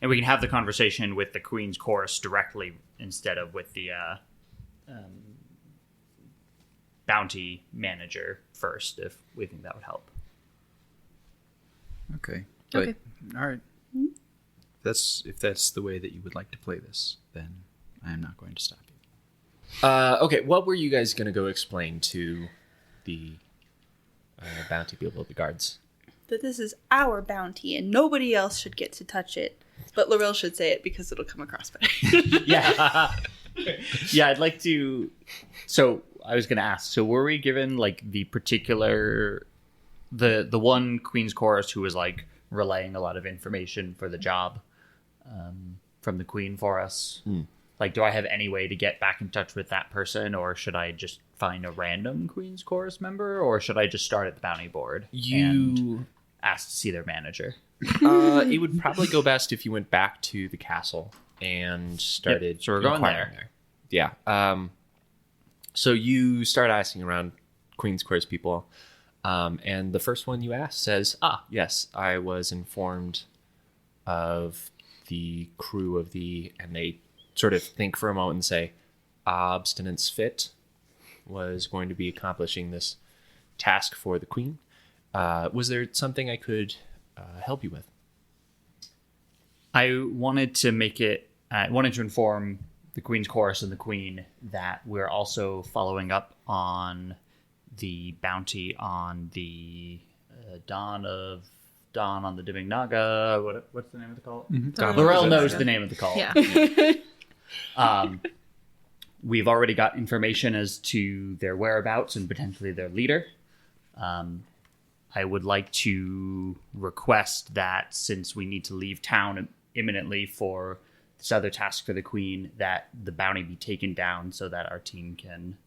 S6: and we can have the conversation with the Queen's Chorus directly instead of with the bounty manager first, if we think that would help.
S2: Okay. But,
S1: Okay.
S2: all right. If that's the way that you would like to play this, then I am not going to stop you.
S4: Okay, what were you guys going to go explain to the bounty people, the guards?
S5: That this is our bounty and nobody else should get to touch it. But Laurel should say it because it'll come across better.
S6: Yeah. Yeah, I'd like to... So, I was going to ask, so were we given, the particular... The one Queen's Chorus who was, relaying a lot of information for the job from the Queen for us? Do I have any way to get back in touch with that person, or should I just find a random Queen's Chorus member, or should I just start at the bounty board and ask to see their manager?
S4: It would probably go best if you went back to the castle and started.
S6: Yep, so we're going
S4: inquiring
S6: there.
S4: Yeah. So you start asking around Queen's Chorus people, and the first one you ask says, yes, I was informed of the crew of and they sort of think for a moment and say, Obstinance Fit was going to be accomplishing this task for the Queen. Was there something I could help you with?
S6: I wanted to inform the Queen's Chorus and the Queen that we're also following up on the bounty on the Dawn on the Dimming Naga. What's the name of the cult? Laurel knows the name of the cult.
S1: Yeah.
S6: We've already got information as to their whereabouts and potentially their leader. I would like to request that, since we need to leave town imminently for this other task for the Queen, that the bounty be taken down so that our team can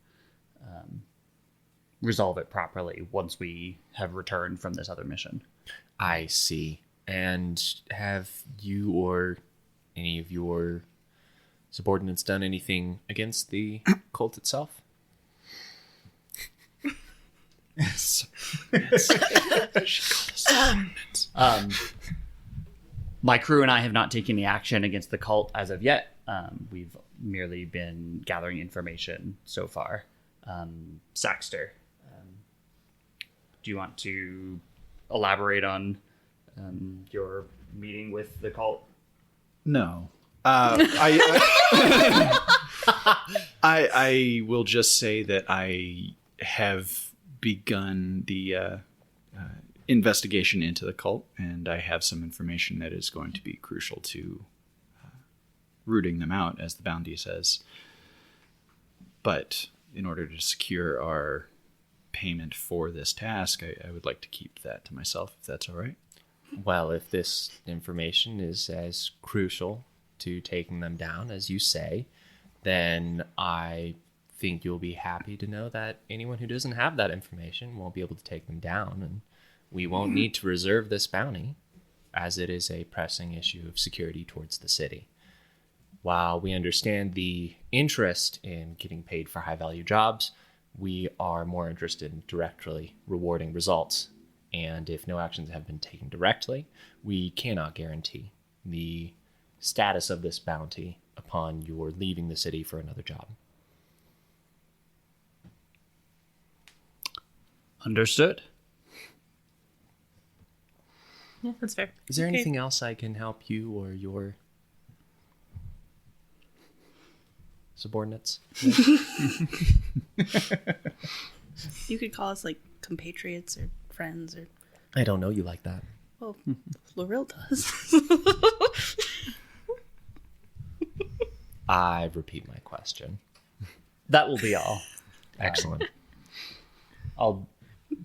S6: resolve it properly once we have returned from this other mission.
S4: I see. And have you or any of your subordinates done anything against the cult itself?
S2: Yes.
S6: My crew and I have not taken any action against the cult as of yet. We've merely been gathering information so far. Saxter, do you want to elaborate on your meeting with the cult?
S2: No. I will just say that I have begun the investigation into the cult, and I have some information that is going to be crucial to rooting them out, as the bounty says. But in order to secure our payment for this task, I would like to keep that to myself, if that's all right.
S4: Well, if this information is as crucial to taking them down as you say, then I think you'll be happy to know that anyone who doesn't have that information won't be able to take them down, and we won't need to reserve this bounty, as it is a pressing issue of security towards the city. While we understand the interest in getting paid for high-value jobs, we are more interested in directly rewarding results. And if no actions have been taken directly, we cannot guarantee the status of this bounty upon your leaving the city for another job.
S6: Understood.
S1: Yeah, that's fair.
S4: Is there anything else I can help you or your subordinates with?
S5: You could call us compatriots or friends or...
S4: I don't know you like that.
S5: Well, Laurel does.
S4: I repeat my question.
S6: That will be all.
S4: Excellent.
S6: I'll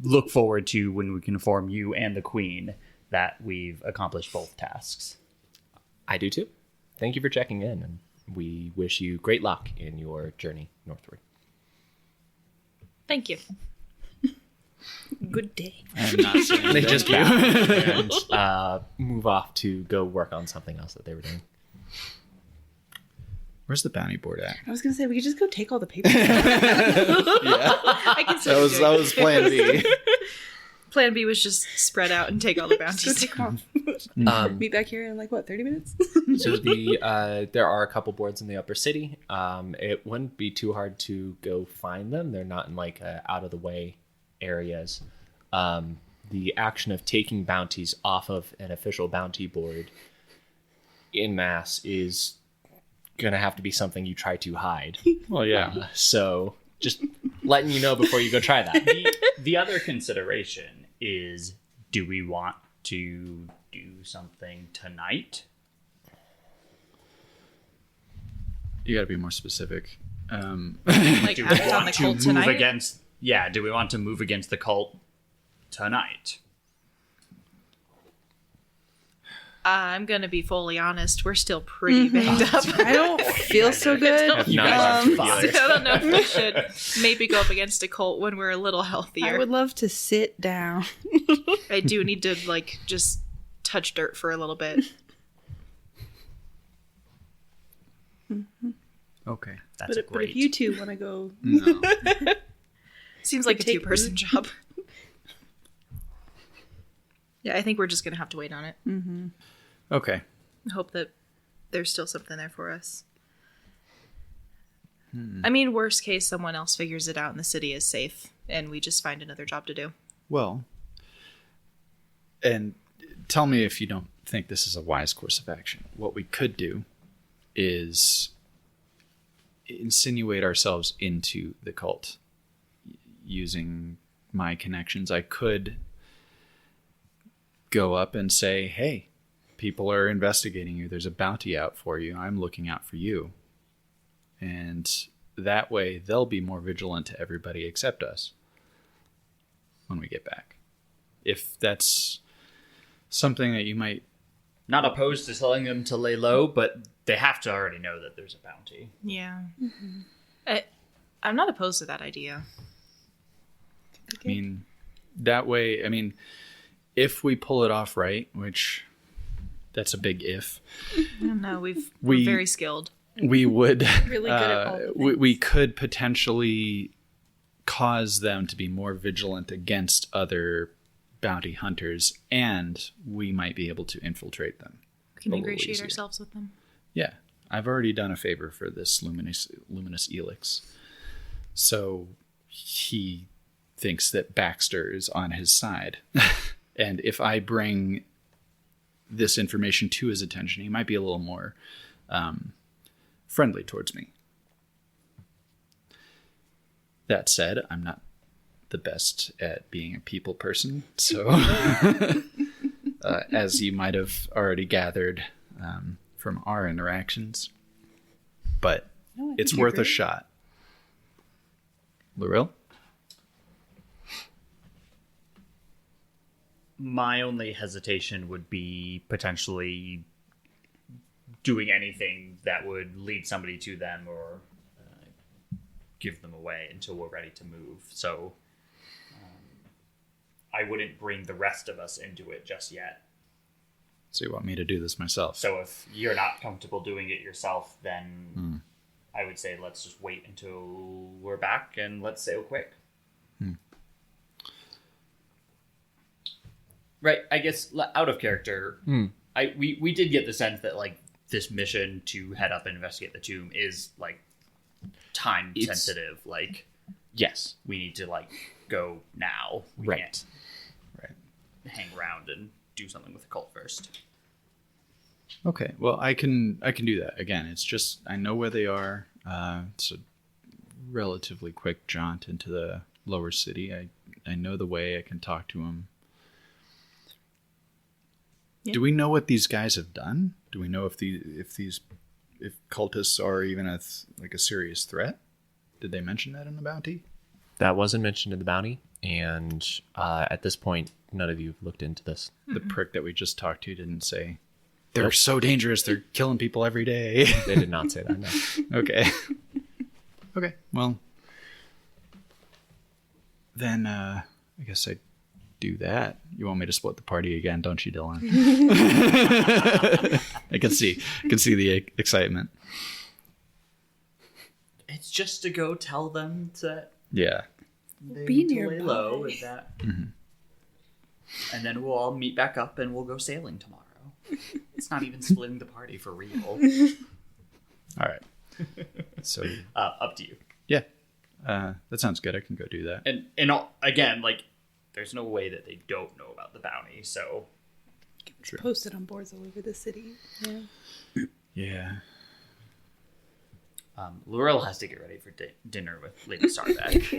S6: look forward to when we can inform you and the Queen that we've accomplished both tasks.
S4: I do too. Thank you for checking in, and we wish you great luck in your journey northward.
S1: Thank you.
S5: Good day.
S3: I'm not saying
S4: They
S3: thank
S4: just
S3: you.
S4: and move off to go work on something else that they were doing.
S2: Where's the bounty board at?
S5: I was gonna say we could just go take all the papers.
S1: I can see what you're doing.
S2: was plan B.
S1: Plan B was just spread out and take all the
S5: Go
S1: bounties.
S5: take them off. Meet back here in 30 minutes?
S4: So there are a couple boards in the upper city. It wouldn't be too hard to go find them. They're not in out of the way areas. The action of taking bounties off of an official bounty board in mass is gonna have to be something you try to hide.
S2: Well, yeah.
S4: So just letting you know before you go try that.
S6: The other consideration is, do we want to do something tonight?
S2: You got to be more specific.
S1: Like
S6: Do we
S1: act on
S6: want
S1: the
S6: to
S1: cult
S6: move
S1: tonight.
S6: against? Yeah, do we want to move against the cult tonight?
S1: I'm gonna be fully honest. We're still pretty banged up.
S5: I don't feel so good.
S4: You guys are
S1: I
S4: together.
S1: don't know if we should maybe go up against a cult when we're a little healthier.
S5: I would love to sit down.
S1: I do need to just touch dirt for a little bit.
S2: Okay.
S6: That's
S5: But
S6: great.
S5: if you two want to go,
S2: No.
S1: Seems like a
S5: Take-
S1: two-person job. Yeah, I think we're just gonna have to wait on it.
S2: Okay.
S1: Hope that there's still something there for us. I mean, worst case, someone else figures it out and the city is safe, and we just find another job to do.
S2: Well, and tell me if you don't think this is a wise course of action. What we could do is insinuate ourselves into the cult using my connections. I could go up and say, hey, people are investigating you. There's a bounty out for you. I'm looking out for you. And that way they'll be more vigilant to everybody except us when we get back. If that's something that you might...
S6: Not opposed to telling them to lay low, but they have to already know that there's a bounty.
S1: Yeah. I'm not opposed to that idea.
S2: I mean, that way, if we pull it off right, which that's a big if,
S1: I don't know. We're
S2: We-
S1: very skilled.
S2: we would,
S5: really good at all the
S2: we could potentially cause them to be more vigilant against other bounty hunters, and we might be able to infiltrate them.
S1: We can
S2: a little
S1: ingratiate
S2: easier.
S1: ourselves with them.
S2: Yeah, I've already done a favor for this luminous Elix. So he thinks that Baxter is on his side. And if I bring this information to his attention, he might be a little more friendly towards me. That said, I'm not the best at being a people person. So as you might have already gathered from our interactions, but
S5: No, I
S2: it's
S5: think you're
S2: worth a
S5: great.
S2: shot. Loril?
S6: My only hesitation would be potentially doing anything that would lead somebody to them or give them away until we're ready to move. So I wouldn't bring the rest of us into it just yet.
S2: So you want me to do this myself?
S6: So if you're not comfortable doing it yourself, then I would say let's just wait until we're back and let's sail quick. Right, I guess out of character, we did get the sense that this mission to head up and investigate the tomb is time sensitive.
S4: Yes.
S6: We need to go now. We
S4: Right.
S6: can't hang around and do something with the cult first.
S2: Okay, well, I can do that. Again, it's just I know where they are. It's a relatively quick jaunt into the lower city. I know the way. I can talk to them.
S1: Yeah.
S2: Do we know what these guys have done? Do we know if these if cultists are even a serious threat? Did they mention that in the bounty?
S4: That wasn't mentioned in the bounty, and at this point, none of you have looked into this.
S2: The prick that we just talked to didn't say, they're so dangerous, they're killing people every day.
S4: They did not say that, no.
S2: Okay. Okay, well, then I guess I do that. You want me to split the party again, don't you, Dylan? I can see the excitement.
S6: It's just to go tell them to
S2: Yeah.
S5: Be
S6: to
S5: nearby.
S6: lay low with that. And then we'll all meet back up and we'll go sailing tomorrow. It's not even splitting the party for real.
S2: All right. So
S6: Up to you.
S2: yeah, that sounds good. I can go do that.
S6: And again, like, there's no way that they don't know about the bounty, so
S2: Sure.
S5: Posted on boards all over the city. Yeah.
S2: Yeah.
S6: Laurel has to get ready for dinner with Lady Starback.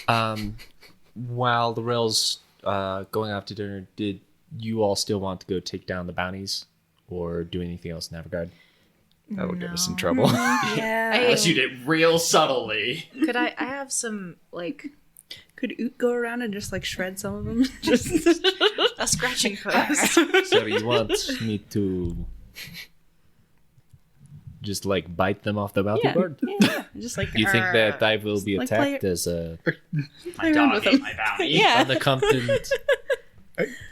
S1: Yeah.
S4: While the rails going off to dinner, did you all still want to go take down the bounties or do anything else in that regard?
S2: That would get us in trouble.
S5: Yeah.
S6: Unless you did real subtly.
S1: Could I have some, like,
S5: Could Oot go around and just like shred some of them? Just
S1: a scratching post?
S4: So you want me to just like bite them off the bounty board?
S5: yeah. Just like
S4: You think that I will be
S5: like
S4: attacked
S5: play-
S4: as a
S6: My
S5: around
S6: dog
S5: with
S6: ate
S5: them.
S6: my bounty.
S5: Yeah.
S4: unaccompanied?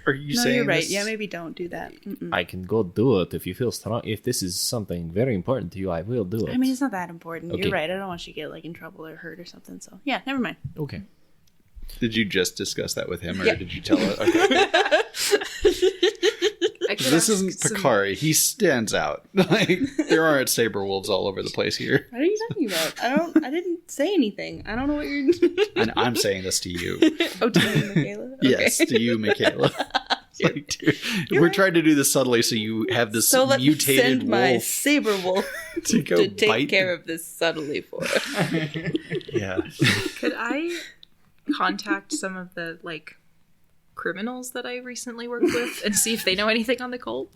S2: Are you
S5: No,
S2: saying
S5: you're right.
S2: this?
S5: Yeah, maybe don't do that.
S4: I can go do it if you feel strong. If this is something very important to you, I will do it.
S5: I mean, it's not that important.
S4: Okay.
S5: You're right. I don't want you to get like in trouble or hurt or something. So yeah, never mind.
S4: Okay.
S2: Did you just discuss that with him, or
S5: Yeah.
S2: did you tell us? Okay.
S1: I could
S2: This
S1: ask
S2: isn't
S1: some-
S2: Picari. He stands out. Like, there aren't saber wolves all over the place here.
S5: What are you talking about? I didn't say anything. I don't know what you're.
S2: And I'm saying this to you.
S5: Oh, to you, Michaela. Okay.
S2: Yes, to you, Michaela. Like, dude, we're trying to do this subtly so you have this
S5: So let me
S2: mutated
S5: send my
S2: wolf
S5: saber wolf
S2: to go
S5: to take
S2: bite
S5: care of this subtly for us.
S2: Yeah.
S1: Could I contact some of the, like, criminals that I recently worked with and see if they know anything on the cult?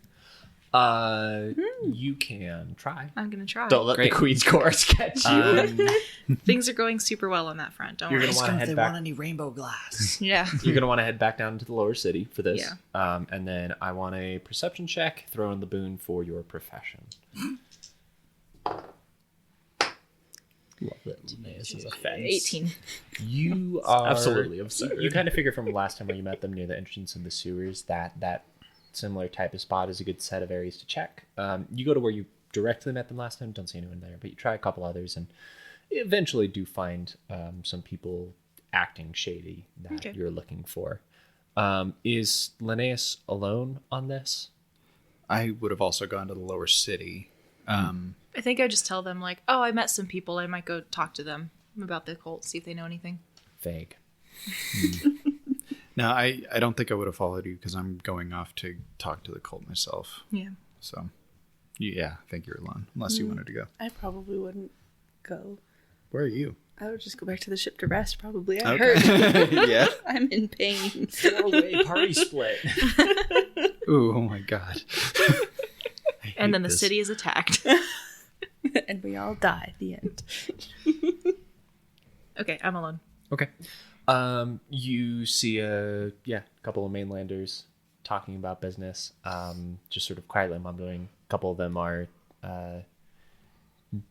S4: You can try.
S1: I'm gonna try.
S6: Don't let
S4: Great.
S6: the Queen's Chorus catch you.
S1: Things are going super well on that front. Don't
S4: You're
S1: worry.
S4: gonna want to head back.
S6: any rainbow glass.
S1: Yeah.
S4: You're gonna want to head back down to the lower city for this.
S1: Yeah.
S4: And then I want a perception check. Throw in the boon for your profession.
S6: Love that Linnaeus is a fence.
S1: 18.
S4: You are
S6: absolutely absurd.
S4: You kind of figure from last time where you met them near the entrance of the sewers that similar type of spot is a good set of areas to check. You go to where you directly met them last time, don't see anyone there, but you try a couple others and eventually do find some people acting shady that you're looking for. Is Linnaeus alone on this?
S2: I would have also gone to the lower city.
S1: I think I just tell them, like, oh, I met some people. I might go talk to them about the cult, see if they know anything.
S4: Vague.
S2: No, I don't think I would have followed you because I'm going off to talk to the cult myself.
S1: Yeah.
S2: So, yeah, I think you're alone, unless you wanted to go.
S5: I probably wouldn't go.
S2: Where are you?
S5: I would just go back to the ship to rest. Probably. I
S2: Okay.
S5: hurt.
S2: Yeah.
S5: I'm in pain.
S6: 4-way party split.
S2: Ooh, oh my god.
S1: And then the
S2: this.
S1: city is attacked.
S5: And we all die at the end.
S1: Okay, I'm alone.
S4: Okay. You see a couple of mainlanders talking about business, just sort of quietly mumbling. A couple of them are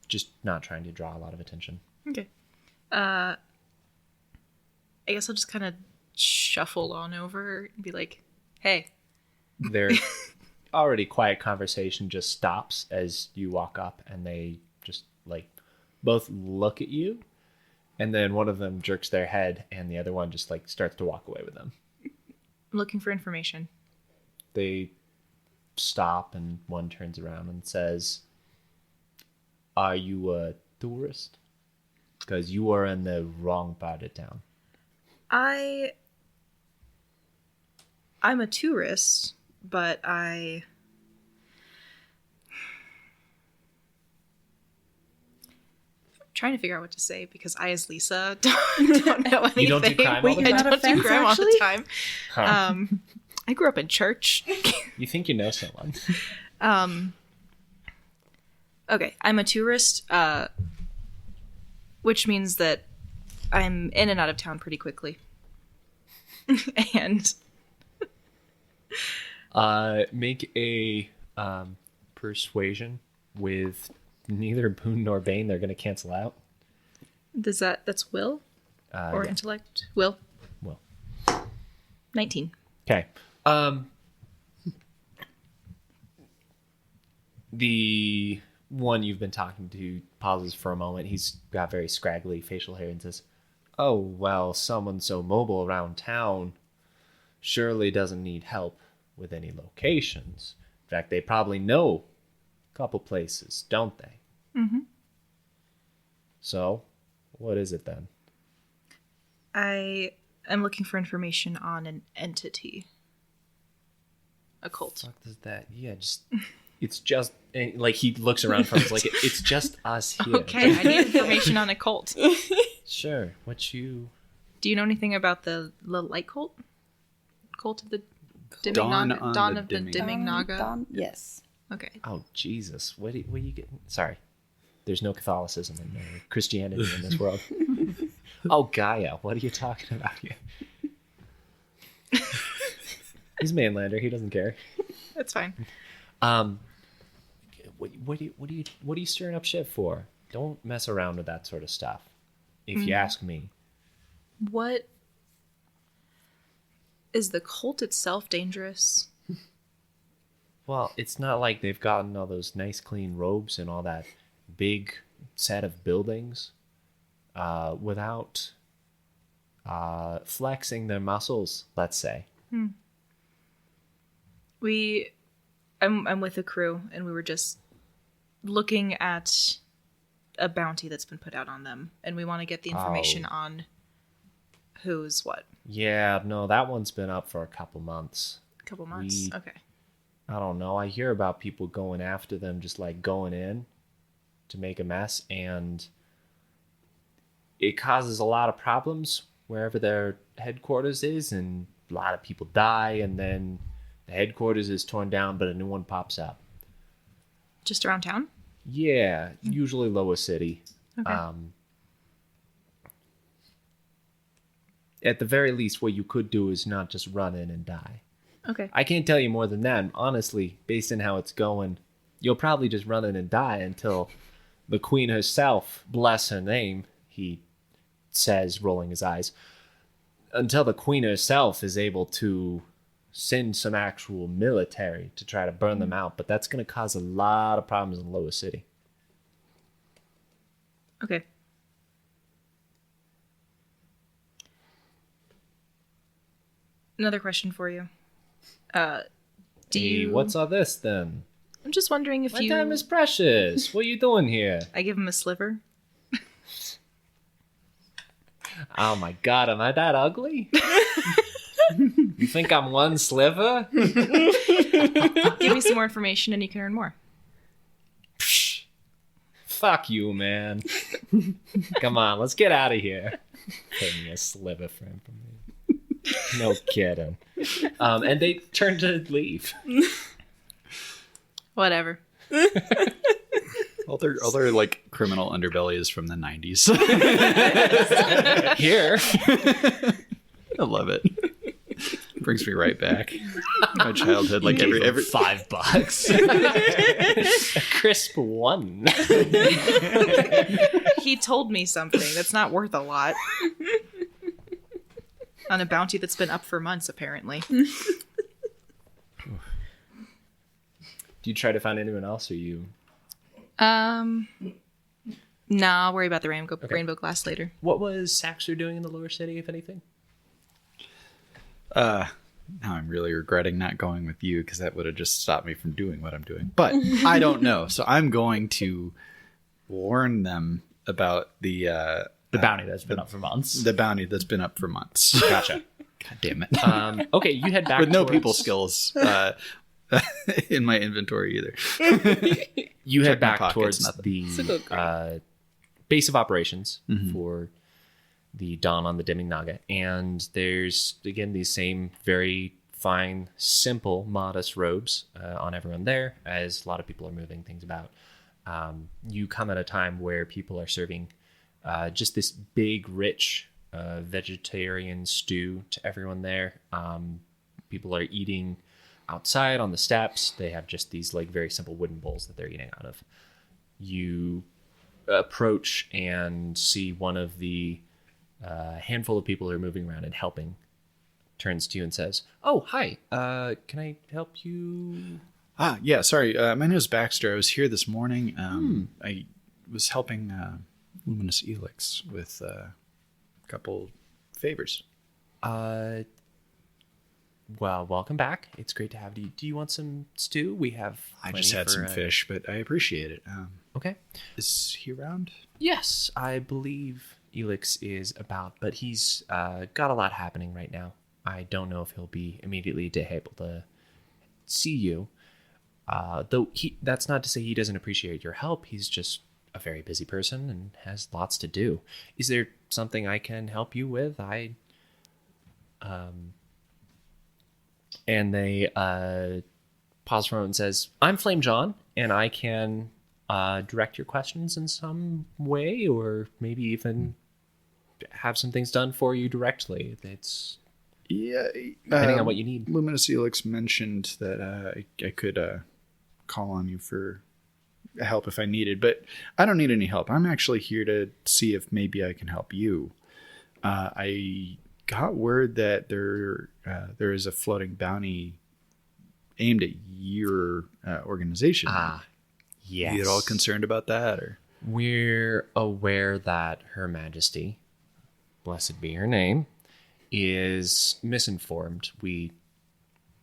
S4: just not trying to draw a lot of attention.
S1: Okay. I guess I'll just kind of shuffle on over and be like, hey.
S4: Their already quiet conversation just stops as you walk up, and they just like both look at you, and then one of them jerks their head and the other one just like starts to walk away with them.
S1: I'm looking for information.
S4: They stop and one turns around and says, "Are you a tourist? Because you are in the wrong part of town."
S1: I'm a tourist, but I'm trying to figure out what to say because I, as Lisa, don't know anything.
S4: You don't do crime all
S5: Wait,
S4: the
S5: you're
S1: I
S5: not
S1: don't
S5: a fence,
S1: do crime all the
S5: actually?
S1: time. I grew up in church.
S4: You think you know someone?
S1: Okay, I'm a tourist, which means that I'm in and out of town pretty quickly. And
S4: make a persuasion with neither Boone nor Bane. They're going to cancel out.
S1: that's will or
S4: Yeah.
S1: intellect? Will.
S4: Well,
S1: 19.
S4: okay. The one you've been talking to pauses for a moment. He's got very scraggly facial hair and says, "Oh, well, someone so mobile around town surely doesn't need help with any locations. In fact, they probably know a couple places, don't they?"
S1: Mm-hmm.
S4: So, what is it then?
S1: I am looking for information on an entity. A cult.
S4: Fuck does that? Yeah, just it's just like he looks around from like it's just us here.
S1: Okay, I need information on a cult.
S4: Sure. What you?
S1: Do you know anything about the light cult? Cult of the dimming
S2: Dawn
S1: Naga?
S2: on
S1: Dawn
S2: the
S1: of the
S2: dimming-
S1: dimming Naga?
S5: Yes.
S1: Okay.
S4: Oh Jesus! What are you getting? Sorry, there's no Catholicism and no Christianity in this world. Oh Gaia, what are you talking about here? He's mainlander. He doesn't care.
S1: That's fine.
S4: What are you stirring up shit for? Don't mess around with that sort of stuff. If you ask me.
S1: What is the cult itself dangerous?
S4: Well, it's not like they've gotten all those nice clean robes and all that big set of buildings without flexing their muscles, let's say.
S1: I'm with a crew, and we were just looking at a bounty that's been put out on them, and we want to get the information on who's what.
S4: Yeah, no, that one's been up for a couple months.
S1: A couple months.
S4: We-
S1: Okay.
S4: I don't know. I hear about people going after them, just like going in to make a mess, and it causes a lot of problems wherever their headquarters is, and a lot of people die, and then the headquarters is torn down, but a new one pops up.
S1: Just around town?
S4: Yeah, usually Lower City.
S1: Okay.
S4: At the very least, what you could do is not just run in and die.
S1: Okay.
S4: I can't tell you more than that. Honestly, based on how it's going, you'll probably just run in and die until the queen herself, bless her name, he says, rolling his eyes, until the queen herself is able to send some actual military to try to burn them out. But that's going to cause a lot of problems in Lower City.
S1: Okay. Another question for you.
S4: Hey, what's all this then?
S1: I'm just wondering if
S4: My time is precious. What are you doing here?
S1: I give him a sliver.
S4: Oh my god, am I that ugly? You think I'm one sliver?
S1: Give me some more information and you can earn more.
S4: Fuck you, man. Come on, let's get out of here. Put me a sliver for him. No kidding. And they turn to leave.
S1: Whatever.
S2: All their like criminal underbelly is from the 90s.
S4: Here.
S2: I love it. Brings me right back. My childhood, like every
S4: $5. A crisp one.
S1: He told me something that's not worth a lot. On a bounty that's been up for months, apparently.
S4: Do you try to find anyone else, or you?
S1: Nah, I'll worry about the rainbow glass later.
S4: What was Saxer doing in the Lower City, if anything?
S2: Now I'm really regretting not going with you because that would have just stopped me from doing what I'm doing. But I don't know, so I'm going to warn them about the
S6: bounty that's been up for months.
S2: The bounty that's been up for months.
S4: Gotcha.
S2: God damn it.
S4: Okay, you head back
S2: With no
S4: towards-
S2: people skills in my inventory either.
S4: You
S2: Check
S4: head
S2: my
S4: back
S2: pockets,
S4: towards
S2: nothing.
S4: the base of operations for the Dawn on the Dimming Naga. And there's, again, these same very fine, simple, modest robes on everyone there, as a lot of people are moving things about. You come at a time where people are serving just this big, rich vegetarian stew to everyone there. People are eating outside on the steps. They have just these like very simple wooden bowls that they're eating out of. You approach and see one of the handful of people who are moving around and helping turns to you and says, "Oh, hi. Can I help you?"
S2: Yeah, sorry. My name is Baxter. I was here this morning. I was helping Luminous Elix with a couple favors.
S4: Well, welcome back. It's great to have you. Do you want some stew? We have.
S2: I just had some fish, but I appreciate it.
S4: Okay.
S2: Is he around?
S4: Yes, I believe Elix is about, but he's got a lot happening right now. I don't know if he'll be immediately able to see you. Though that's not to say he doesn't appreciate your help. He's just a very busy person and has lots to do. Is there something I can help you with? And they pause for a moment and says, "I'm Flame John, and I can direct your questions in some way, or maybe even have some things done for you directly. It's depending on what you need."
S2: Luminous Elix mentioned that I could call on you for help if I needed, but I don't need any help. I'm actually here to see if maybe I can help you. I got word that there is a floating bounty aimed at your organization.
S4: Yes.
S2: Are you at all concerned about that? Or
S4: we're aware that Her Majesty, blessed be her name, is misinformed. We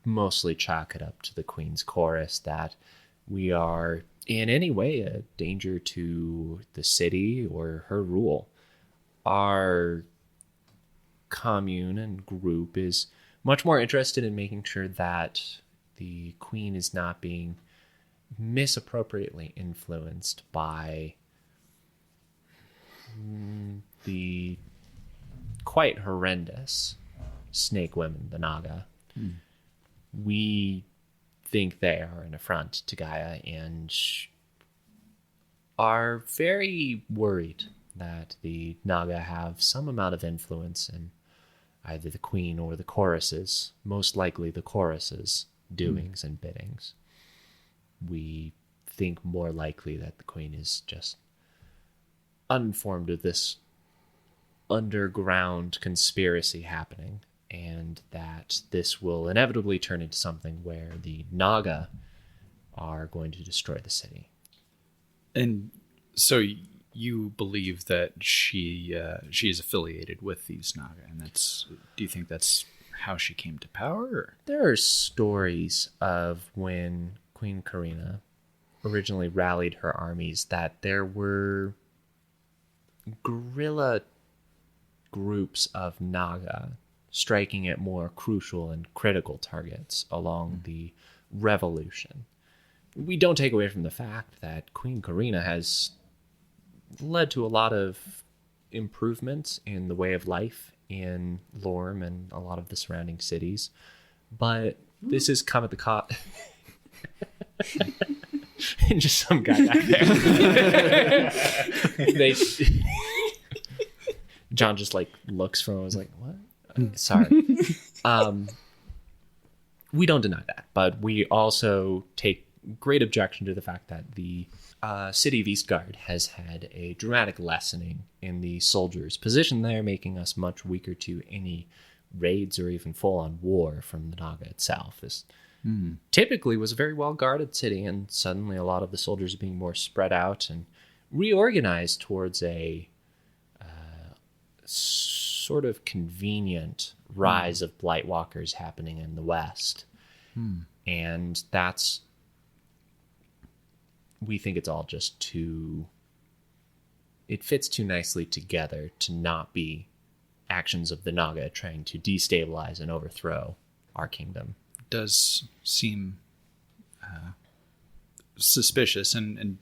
S4: mostly chalk it up to the Queen's chorus that we are in any way a danger to the city or her rule. Our commune and group is much more interested in making sure that the Queen is not being misappropriately influenced by the quite horrendous snake women, the Naga. We think they are an affront to Gaia and are very worried that the Naga have some amount of influence in either the Queen or the choruses, most likely the choruses' doings and biddings. We think more likely that the Queen is just uninformed of this underground conspiracy happening, and that this will inevitably turn into something where the Naga are going to destroy the city.
S2: And so you believe that she is affiliated with these Naga, and do you think that's how she came to power? Or?
S4: There are stories of when Queen Karenina originally rallied her armies that there were guerrilla groups of Naga striking at more crucial and critical targets along the revolution. We don't take away from the fact that Queen Karenina has led to a lot of improvements in the way of life in Lorm and a lot of the surrounding cities, but this has come at the cost. And just some guy back there. John just like looks from. I was like, "What? Sorry." We don't deny that, but we also take great objection to the fact that the city of Eastgard has had a dramatic lessening in the soldiers' position there, making us much weaker to any raids or even full-on war from the Naga itself. This typically was a very well-guarded city, and suddenly a lot of the soldiers are being more spread out and reorganized towards a sort of convenient rise of Blightwalkers happening in the west. And that's... we think it's all just too... it fits too nicely together to not be actions of the Naga trying to destabilize and overthrow our kingdom.
S2: Does seem suspicious and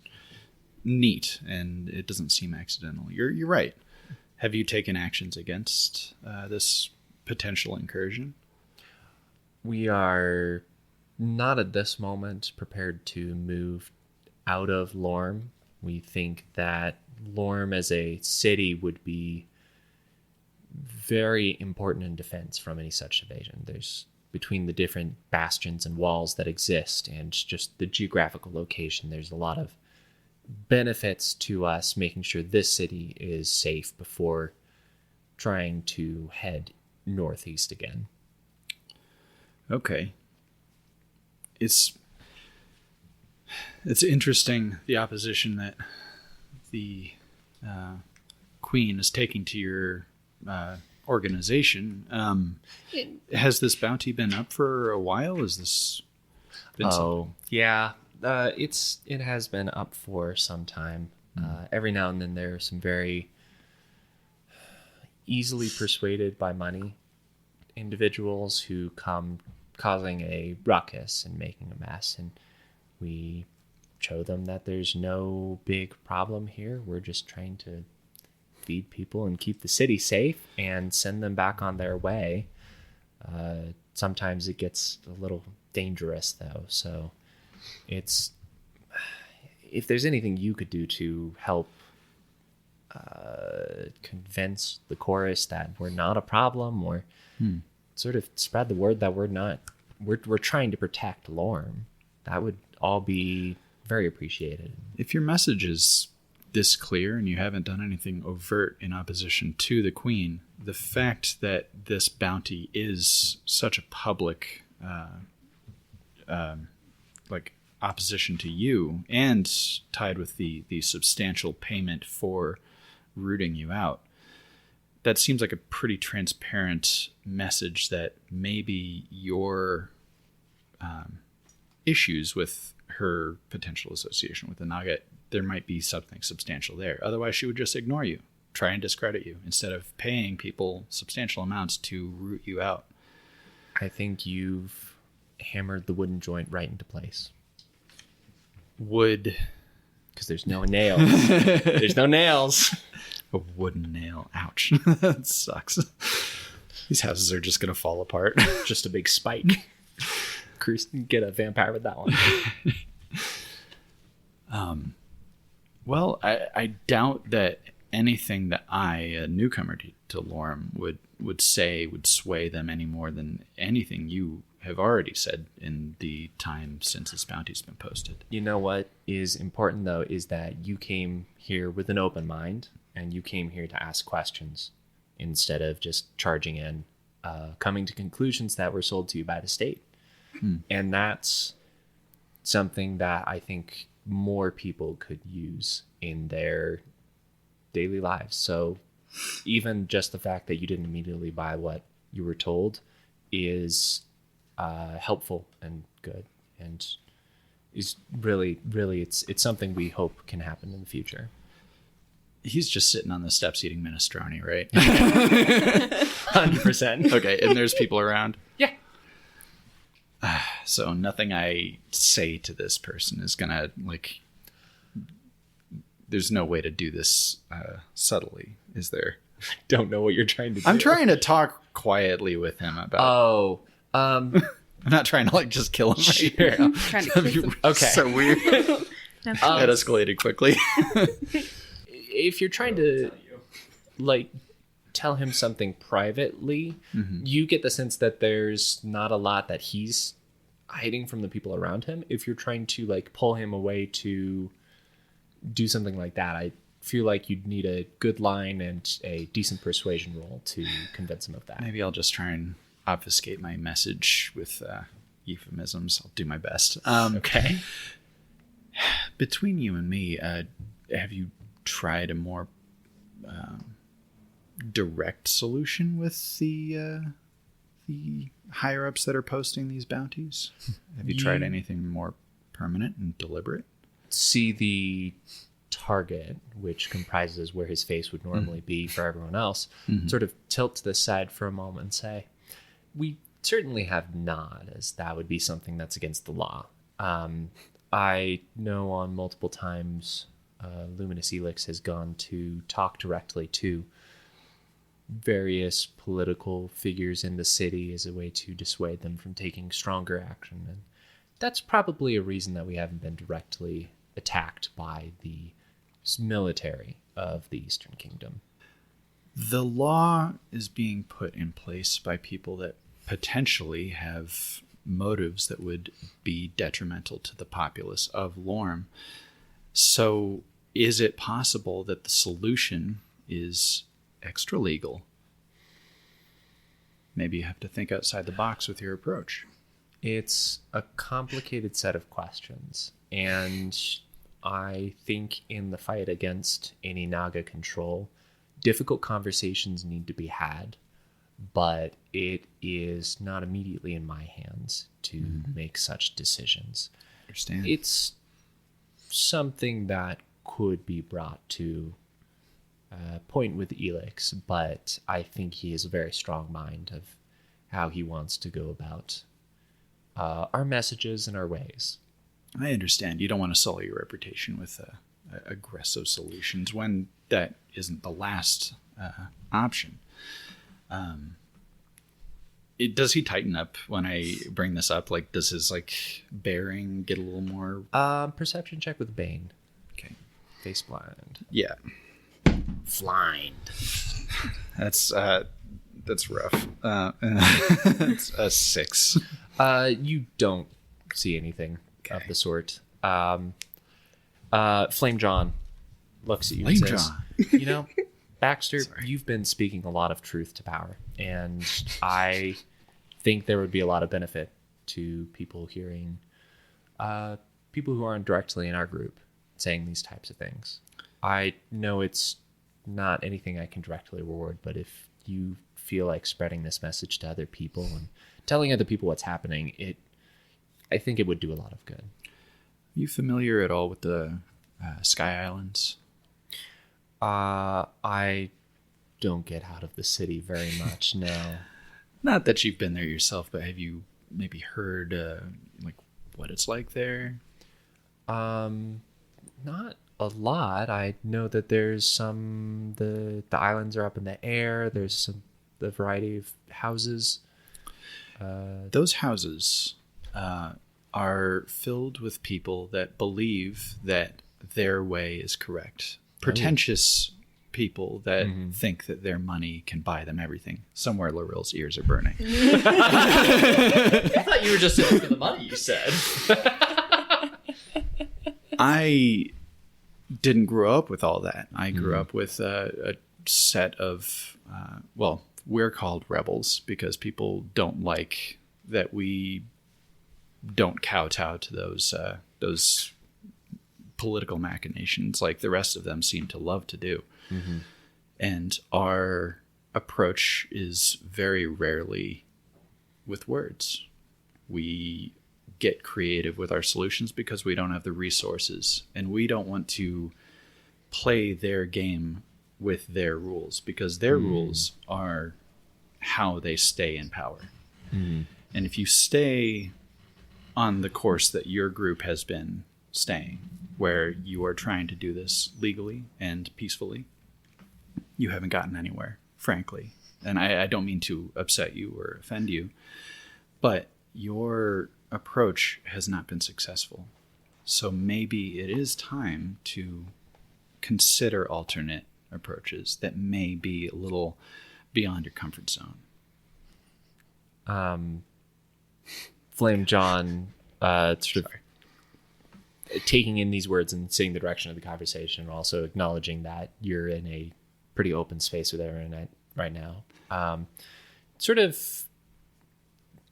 S2: neat, and it doesn't seem accidental. You're right. Have you taken actions against this potential incursion?
S4: We are not at this moment prepared to move out of Lorm. We think that Lorm as a city would be very important in defense from any such invasion. There's between the different bastions and walls that exist and just the geographical location, there's a lot of benefits to us making sure this city is safe before trying to head northeast again.
S2: Okay. It's interesting, the opposition that the Queen is taking to your organization. Has this bounty been up for a while? Has this been
S4: yeah. It has been up for some time. Every now and then there are some very easily persuaded by money individuals who come causing a ruckus and making a mess, and we show them that there's no big problem here. We're just trying to feed people and keep the city safe and send them back on their way. Sometimes it gets a little dangerous though, so it's, if there's anything you could do to help convince the chorus that we're not a problem, or sort of spread the word that we're trying to protect Lorm, that would all be very appreciated.
S2: If your message is this clear and you haven't done anything overt in opposition to the Queen, the fact that this bounty is such a public opposition to you and tied with the substantial payment for rooting you out, that seems like a pretty transparent message that maybe your issues with her potential association with the Naga, there might be something substantial there. Otherwise, she would just ignore you, try and discredit you, instead of paying people substantial amounts to root you out.
S4: I think you've hammered the wooden joint right into place.
S2: Wood.
S4: Because there's no nails. There's no nails.
S2: A wooden nail. Ouch. That sucks. These houses are just going to fall apart.
S4: Just a big spike. Get a vampire with that one.
S2: Well, I doubt that anything that I, a newcomer to Lorm, would say would sway them any more than anything you have already said in the time since this bounty's been posted.
S4: You know what is important, though, is that you came here with an open mind, and you came here to ask questions instead of just charging in, coming to conclusions that were sold to you by the state. And that's something that I think more people could use in their daily lives. So even just the fact that you didn't immediately buy what you were told is helpful and good, and is really it's something we hope can happen in the future.
S2: He's just sitting on the steps eating minestrone, right?
S4: 100%.
S2: Okay, and there's people around?
S4: Yeah.
S2: So nothing I say to this person is gonna, there's no way to do this subtly, is there?
S4: I don't know what you're trying to do.
S2: I'm trying to talk quietly with him about... I'm not trying to just kill him right here.
S5: Trying to kiss him.
S4: Okay.
S2: So weird. That escalated quickly.
S4: If you're trying to tell him something privately, you get the sense that there's not a lot that he's hiding from the people around him. If you're trying to pull him away to do something like that, I feel like you'd need a good line and a decent persuasion roll to convince him of that.
S2: Maybe I'll just try and obfuscate my message with euphemisms. I'll do my best.
S4: Okay.
S2: Between you and me, have you tried a more direct solution with the higher ups that are posting these bounties? Have you tried anything more permanent and deliberate?
S4: See the target, which comprises where his face would normally be for everyone else, sort of tilt to the side for a moment and say, we certainly have not, as that would be something that's against the law. I know on multiple times Luminous Elix has gone to talk directly to various political figures in the city as a way to dissuade them from taking stronger action. And that's probably a reason that we haven't been directly attacked by the military of the Eastern Kingdom.
S2: The law is being put in place by people that potentially have motives that would be detrimental to the populace of Lorm. So is it possible that the solution is extra legal? Maybe you have to think outside the box with your approach.
S4: It's a complicated set of questions, and I think in the fight against any Naga control, difficult conversations need to be had, but it is not immediately in my hands to make such decisions.
S2: I understand.
S4: It's something that could be brought to a point with Elix, but I think he has a very strong mind of how he wants to go about our messages and our ways.
S2: I understand. You don't want to sully your reputation with aggressive solutions when that isn't the last option. Does he tighten up when I bring this up? Like, does his bearing get a little more?
S4: Perception check with Bane.
S2: Okay.
S4: Face blind.
S2: Yeah.
S6: Blind.
S2: That's rough. It's a 6.
S4: You don't see anything of the sort. Flame John looks at you and
S2: Flame
S4: says,
S2: John.
S4: Baxter,
S2: Sorry.
S4: you've been speaking a lot of truth to power, and I think there would be a lot of benefit to people hearing people who aren't directly in our group saying these types of things. I know it's not anything I can directly reward, but if you feel like spreading this message to other people and telling other people what's happening, I think it would do a lot of good.
S2: Are you familiar at all with the Sky Islands?
S4: I don't get out of the city very much, no.
S2: Not that you've been there yourself, but have you maybe heard what it's like there?
S4: Not a lot. I know that there's some the islands are up in the air. There's the variety of houses.
S2: Those houses are filled with people that believe that their way is correct. Pretentious people that think that their money can buy them everything. Somewhere Laril's ears are burning.
S6: I thought you were just in it for the money, you said.
S2: I didn't grow up with all that. I grew up with a set of, we're called rebels because people don't like that we don't kowtow to those political machinations like the rest of them seem to love to do. And our approach is very rarely with words. We get creative with our solutions because we don't have the resources, and we don't want to play their game with their rules because their rules are how they stay in power. And if you stay on the course that your group has been staying, where you are trying to do this legally and peacefully, you haven't gotten anywhere, frankly. And I don't mean to upset you or offend you, but your approach has not been successful. So maybe it is time to consider alternate approaches that may be a little beyond your comfort zone.
S4: Flame John sort of taking in these words and seeing the direction of the conversation, also acknowledging that you're in a pretty open space with everyone right now. Sort of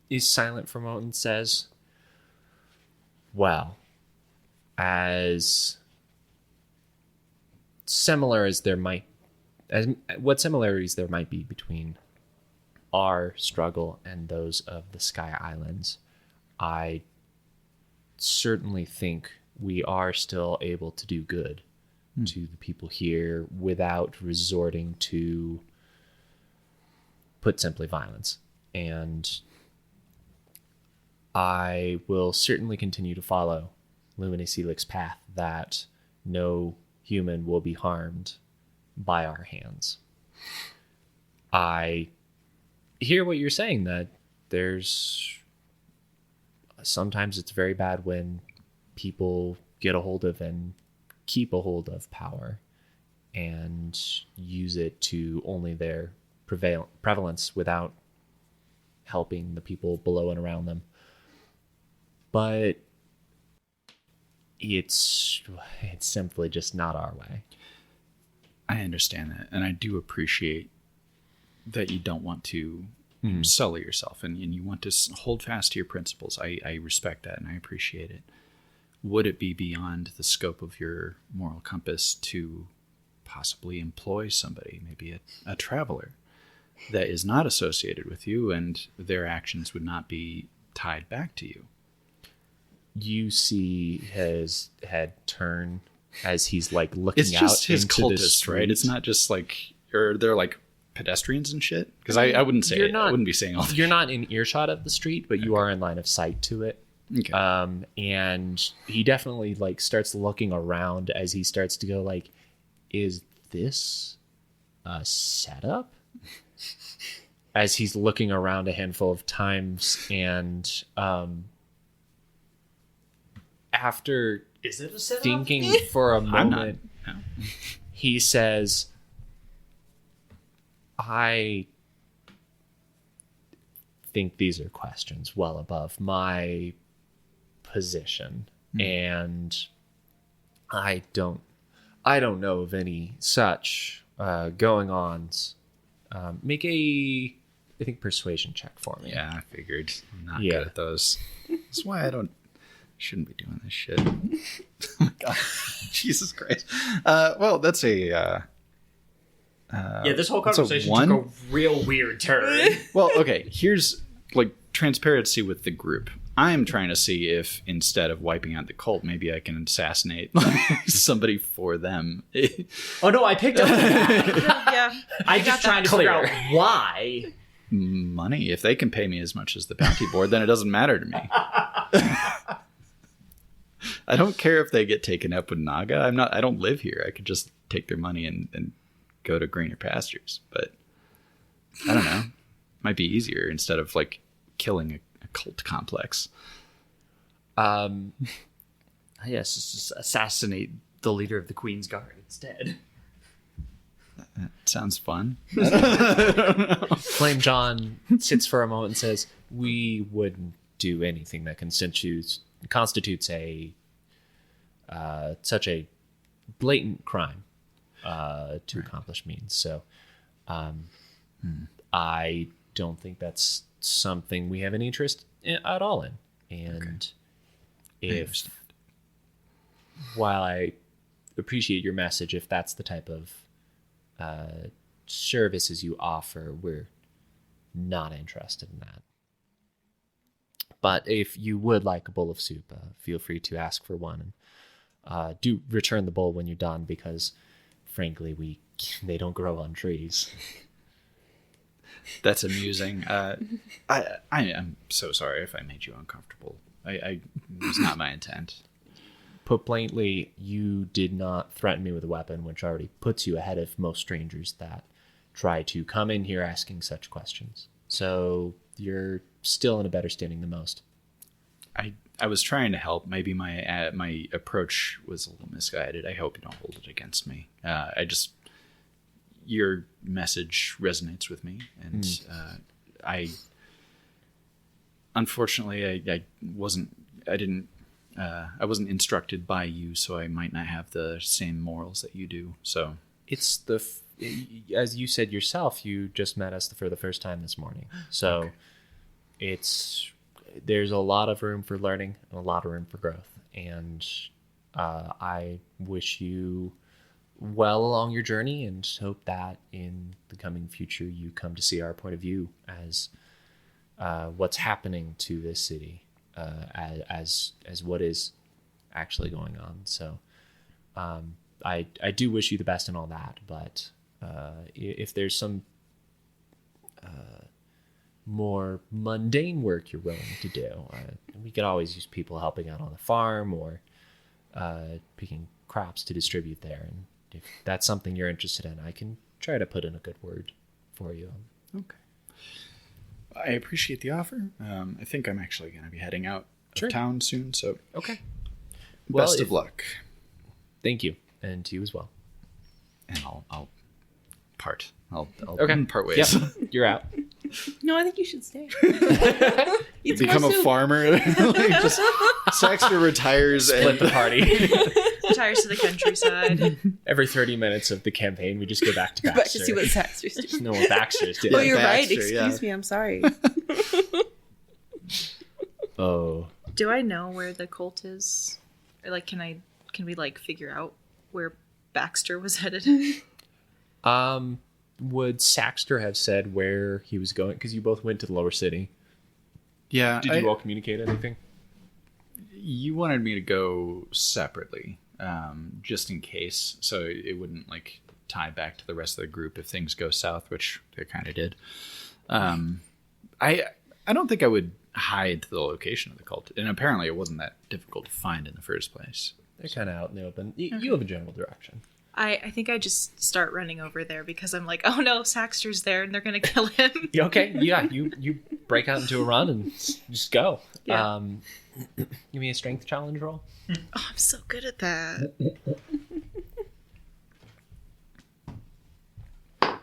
S4: is silent for a moment and says, well, as similar as what similarities there might be between our struggle and those of the Sky Islands, I certainly think we are still able to do good to the people here without resorting to, put simply, violence. And I will certainly continue to follow Luminous Helix path that no human will be harmed by our hands. I hear what you're saying, that sometimes it's very bad when people get a hold of and keep a hold of power and use it to only their prevalence without helping the people below and around them. But it's simply just not our way.
S2: I understand that, and I do appreciate that you don't want to sully yourself, and you want to hold fast to your principles. I respect that, and I appreciate it. Would it be beyond the scope of your moral compass to possibly employ somebody, maybe a traveler, that is not associated with you, and their actions would not be tied back to you?
S4: You see his head turn as he's like looking
S2: It's just
S4: out
S2: his
S4: into the
S2: cultists,
S4: street.
S2: right? It's not just like, or they're like pedestrians and shit. Because I wouldn't say it. I wouldn't be saying all that.
S4: You're not in earshot of the street, but you are in line of sight to it.
S2: Okay.
S4: And he definitely like starts looking around as he starts to go like, is this a setup? As he's looking around a handful of times, and after
S6: Is it a setup?
S4: thinking for a moment,
S2: No.
S4: he says, I think these are questions well above my position, and I don't know of any such going-ons. Make a, I think, persuasion check for me.
S2: Yeah, I figured. I'm not
S4: Yeah.
S2: good at those. That's why I shouldn't be doing this shit. Oh my God. Jesus Christ. Well, that's a...
S6: Yeah, this whole
S2: that's a
S6: conversation
S2: one?
S6: took a real weird turn.
S2: Well, okay, here's like transparency with the group. I'm trying to see if instead of wiping out the cult, maybe I can assassinate somebody for them.
S6: Oh no, I picked up that.
S1: Yeah.
S6: I'm just trying to figure out why.
S2: Money. If they can pay me as much as the bounty board, then it doesn't matter to me. I don't care if they get taken up with Naga. I don't live here. I could just take their money and go to greener pastures. But I don't know. Might be easier instead of like killing a cult complex.
S6: Yes, just assassinate the leader of the Queen's Guard instead.
S2: That sounds fun.
S4: Flame John sits for a moment and says, we wouldn't do anything that constitutes a such a blatant crime to accomplish means. So I don't think that's something we have any interest at all in. And if, while I appreciate your message, if that's the type of services you offer, we're not interested in that. But if you would like a bowl of soup, feel free to ask for one. And do return the bowl when you're done, because frankly, they don't grow on trees.
S2: That's amusing. I am so sorry if I made you uncomfortable. It was not my intent.
S4: Put plainly, you did not threaten me with a weapon, which already puts you ahead of most strangers that try to come in here asking such questions. So you're still in a better standing than most.
S2: I was trying to help. Maybe my approach was a little misguided. I hope you don't hold it against me. Your message resonates with me, and I unfortunately I wasn't instructed by you, so I might not have the same morals that you do. So
S4: it's as you said yourself, you just met us for the first time this morning. So there's a lot of room for learning and a lot of room for growth. And I wish you well along your journey, and hope that in the coming future you come to see our point of view as what's happening to this city, as what is actually going on. So I do wish you the best in all that, but if there's some more mundane work you're willing to do, we could always use people helping out on the farm or picking crops to distribute there. And if that's something you're interested in, I can try to put in a good word for you.
S2: okay, I appreciate the offer. I think I'm actually going to be heading out
S4: Sure.
S2: of town soon. So
S4: Okay.
S2: Best of luck.
S4: Thank you, and to you as well.
S2: And I'll part. I'll
S4: Okay.
S2: part ways.
S4: Yeah, you're out.
S5: No, I think you should stay.
S2: Become a farmer. Like, just Saxter retires and
S4: Split the party.
S1: Retires to the countryside.
S4: Every 30 minutes of the campaign, we just go back to Baxter.
S5: Back to see what Saxter's doing.
S4: Just know what Baxter's doing.
S5: Oh, you're right.
S2: Baxter,
S5: Excuse me. I'm sorry.
S4: Oh.
S1: Do I know where the cult is? Or like, can we like figure out where Baxter was headed?
S4: Would Saxter have said where he was going? Because you both went to the lower city.
S2: yeah.
S4: Did you all communicate anything?
S2: You wanted me to go separately, just in case, so it wouldn't like tie back to the rest of the group if things go south, which they kind of did. I don't think I would hide the location of the cult, and apparently it wasn't that difficult to find in the first place.
S4: They're kind of out in the open. You have a general direction.
S1: I think I just start running over there because I'm like, oh no, Saxter's there and they're gonna kill him.
S4: Okay, yeah, you break out into a run and just go.
S1: Yeah.
S4: Give me a strength challenge roll.
S1: Oh, I'm so good at that. Oh,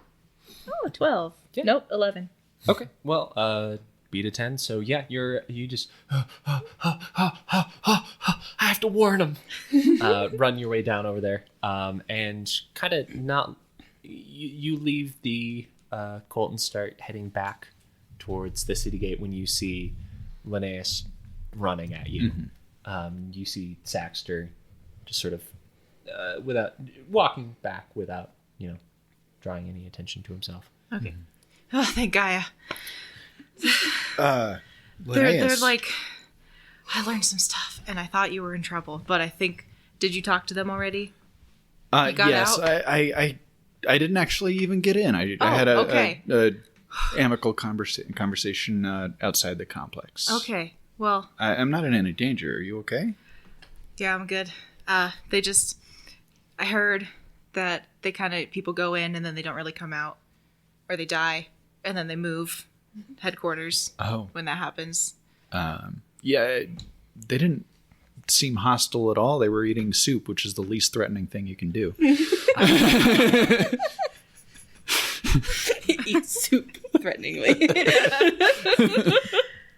S1: 12.
S4: Yeah.
S1: Nope, 11.
S4: Okay, well, beat a 10. So yeah, you just I have to warn him. Run your way down over there, and kind of not. You leave the cult and start heading back towards the city gate when you see Linnaeus running at you.
S2: Mm-hmm.
S4: You see Saxter just sort of without walking back without drawing any attention to himself.
S1: Okay. Oh, thank Gaia. They're
S2: Linnaeus.
S1: like, I learned some stuff and I thought you were in trouble, but I think, did you talk to them already? You got
S2: yes,
S1: out?
S2: I didn't actually even get in. I had a amicable conversation outside the complex.
S1: Okay, well.
S2: I'm not in any danger. Are you okay?
S1: Yeah, I'm good. I heard that they people go in and then they don't really come out, or they die and then they move headquarters.
S2: Oh.
S1: When that happens.
S2: Yeah, they didn't seem hostile at all. They were eating soup, which is the least threatening thing you can do.
S5: Eat soup threateningly.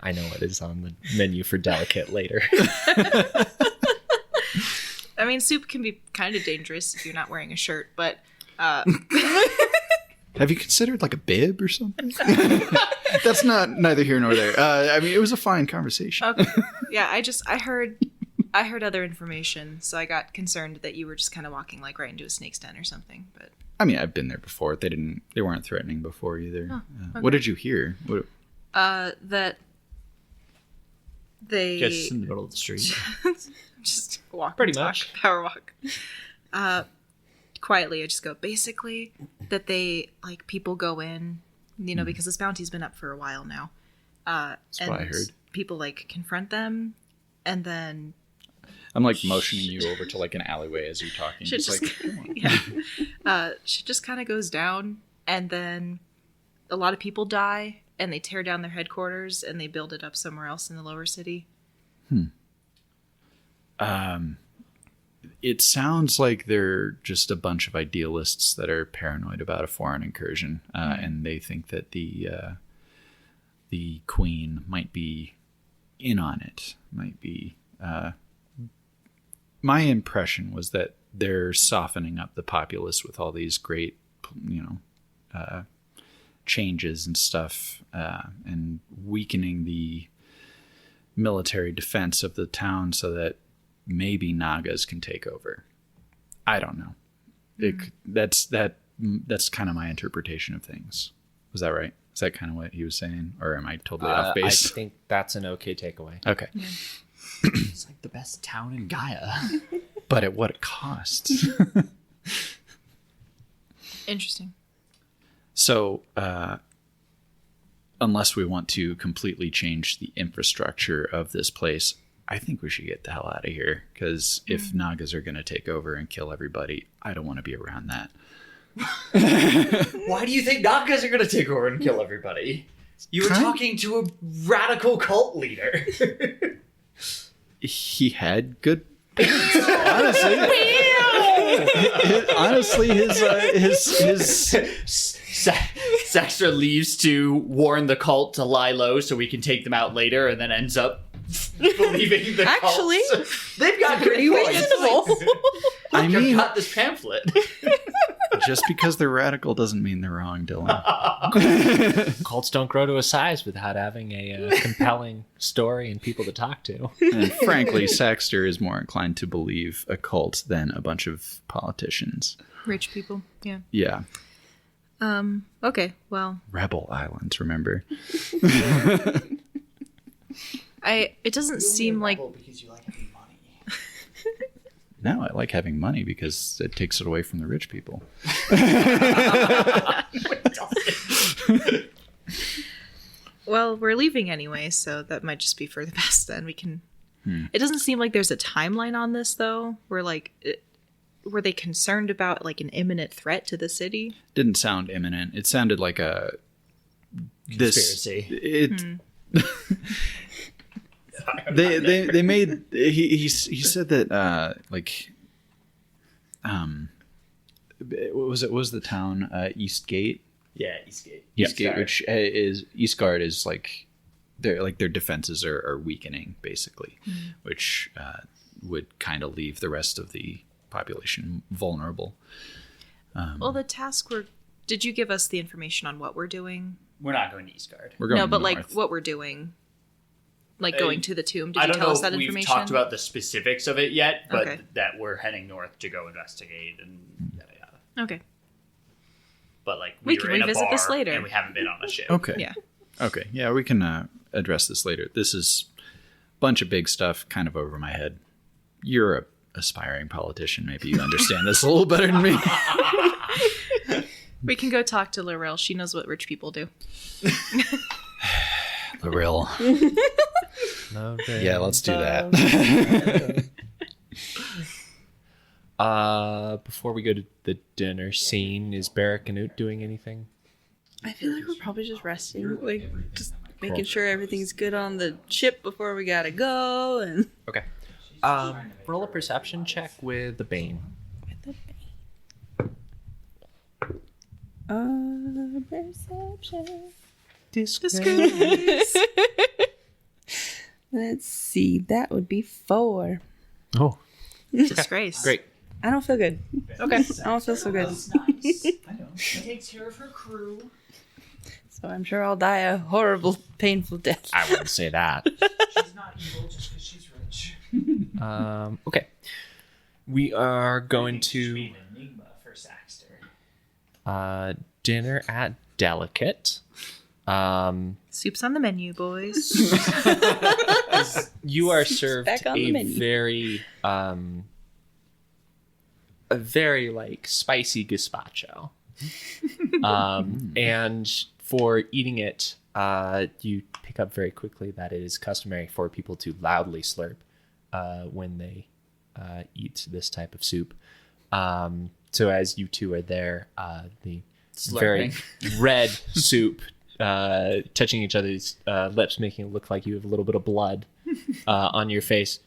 S4: I know it is on the menu for delicate later.
S1: I mean, soup can be kind of dangerous if you're not wearing a shirt, but
S2: Have you considered like a bib or something? That's neither here nor there. I mean, it was a fine conversation.
S1: okay. Yeah, I heard other information, so I got concerned that you were just kind of walking like right into a snake's den or something. But
S2: I mean, I've been there before. They weren't threatening before either.
S1: Oh, okay.
S2: What did you hear?
S1: that they
S6: Just in the middle of the street.
S1: just walk,
S4: Pretty
S1: and talk,
S4: much.
S1: power walk. Quietly, I just go basically that they like people go in, because this bounty's been up for a while now.
S2: That's
S1: and
S2: what I heard.
S1: People like confront them, and then
S2: I'm like motioning you over to like an alleyway as you're talking.
S1: shit
S2: Just
S1: just
S2: like, come on.
S1: shit just kind of goes down, and then a lot of people die, and they tear down their headquarters and they build it up somewhere else in the lower city.
S2: It sounds like they're just a bunch of idealists that are paranoid about a foreign incursion, and they think that the queen might be in on it. Might be. My impression was that they're softening up the populace with all these great, changes and stuff, and weakening the military defense of the town so that maybe Nagas can take over. I don't know. That's kind of my interpretation of things. Was that right? Is that kind of what he was saying, or am I totally off base?
S4: I think that's an okay takeaway.
S2: Okay,
S6: It's like the best town in Gaia.
S2: but at what cost?
S1: Interesting.
S2: So, unless we want to completely change the infrastructure of this place, I think we should get the hell out of here. Because if Nagas are going to take over and kill everybody, I don't want to be around that.
S6: Why do you think Nagas are going to take over and kill everybody? You were talking to a radical cult leader.
S2: He had good Honestly, his
S6: Saxter leaves to warn the cult to lie low so we can take them out later, and then ends up believing the
S5: Actually,
S6: cult. They've got
S5: pretty
S6: great points.
S5: reasonable.
S2: I mean,
S6: got this pamphlet.
S2: just because they're radical doesn't mean they're wrong, Dylan.
S4: Cults don't grow to a size without having a compelling story and people to talk to.
S2: And frankly, Saxter is more inclined to believe a cult than a bunch of politicians.
S1: Rich people. Yeah.
S2: Yeah.
S1: Okay. Well,
S2: Rebel Island, remember?
S1: it doesn't seem like
S3: because you like having money.
S2: No, I like having money because it takes it away from the rich people.
S1: Well, we're leaving anyway, so that might just be for the best then. We can It doesn't seem like there's a timeline on this though. Were they concerned about like an imminent threat to the city?
S2: Didn't sound imminent. It sounded like a
S6: Conspiracy.
S2: They made he said that what was the town Eastgate?
S6: Yeah, Eastgate.
S2: Eastgate, which is Eastguard is like their defenses are weakening basically, which would kind of leave the rest of the population vulnerable.
S1: Well, the task did you give us the information on what we're doing?
S6: We're not going to Eastguard.
S2: We're going
S1: No, but
S2: north.
S1: like what we're doing. Like going to the tomb. Did
S6: I
S1: you
S6: don't
S1: tell
S6: know
S1: us that
S6: if we've
S1: information?
S6: talked about the specifics of it yet, but
S1: Okay.
S6: that we're heading north to go investigate and yada yada.
S1: Okay.
S6: But like
S1: We
S6: were
S1: can
S6: in a
S1: revisit
S6: bar
S1: this later.
S6: and we haven't been on a ship.
S2: Okay.
S1: Yeah.
S2: Okay. Yeah, we can address this later. This is a bunch of big stuff kind of over my head. You're a aspiring politician. Maybe you understand this a little better than me.
S1: We can go talk to Lorel. She knows what rich people do.
S2: Lorel. Yeah, let's do that.
S4: Before we go to the dinner scene, is Barrack and Oot doing anything?
S5: I feel like we're probably just resting, like just making sure everything's good on the ship before we gotta go. And
S4: Okay. Roll a perception check with the Bane.
S5: perception.
S1: Disgrace.
S5: Let's see, that would be 4.
S4: Oh,
S1: Disgrace.
S4: great.
S5: I don't feel good.
S1: Okay.
S5: I don't feel so good.
S3: I know. She takes care of her crew.
S5: So I'm sure I'll die a horrible, painful death.
S4: I wouldn't say that.
S3: She's not evil just because she's rich.
S4: Okay. We are going to
S3: Be an enigma for Saxter.
S4: dinner at Delicate.
S1: Soup's on the menu, boys.
S4: You are served
S5: Back on the
S4: a
S5: menu.
S4: very like spicy gazpacho. And for eating it, you pick up very quickly that it is customary for people to loudly slurp when they eat this type of soup. So as you two are there, the very red soup touching each other's lips, making it look like you have a little bit of blood on your face.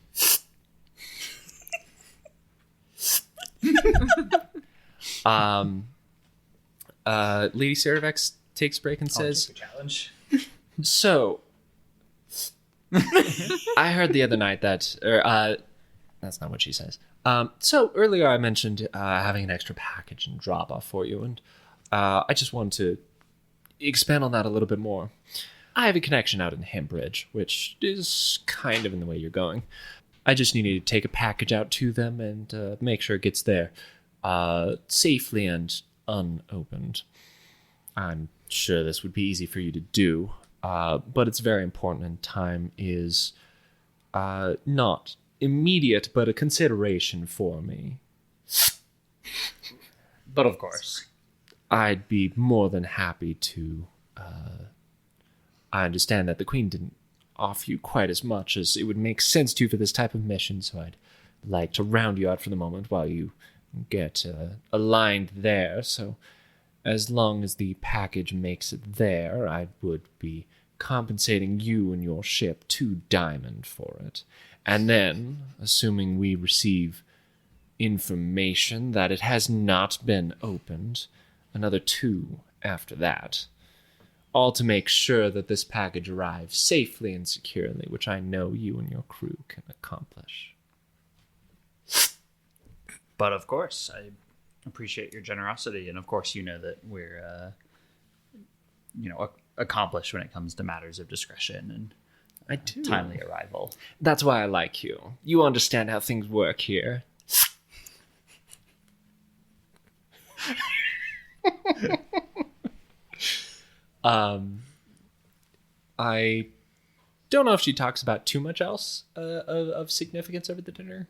S4: Lady Cerevex takes a break and says,
S3: Challenge.
S4: "So, I heard the other night that, that's not what she says. So earlier I mentioned having an extra package and drop off for you, and I just wanted to expand on that a little bit more. I have a connection out in Hembridge, which is kind of in the way you're going. I just needed to take a package out to them and make sure it gets there safely and unopened. I'm sure this would be easy for you to do, but it's very important, and time is not immediate, but a consideration for me.
S6: But of course.
S4: I'd be more than happy to. I understand that the Queen didn't offer you quite as much as it would make sense to for this type of mission, so I'd like to round you out for the moment while you get aligned there. So as long as the package makes it there, I would be compensating you and your ship 2 diamond for it. And then, assuming we receive information that it has not been opened, another 2 after that. All to make sure that this package arrives safely and securely, which I know you and your crew can accomplish.
S6: But of course, I appreciate your generosity, and of course you know that we're, accomplished when it comes to matters of discretion and
S4: I do.
S6: timely arrival.
S4: That's why I like you. You understand how things work here. I don't know if she talks about too much else of significance over the dinner.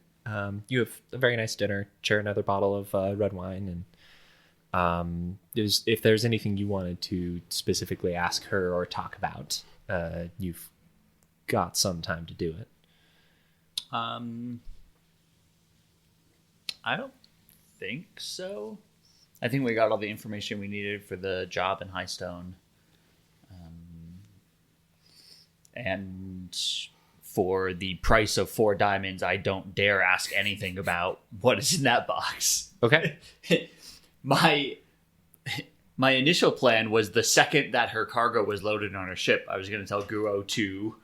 S4: You have a very nice dinner, share another bottle of red wine, and if there's anything you wanted to specifically ask her or talk about, you've got some time to do it.
S6: I don't think so. I think we got all the information we needed for the job in Highstone. And for the price of 4 diamonds, I don't dare ask anything about what is in that box.
S4: Okay.
S6: My initial plan was the second that her cargo was loaded on her ship, I was going to tell Guo to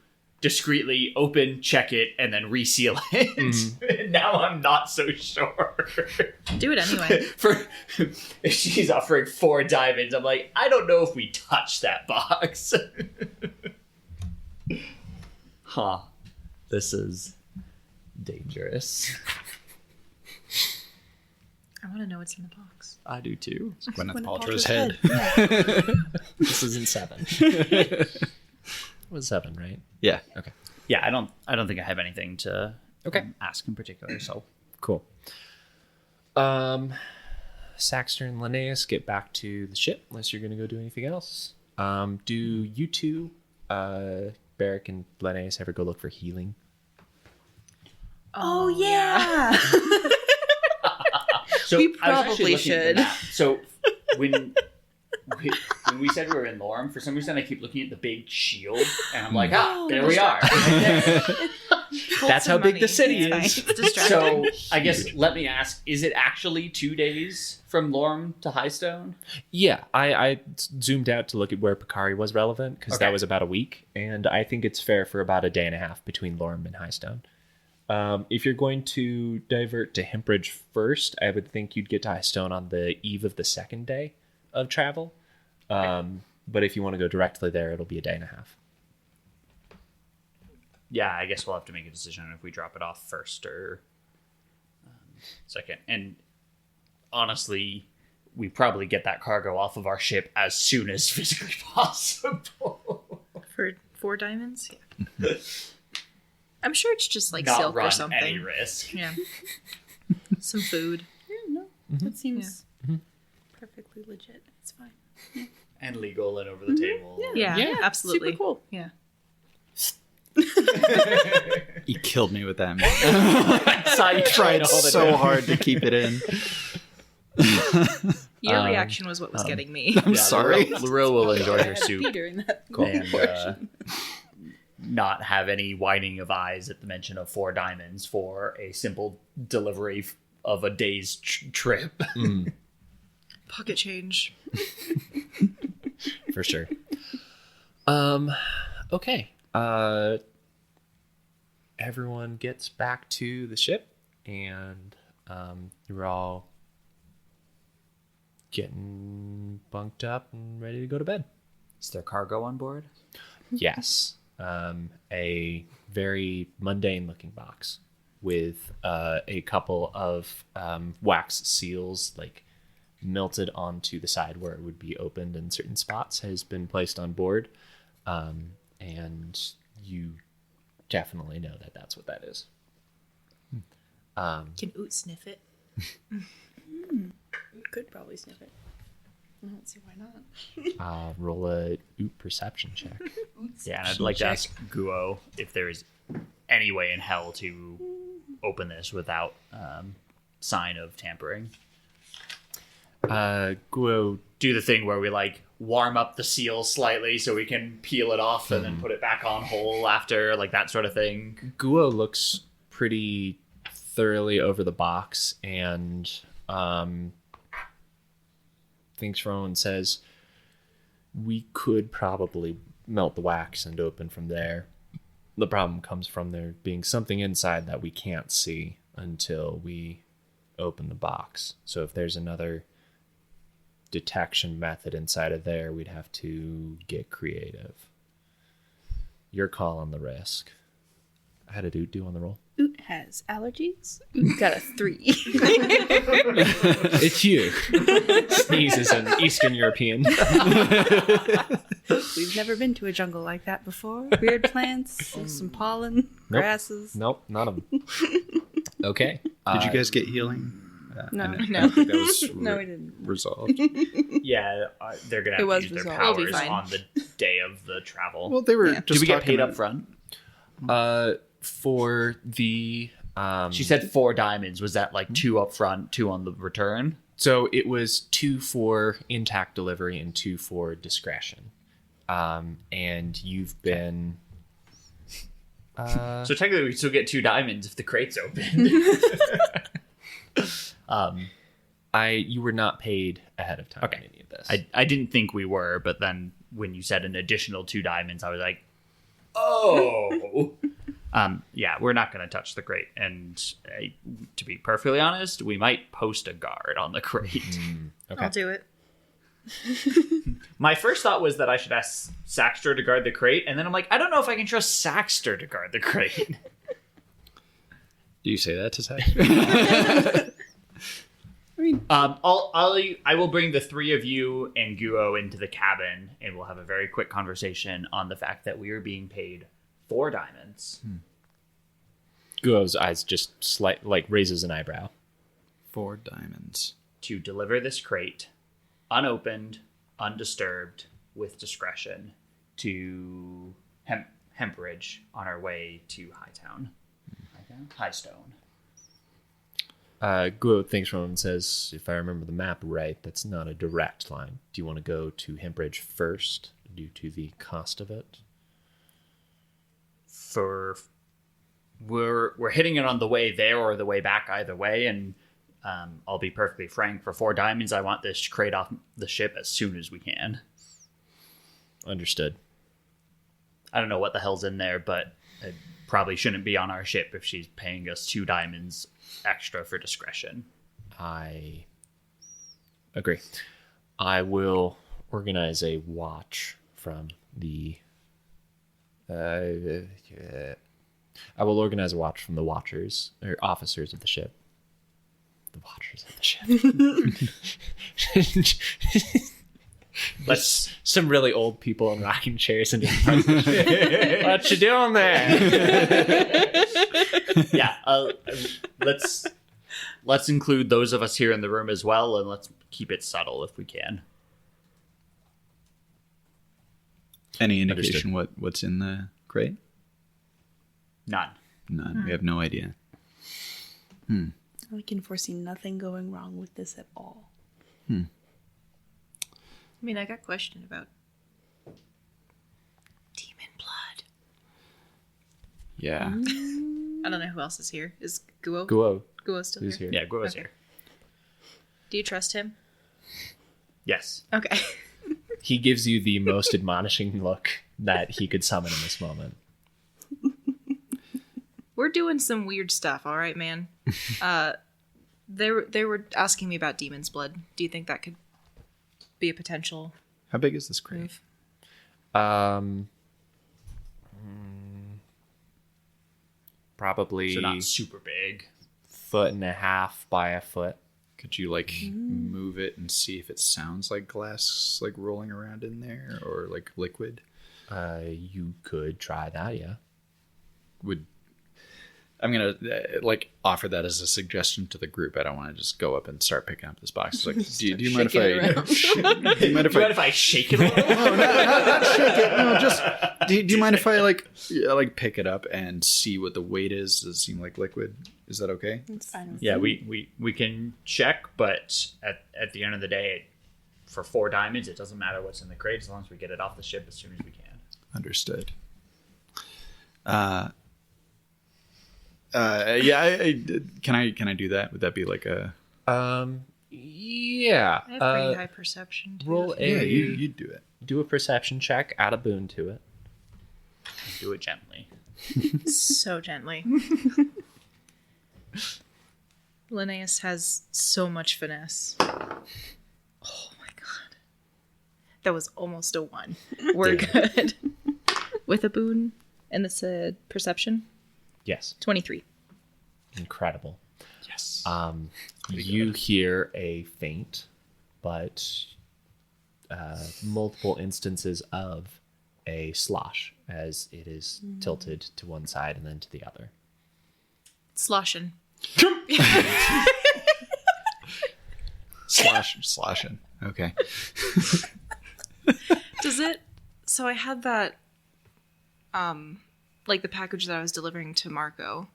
S6: discreetly open, check it, and then reseal it. Mm-hmm. Now I'm not so sure.
S1: Do it anyway.
S6: If she's offering 4 diamonds, I'm like, I don't know if we touch that box. Huh. This is dangerous.
S1: I want to know what's in the box.
S6: I do too.
S2: Gwyneth Paltrow's head.
S4: This isn't 7. It was 7, right?
S2: Yeah.
S4: Okay.
S6: Yeah, I don't think I have anything to ask in particular, so
S4: Cool. Saxter and Linnaeus get back to the ship unless you're going to go do anything else. Do you two, Barrick and Linnaeus, ever go look for healing?
S5: Oh yeah.
S6: So
S5: We
S6: I was actually
S5: probably
S6: looking at the
S5: should.
S6: map. So when we said we were in Lorem, for some reason I keep looking at the big shield, and I'm like, there we are.
S4: That's how big the city is.
S1: It's distracting.
S6: So I guess let me ask: is it actually 2 days from Lorem to Highstone?
S4: Yeah, I zoomed out to look at where Picari was relevant because that was about a week, and I think it's fair for about a day and a half between Lorem and Highstone. If you're going to divert to Hempridge first, I would think you'd get to Highstone on the eve of the 2nd day of travel. But if you want to go directly there, it'll be a day and a half.
S6: Yeah, I guess we'll have to make a decision if we drop it off first or second. And honestly, we probably get that cargo off of our ship as soon as physically possible.
S1: For 4 diamonds? Yeah. I'm sure it's just like
S6: Not
S1: silk
S6: run
S1: or something.
S6: any risk.
S1: Yeah. Some food.
S5: That seems perfectly legit. It's fine.
S6: And legal and over the table.
S1: Yeah, absolutely.
S5: Super cool.
S1: Yeah.
S2: You killed me with that.
S6: I saw you
S2: Tried so hard to keep it in.
S1: Your reaction was what was getting me.
S2: I'm sorry.
S6: Lorel will enjoy her soup
S5: Pee during that
S6: and not have any widening of eyes at the mention of 4 diamonds for a simple delivery of a day's trip.
S1: Pocket change.
S4: For sure. Okay. Everyone gets back to the ship, and you're all getting bunked up and ready to go to bed.
S6: Is there cargo on board?
S4: Yes. A very mundane looking box with a couple of wax seals like melted onto the side where it would be opened in certain spots has been placed on board. And you definitely know that that's what that is.
S1: Can Oot sniff it?
S5: Could probably sniff it. I don't see why not.
S4: Roll a oot perception check.
S6: Yeah, and I'd like to ask Guo if there is any way in hell to open this without sign of tampering.
S4: Guo,
S6: do the thing where we like warm up the seal slightly so we can peel it off and then put it back on whole after, like that sort of thing.
S4: Guo looks pretty thoroughly over the box and thinks for a moment and says, we could probably melt the wax and open from there. The problem comes from there being something inside that we can't see until we open the box. So if there's another detection method inside of there, we'd have to get creative. Your call on the risk. I had a do on the roll.
S5: Oot has allergies. Oot got a 3.
S4: It's you. Sneezes in Eastern European.
S5: We've never been to a jungle like that before. Weird plants, some pollen, grasses.
S4: Nope, none of them. Okay.
S2: Did you guys get healing?
S5: No.
S2: I think that was
S5: No, we didn't.
S2: resolved.
S6: Yeah, they're gonna
S5: It
S6: have
S5: was
S6: to use their
S5: resolved.
S1: We'll be
S6: powers
S1: fine.
S6: on the day of the travel.
S2: Well, they were
S5: Yeah.
S2: just
S6: Did we get
S2: talking
S6: paid up front?
S4: For the
S6: She said 4 diamonds. Was that like 2 up front, 2 on the return?
S4: so it was 2 for intact delivery and 2 for discretion. And you've been
S6: So technically, we still get 2 diamonds if the crate's open.
S4: you were not paid ahead of time
S6: Okay.
S4: on any of this.
S6: I didn't think we were, but then when you said an additional 2 diamonds, I was like, oh. Yeah, we're not going to touch the crate. And to be perfectly honest, we might post a guard on the crate.
S4: Okay.
S1: I'll do it.
S6: My first thought was that I should ask Saxter to guard the crate, and then I'm like, I don't know if I can trust Saxter to guard the crate.
S2: Do you say that to Zach?
S6: I will bring the 3 of you and Guo into the cabin, and we'll have a very quick conversation on the fact that we are being paid 4 diamonds.
S4: Guo's eyes just raises an eyebrow.
S2: 4 diamonds.
S6: To deliver this crate, unopened, undisturbed, with discretion, to Hempridge on our way to Hightown. Highstone.
S4: Guo thinks from him and says, if I remember the map right, that's not a direct line. Do you want to go to Hempridge first due to the cost of it?
S6: We're hitting it on the way there or the way back either way, and I'll be perfectly frank, for 4 diamonds I want this crate off the ship as soon as we can.
S4: Understood.
S6: I don't know what the hell's in there, but it probably shouldn't be on our ship if she's paying us 2 diamonds extra for discretion.
S4: I agree. I will organize a watch from the I will organize a watch from the watchers or officers of the ship. The watchers of the ship. Let's some really old people in rocking chairs and what you doing there?
S6: Yeah, let's include those of us here in the room as well, and let's keep it subtle if we can.
S2: Any indication what's in the crate?
S6: None.
S2: None. We have no idea.
S5: I can foresee nothing going wrong with this at all.
S1: I mean, I got a question about demon blood.
S2: Yeah.
S1: I don't know who else is here. Is Guo?
S4: Guo
S1: Still
S4: who's
S1: here?
S4: here.
S6: Yeah, Guo's
S1: Okay.
S6: here.
S1: Do you trust him?
S6: Yes.
S1: Okay.
S4: He gives you the most admonishing look that he could summon in this moment.
S1: We're doing some weird stuff, all right, man. They were asking me about demon's blood. Do you think that could be a potential
S2: How big is this crate?
S1: move?
S4: Probably
S6: So not super big.
S4: 1.5 feet by a foot.
S2: Could you move it and see if it sounds like glass rolling around in there or like liquid?
S4: You could try that, yeah.
S2: I'm gonna like offer that as a suggestion to the group. I don't want to just go up and start picking up this box. It's like, do you mind if
S6: I shake it a little?
S2: No, not shake it. No, just do you mind if I like pick it up and see what the weight is? Does it seem like liquid? Is that okay?
S5: It's fine.
S6: Yeah, we can check, but at the end of the day, for 4 diamonds, it doesn't matter what's in the crate as long as we get it off the ship as soon as we can.
S2: Understood. Can I do that? Would that be like a
S4: Yeah.
S1: I have pretty high perception. Too.
S4: Roll a.
S2: yeah? You do it.
S4: Do a perception check. Add a boon to it.
S6: Do it gently.
S1: So gently. Linnaeus has so much finesse. Oh my god. That was almost a 1. We're good. With a boon, and it's a perception.
S4: Yes.
S1: 23.
S4: Incredible.
S2: Yes.
S4: You hear a faint, but multiple instances of a slosh as it is tilted to one side and then to the other.
S1: Sloshing.
S2: Sloshing. Okay.
S1: Does it? So I had that, like the package that I was delivering to Marco.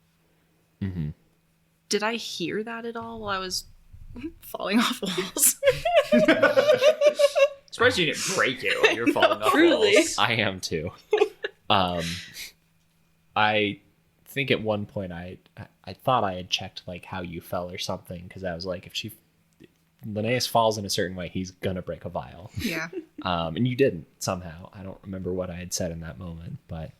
S4: Mm-hmm.
S1: Did I hear that at all while I was falling off walls?
S6: Surprised you didn't break it while you were falling off
S5: Truly.
S6: walls.
S4: I am too. I think at one point I thought I had checked like how you fell or something, because I was like, if Linnaeus falls in a certain way, he's gonna break a vial.
S1: Yeah.
S4: And you didn't somehow. I don't remember what I had said in that moment, but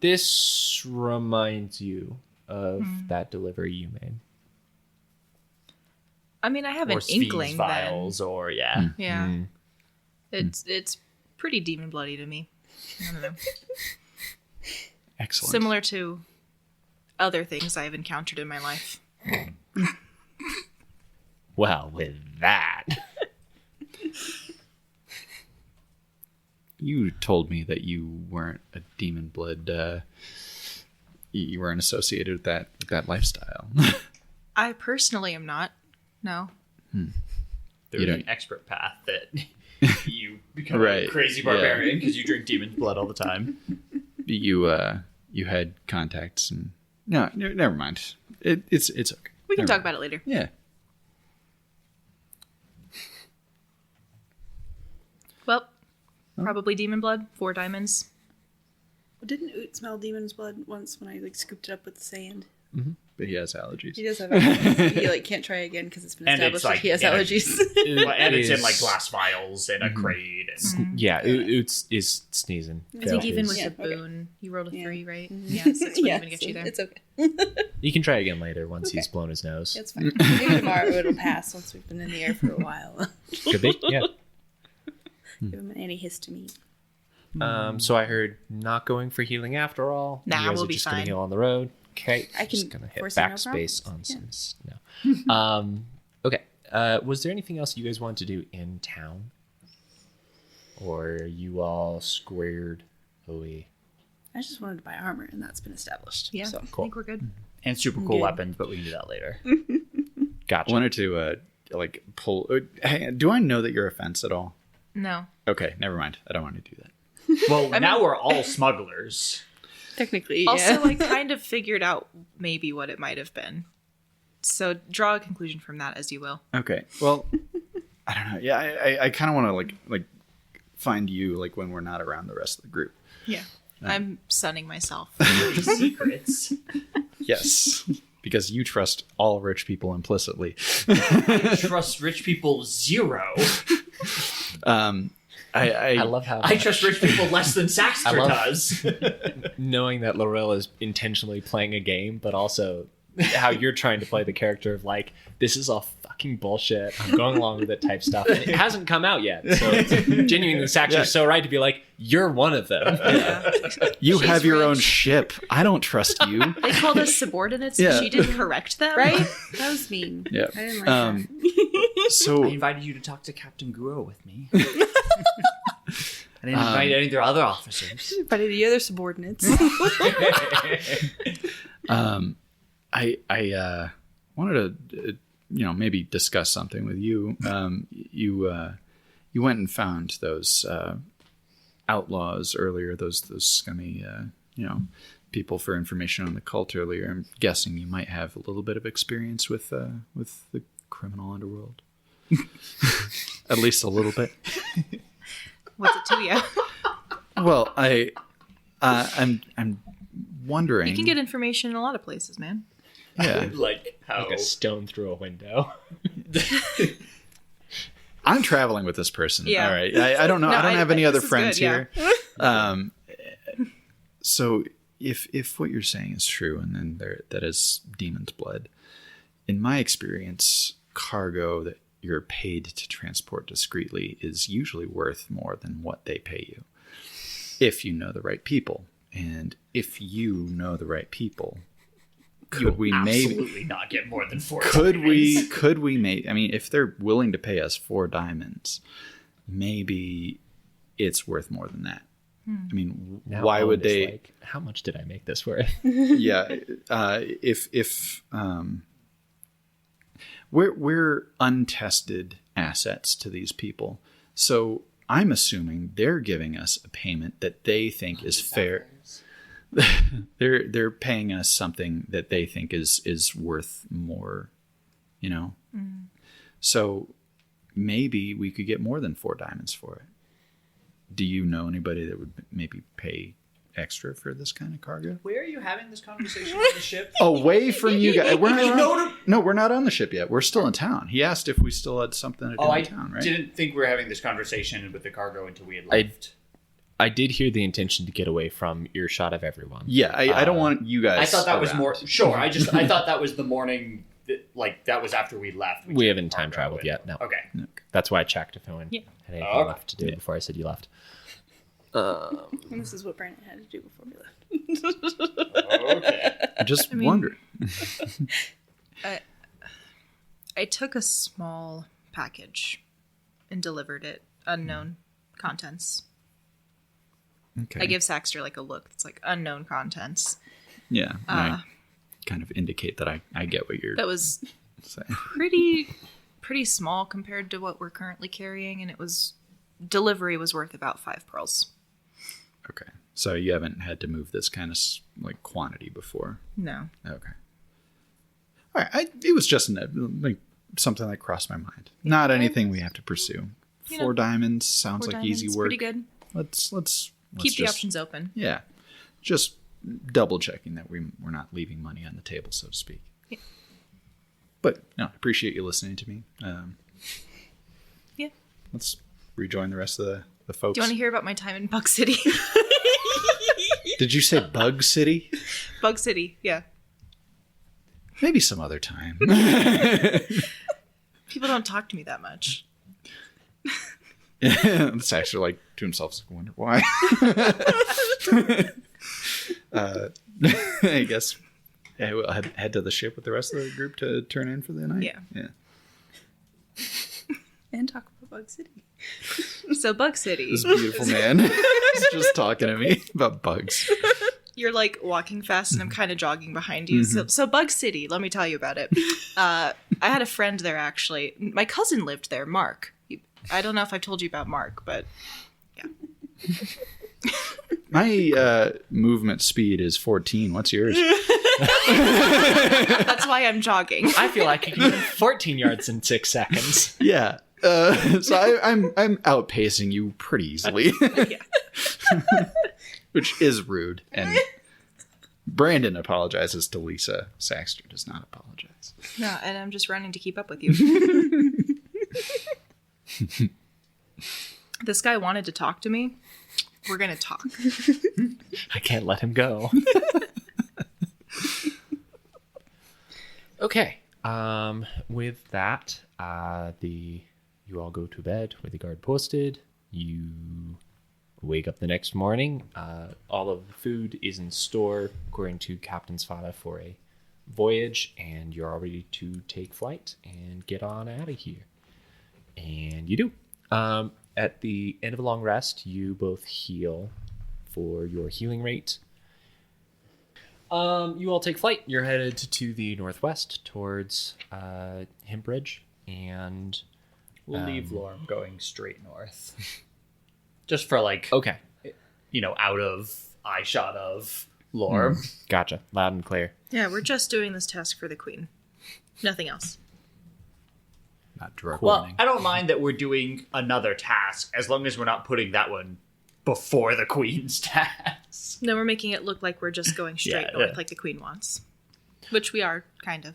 S4: this reminds you of that delivery you made.
S1: I mean, I have
S6: Or
S1: an inkling
S6: vials, or yeah.
S1: then. Yeah. It's pretty demon bloody to me. I don't know.
S2: Excellent.
S1: Similar to other things I've encountered in my life.
S4: Well, with that,
S2: You told me that you weren't a demon blood. You weren't associated with that lifestyle.
S1: I personally am not. No.
S6: There's an expert path that you become
S2: Right,
S6: a crazy
S2: yeah.
S6: barbarian because you drink demon blood all the time.
S2: You had contacts and no, never mind. It's okay.
S1: We can
S2: Never
S1: talk
S2: mind.
S1: about it later.
S2: Yeah.
S1: Well, probably demon blood, 4 diamonds.
S5: Didn't Oot smell demon's blood once when I scooped it up with the sand?
S2: But he has allergies.
S5: He does have allergies. He can't try again because it's been
S6: And
S5: established
S6: it's
S5: that he has
S6: like,
S5: allergies.
S6: And it's in like glass vials in a crate. And
S4: Oots is sneezing.
S1: I think even with
S5: Yeah,
S1: the
S5: okay.
S1: boon, you rolled a 3, right?
S5: Mhm.
S1: Yeah, so it's wouldn't
S5: Yeah,
S1: even get
S5: so
S1: you there.
S5: it's okay.
S4: You can try again later once he's blown his nose.
S5: It's fine. Maybe tomorrow it'll pass once we've been in the air for a while.
S4: Could be, yeah.
S5: Give him an antihistamine.
S4: So I heard not going for healing after all.
S1: Nah,
S4: you guys
S1: we'll
S4: are
S1: be
S4: just
S1: fine.
S4: gonna heal on the road. Okay,
S5: I
S4: just
S5: can
S4: gonna hit
S5: foresee no
S4: backspace
S5: problems.
S4: on some. No. Okay. Was there anything else you guys wanted to do in town, or are you all squared away?
S5: I just wanted to buy armor, and that's been established.
S1: Yeah,
S5: So.
S1: I think we're good.
S6: and super cool
S5: Good.
S6: weapons, but we can do that later.
S4: Gotcha.
S2: I wanted to pull. Hey, do I know that you're a fence at all?
S1: No.
S2: Okay, never mind. I don't want to do that.
S6: Well, now we're all smugglers.
S5: Technically,
S1: Also,
S5: yeah.
S1: I kind of figured out maybe what it might have been. So draw a conclusion from that as you will.
S2: Okay. Well, I don't know. Yeah, I kind of want to like find you like when we're not around the rest of the group.
S1: Yeah. I'm sunning myself.
S6: Secrets.
S2: Yes. Because you trust all rich people implicitly.
S6: Trust rich people 0.
S2: I
S4: love how
S6: I trust rich people less than Saxter
S4: love-
S6: does.
S4: knowing that Lorella is intentionally playing a game, but also how you're trying to play the character of like, this is all fucking bullshit. I'm going along with it type stuff. And it hasn't come out yet. So it's genuinely, Saxter's so right to be like, you're one of them.
S2: you
S1: She's
S2: have your own
S1: rich.
S2: ship. I don't trust you.
S1: They called us subordinates
S2: Yeah.
S1: and she didn't correct them.
S5: Right? That was mean.
S2: Yeah.
S5: I didn't like that.
S2: So
S6: I invited you to talk to Captain Guo with me. I didn't invite any of their other officers.
S5: But the other subordinates.
S2: I wanted to, maybe discuss something with you. You went and found those outlaws earlier, those scummy, people for information on the cult earlier. I'm guessing you might have a little bit of experience with the criminal underworld. At least a little bit.
S1: What's it to you?
S2: Well, I'm wondering.
S1: You can get information in a lot of places, man.
S2: Yeah.
S6: Like how
S4: Like a stone through a window.
S2: I'm traveling with this person.
S1: Yeah.
S2: All right. I don't know.
S1: No,
S2: I don't have any other
S1: this is
S2: friends
S1: good,
S2: here. So if what you're saying is true, and then that is demon's blood, in my experience, cargo that you're paid to transport discreetly is usually worth more than what they pay you, if you know the right people. And if you know the right people, could we
S6: absolutely not get more than 4
S2: could
S6: diamonds.
S2: we make, I mean, if they're willing to pay us 4 diamonds, maybe it's worth more than that. I mean,
S4: Now
S2: why
S4: Owen
S2: would
S4: is
S2: they?
S4: like, how much did I make this worth?
S2: Yeah, if we're untested assets to these people, so I'm assuming they're giving us a payment that they think is fair. They're paying us something that they think is worth more, So maybe we could get more than 4 diamonds for it. Do you know anybody that would maybe pay extra for this kind of cargo?
S6: Where are you having this conversation on the ship?
S2: Away from you guys. We're not on the ship yet. We're still in town. He asked if we still had something to do in town, right?
S6: Didn't think we were having this conversation with the cargo until we had left.
S4: I did hear the intention to get away from earshot of everyone.
S2: Yeah, I don't want you guys.
S6: I thought that was
S2: around.
S6: more. Sure, I thought that was the morning. That was after we left.
S4: We haven't time traveled yet. No.
S6: Okay.
S4: That's why I checked if anyone had anything left to do before I said you left.
S5: And this is what Brandon had to do before we left.
S6: Okay.
S2: I'm just wondering.
S1: I took a small package and delivered it, unknown contents.
S2: Okay.
S1: I give Saxter like a look. It's like unknown contents.
S2: Yeah. I kind of indicate that I get what you're
S1: That was
S2: saying.
S1: pretty small compared to what we're currently carrying, and delivery was worth about 5 pearls.
S2: Okay. So you haven't had to move this kind of quantity before?
S1: No.
S2: Okay. All right. It was just something that crossed my mind. Not anything we have to pursue. 4 diamonds sounds
S1: 4
S2: like easy
S1: diamonds,
S2: work.
S1: Pretty good.
S2: Let's
S1: Keep the
S2: just,
S1: options open.
S2: Yeah. Just double checking that we're not leaving money on the table, so to speak.
S1: Yeah.
S2: But no, I appreciate you listening to me.
S1: Yeah.
S2: Let's rejoin the rest of the folks.
S1: Do you want to hear about my time in Bug City?
S2: Did you say Bug City?
S1: Bug City, yeah.
S2: Maybe some other time.
S1: People don't talk to me that much.
S2: It's actually like to himself, I wonder why. I guess we'll head to the ship with the rest of the group to turn in for the night.
S1: Yeah.
S5: And talk about Bug City.
S1: So Bug City.
S2: This beautiful man is just talking to me about bugs.
S1: You're like walking fast and I'm kind of jogging behind you. So Bug City, let me tell you about it. I had a friend there actually. My cousin lived there, Mark. I don't know if I've told you about Mark, but yeah.
S2: My movement speed is 14. What's yours?
S1: That's why I'm jogging.
S4: I feel like I can run 14 yards in 6 seconds.
S2: Yeah. So I'm outpacing you pretty easily. Which is rude. And Brandon apologizes to Lisa. Saxter does not apologize.
S1: No, and I'm just running to keep up with you. This guy wanted to talk to me. We're going to talk.
S4: I can't let him go. Okay. With that, you all go to bed with the guard posted. You wake up the next morning. All of the food is in store according to Captain's father for a voyage, and you're all ready to take flight and get on out of here. And you do. At the end of a long rest, you both heal for your healing rate. You all take flight. You're headed to the northwest towards Himbridge, and
S6: We'll leave Lorm going straight north. Just for
S4: okay,
S6: out of eye shot of Lorm.
S4: Gotcha, loud and clear.
S1: Yeah, we're just doing this task for the queen. Nothing else.
S2: Not direct
S6: Well,
S2: warning.
S6: I don't mind that we're doing another task as long as we're not putting that one before the queen's task.
S1: No, we're making it look like we're just going straight
S6: Yeah,
S1: north
S6: yeah.
S1: like the queen wants. Which we are, kind of.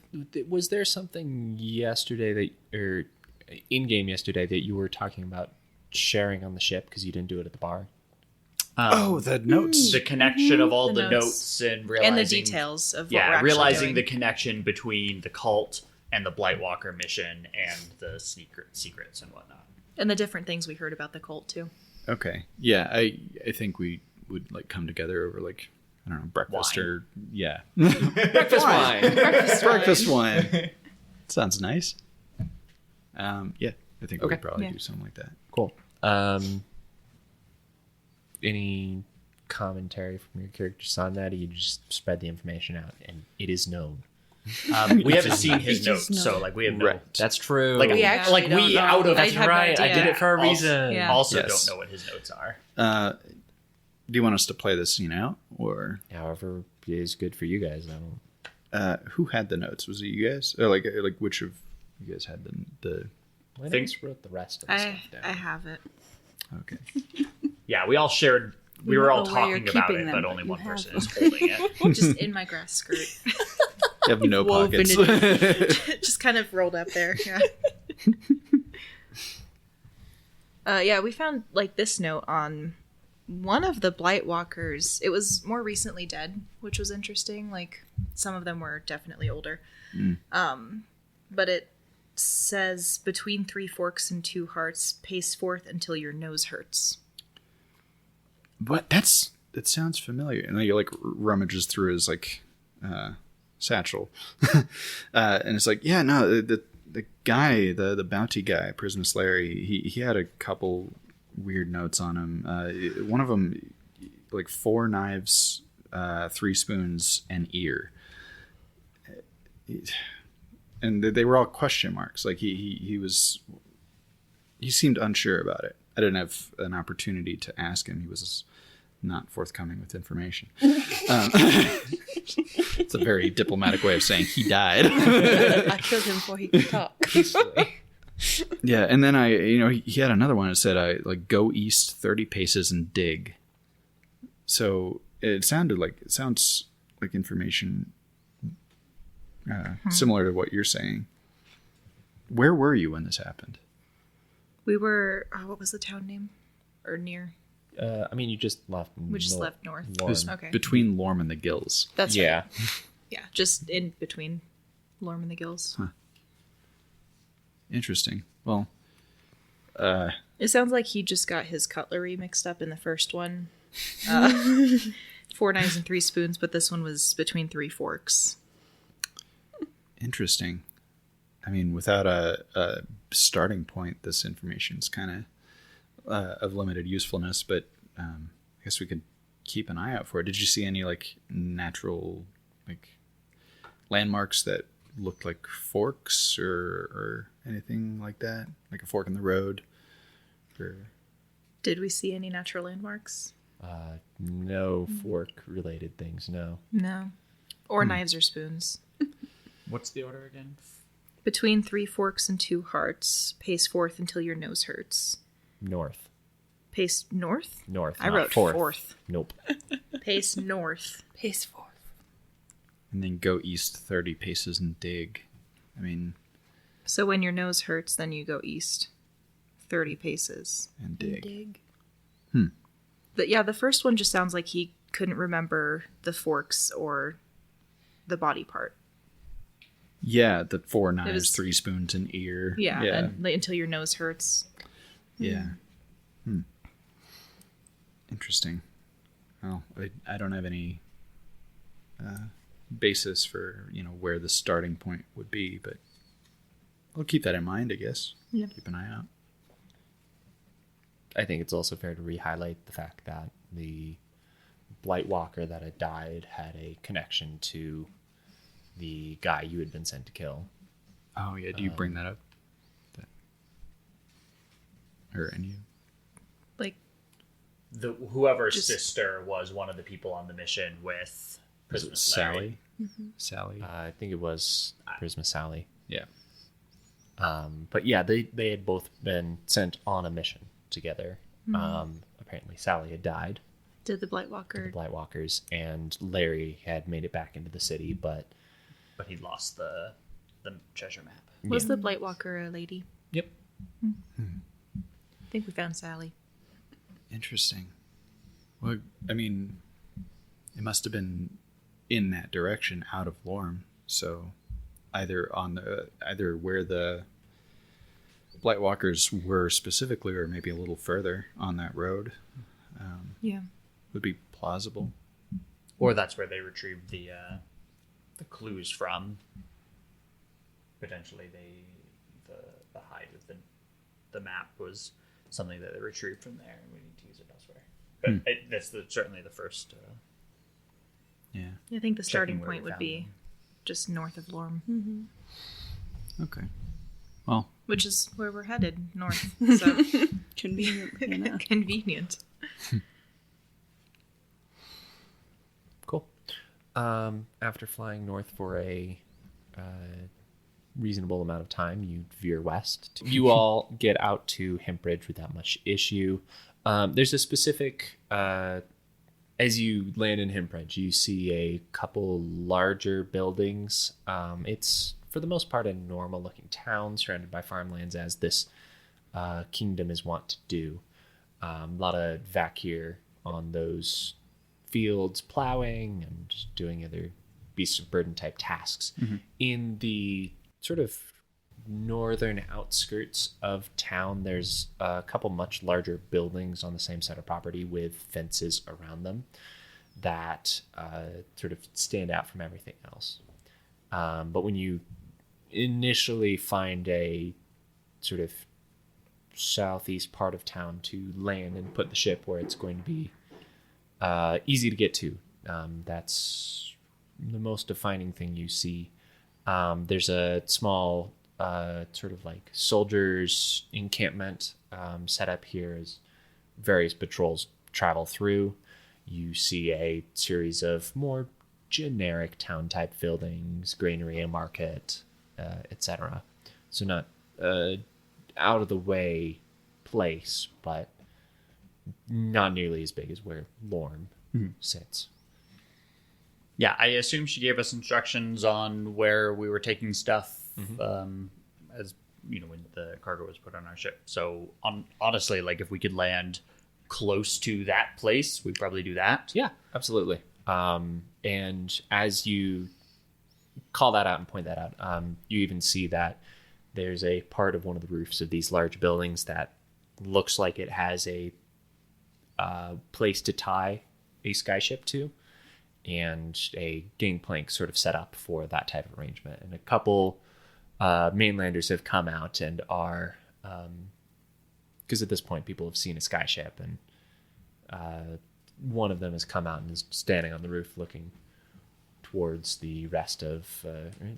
S4: Was there something yesterday or in-game yesterday that you were talking about sharing on the ship because you didn't do it at the bar?
S2: The notes.
S6: The connection of all
S1: The
S6: the
S1: notes.
S6: notes and realizing...
S1: And the details of what we're
S6: Yeah,
S1: actually
S6: realizing
S1: doing.
S6: the connection between the cult and the Blightwalker mission and the secrets and whatnot.
S1: And the different things we heard about the cult, too.
S2: Okay. Yeah, I think we would come together over I don't know, breakfast
S6: Wine.
S2: or
S4: Breakfast wine.
S2: breakfast wine. Sounds nice. Yeah, I think we
S4: Okay.
S2: could probably
S1: Yeah.
S2: do something like that.
S4: Cool. Any commentary from your characters on that, or you just spread the information out and it is known?
S6: We haven't seen his
S5: It is
S6: notes, so
S5: known.
S6: we have no...
S2: Right.
S4: That's true.
S6: Like,
S5: We actually
S6: like
S5: don't
S6: we
S5: know.
S6: out of...
S1: I
S4: That's
S1: have no
S4: right. I
S1: idea.
S4: did it for a
S6: Also-
S4: reason.
S1: Yeah.
S6: Also
S2: Yes.
S6: don't know what his notes are.
S2: Do you want us to play this scene out, or
S4: However is good for you guys. I don't.
S2: who had the notes? Was it you guys, or like which of you guys had the?
S4: I
S6: Think-
S4: just wrote the rest of the
S1: I
S4: stuff down.
S1: have it.
S2: Okay.
S6: Yeah, we all shared... We
S5: You
S6: were
S5: don't
S6: all
S5: know where you're
S6: talking about
S5: keeping
S6: it,
S5: them,
S6: but
S5: but
S6: only
S5: you
S6: one
S5: have
S6: person
S5: them.
S6: is holding it.
S1: Just in my grass skirt.
S2: You have no
S5: Woven
S2: pockets.
S1: Just kind of rolled up there. Yeah. Yeah, we found this note on one of the Blightwalkers. It was more recently dead, which was interesting. Some of them were definitely older. But it says, between 3 forks and 2 hearts, pace forth until your nose hurts.
S2: But that sounds familiar. And then he rummages through his satchel, and it's yeah, no, the guy, the bounty guy, Prisoner Larry, he had a couple weird notes on him. One of them, 4 knives, 3 spoons, and ear. And they were all question marks. He seemed unsure about it. I didn't have an opportunity to ask him. He was not forthcoming with information. It's a very diplomatic way of saying he died.
S5: I killed him before he could talk.
S2: Yeah, and then he had another one that said, go east 30 paces and dig. So it sounds like information similar to what you're saying. Where were you when this happened?
S1: We were, what was the town name? Or near?
S4: You just left.
S1: We just left north.
S2: It was
S1: Okay.
S2: between Lorm and the Gills.
S1: That's
S4: Yeah.
S1: right. Yeah, just in between Lorm and the Gills.
S2: Interesting. Well,
S1: It sounds like he just got his cutlery mixed up in the first one. 4 knives and 3 spoons, but this one was between 3 forks.
S2: interesting. Without a starting point, this information's kind of limited usefulness, but I guess we could keep an eye out for it. Did you see any natural landmarks that looked like forks or anything like that? Like a fork in the road?
S1: Did we see any natural landmarks?
S4: No fork related things. No.
S1: No. Or knives or spoons.
S6: What's the order again?
S1: Between 3 forks and 2 hearts, pace forth until your nose hurts.
S4: North.
S1: Pace north?
S4: North.
S1: I
S4: not
S1: wrote
S4: fourth.
S1: fourth.
S4: Nope.
S1: Pace north.
S5: Pace forth.
S2: And then go east 30 paces and dig.
S1: So when your nose hurts, then you go east 30 paces.
S2: And dig.
S5: Dig.
S1: The first one just sounds like he couldn't remember the forks or the body part.
S2: Yeah, the 4 knives,
S1: was-
S2: 3 spoons, and ear.
S1: Yeah,
S2: Yeah.
S1: and, until your nose hurts.
S2: Yeah. Interesting. Well, I don't have any basis for where the starting point would be, but I'll keep that in mind, I guess.
S1: Yeah.
S2: Keep an eye out.
S4: I think it's also fair to re-highlight the fact that the Blightwalker that had died had a connection to the guy you had been sent to kill.
S2: Oh yeah, do you bring that up? Or any?
S1: Like,
S6: Whoever's
S1: Just-
S6: sister was one of the people on the mission with
S2: Was it
S6: Prismus Larry.
S2: Sally? Sally.
S4: I think it was Prisma Sally.
S2: Yeah.
S4: But yeah, they had both been sent on a mission together. Apparently Sally had died,
S1: did the
S4: the
S1: Blightwalker?
S4: Blightwalkers, and Larry had made it back into the city, but
S6: But he lost the treasure map.
S1: Was the Blightwalker a lady?
S4: yep.
S1: I think we found Sally.
S2: Interesting. Well, I mean, it must have been in that direction out of Lorm. So either where the Blightwalkers were specifically, or maybe a little further on that road,
S1: Yeah.
S2: would be plausible.
S6: Or that's where they retrieved the clues from. Potentially, the hide of the map was something that they retrieved from there, and we need to use it elsewhere. But that's certainly the first.
S2: Yeah.
S1: I think the starting
S6: where we
S1: point would
S6: found
S1: be
S6: them.
S1: just north of Lorm,
S2: Okay. Well,
S1: which is where we're headed, north. So
S5: Convenient enough.
S1: convenient.
S4: Cool. After flying north for a reasonable amount of time, you veer west. You all get out to Hempridge without much issue. There's a specific... as you land in Hempridge, you see a couple larger buildings. It's, for the most part, a normal-looking town surrounded by farmlands, as this kingdom is wont to do. A lot of Vakir on those fields plowing and just doing other beasts of burden type tasks. In the sort of northern outskirts of town, there's a couple much larger buildings on the same side of property with fences around them that sort of stand out from everything else. But when you initially find a sort of southeast part of town to land and put the ship where it's going to be easy to get to, that's the most defining thing you see. There's a small sort of like soldiers encampment set up here as various patrols travel through. You see a series of more generic town type buildings, granary, a market, etc. So not out of the way place, but not nearly as big as where Lorm sits.
S6: Yeah, I assume she gave us instructions on where we were taking stuff, as you know, when the cargo was put on our ship. So, honestly, like if we could land close to that place, we'd probably do that.
S4: Yeah, absolutely. And as you call that out and point that out, you even see that there's a part of one of the roofs of these large buildings that looks like it has a place to tie a skyship to, and a gangplank sort of set up for that type of arrangement. And a couple mainlanders have come out and are, because at this point people have seen a skyship, and one of them has come out and is standing on the roof looking towards the rest of,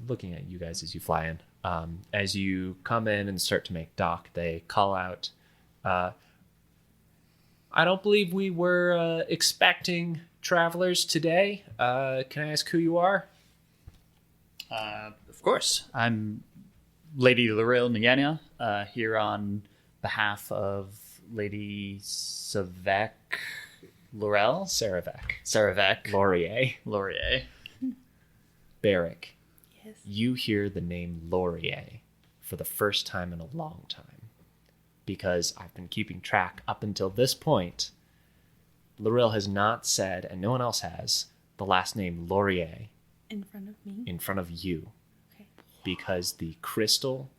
S4: looking at you guys as you fly in. As you come in and start to make dock, they call out, I don't believe we were expecting travelers today. Can I ask who you are?
S6: Of course. I'm Lady Loril Nyania, here on behalf of Lady Savek Laurel? Saravek. Laurier.
S4: Barrick.
S5: Yes.
S4: You hear the name Laurier for the first time in a long time, because I've been keeping track up until this point. Loril has not said, and no one else has, the last name Laurier
S5: In front of me.
S4: in front of you,
S5: Okay.
S4: because the crystal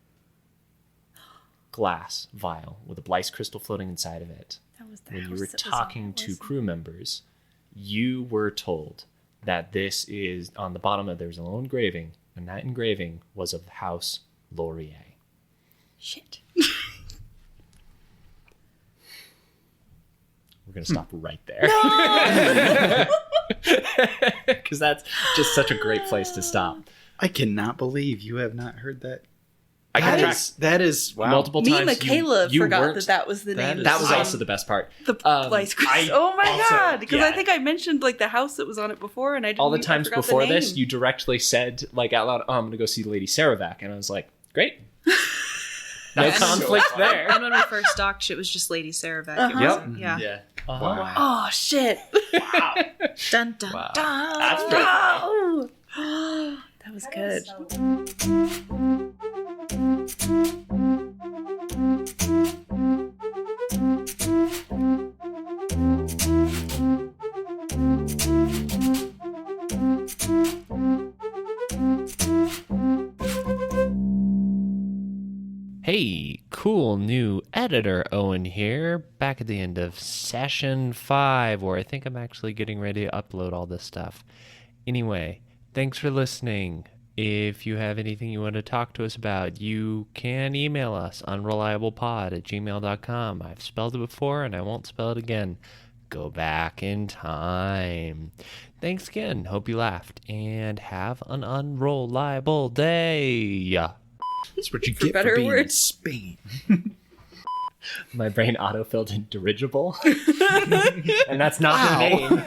S4: glass vial with a Blyce crystal floating inside of it,
S5: That was the
S4: when you
S5: house
S4: were
S5: that was on
S4: talking
S5: it,
S4: to
S5: wasn't
S4: crew members, you were told that this is, on the bottom of, there's a little engraving, and that engraving was of the house Laurier.
S5: it? Shit.
S4: We're going to stop right there. Because that's just such a great place to stop.
S2: I cannot believe you have not heard that.
S4: I can track
S2: That is wow.
S4: multiple
S5: Me
S4: times.
S5: and Michaela
S4: you
S5: forgot
S4: weren't-
S5: that was the name.
S4: That was
S5: of
S4: also the best part.
S5: the place. Oh my god! Because I think I mentioned like the house that was on it before, and I didn't,
S4: All the
S5: I
S4: times
S5: forgot the
S4: before this,
S5: name.
S4: you directly said like out loud, "Oh, I'm going to go see Lady Saravac," and I was like, "Great, no
S1: And
S4: conflict there."
S1: And when we first docked, it was just Lady Saravac.
S5: Uh-huh.
S1: It wasn't-
S6: Mm-hmm.
S1: Yeah.
S3: Yeah.
S2: Wow.
S5: Oh shit!
S6: Wow.
S1: Dun dun
S2: Wow.
S1: dun.
S6: That's pretty
S5: Oh, that was good.
S4: Hey, cool new editor Owen here, back at the end of session 5, where I think I'm actually getting ready to upload all this stuff. Anyway, thanks for listening. If you have anything you want to talk to us about, you can email us, unrolliablepod@gmail.com. I've spelled it before and I won't spell it again. Go back in time. Thanks again. Hope you laughed and have an unreliable day.
S2: That's what you
S5: For
S2: get
S5: better
S2: for being in
S5: words.
S2: Spain.
S4: My brain autofilled in dirigible. And that's not the name.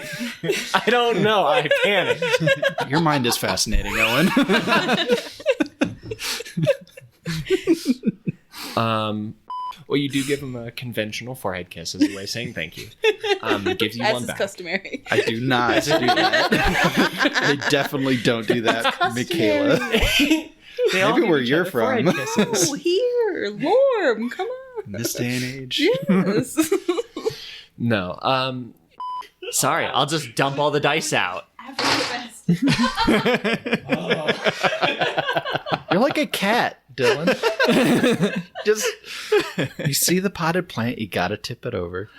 S4: I don't know. I panicked.
S2: Your mind is fascinating, Owen.
S4: Well, you do give him a conventional forehead kiss as a way of saying thank you. Gives you
S5: As
S4: one
S5: is
S4: back.
S5: customary.
S2: I do not do that. I definitely don't do that, Michaela.
S4: They all
S2: Maybe
S4: give
S2: where
S4: each
S2: you're
S4: other
S2: from.
S4: forehead kisses.
S5: Oh, here, Lorm, come on.
S2: In this day and age.
S5: Yes.
S4: No.
S6: Sorry, I'll just dump all the dice out.
S2: You're like a cat, Dylan. Just you see the potted plant, you gotta tip it over.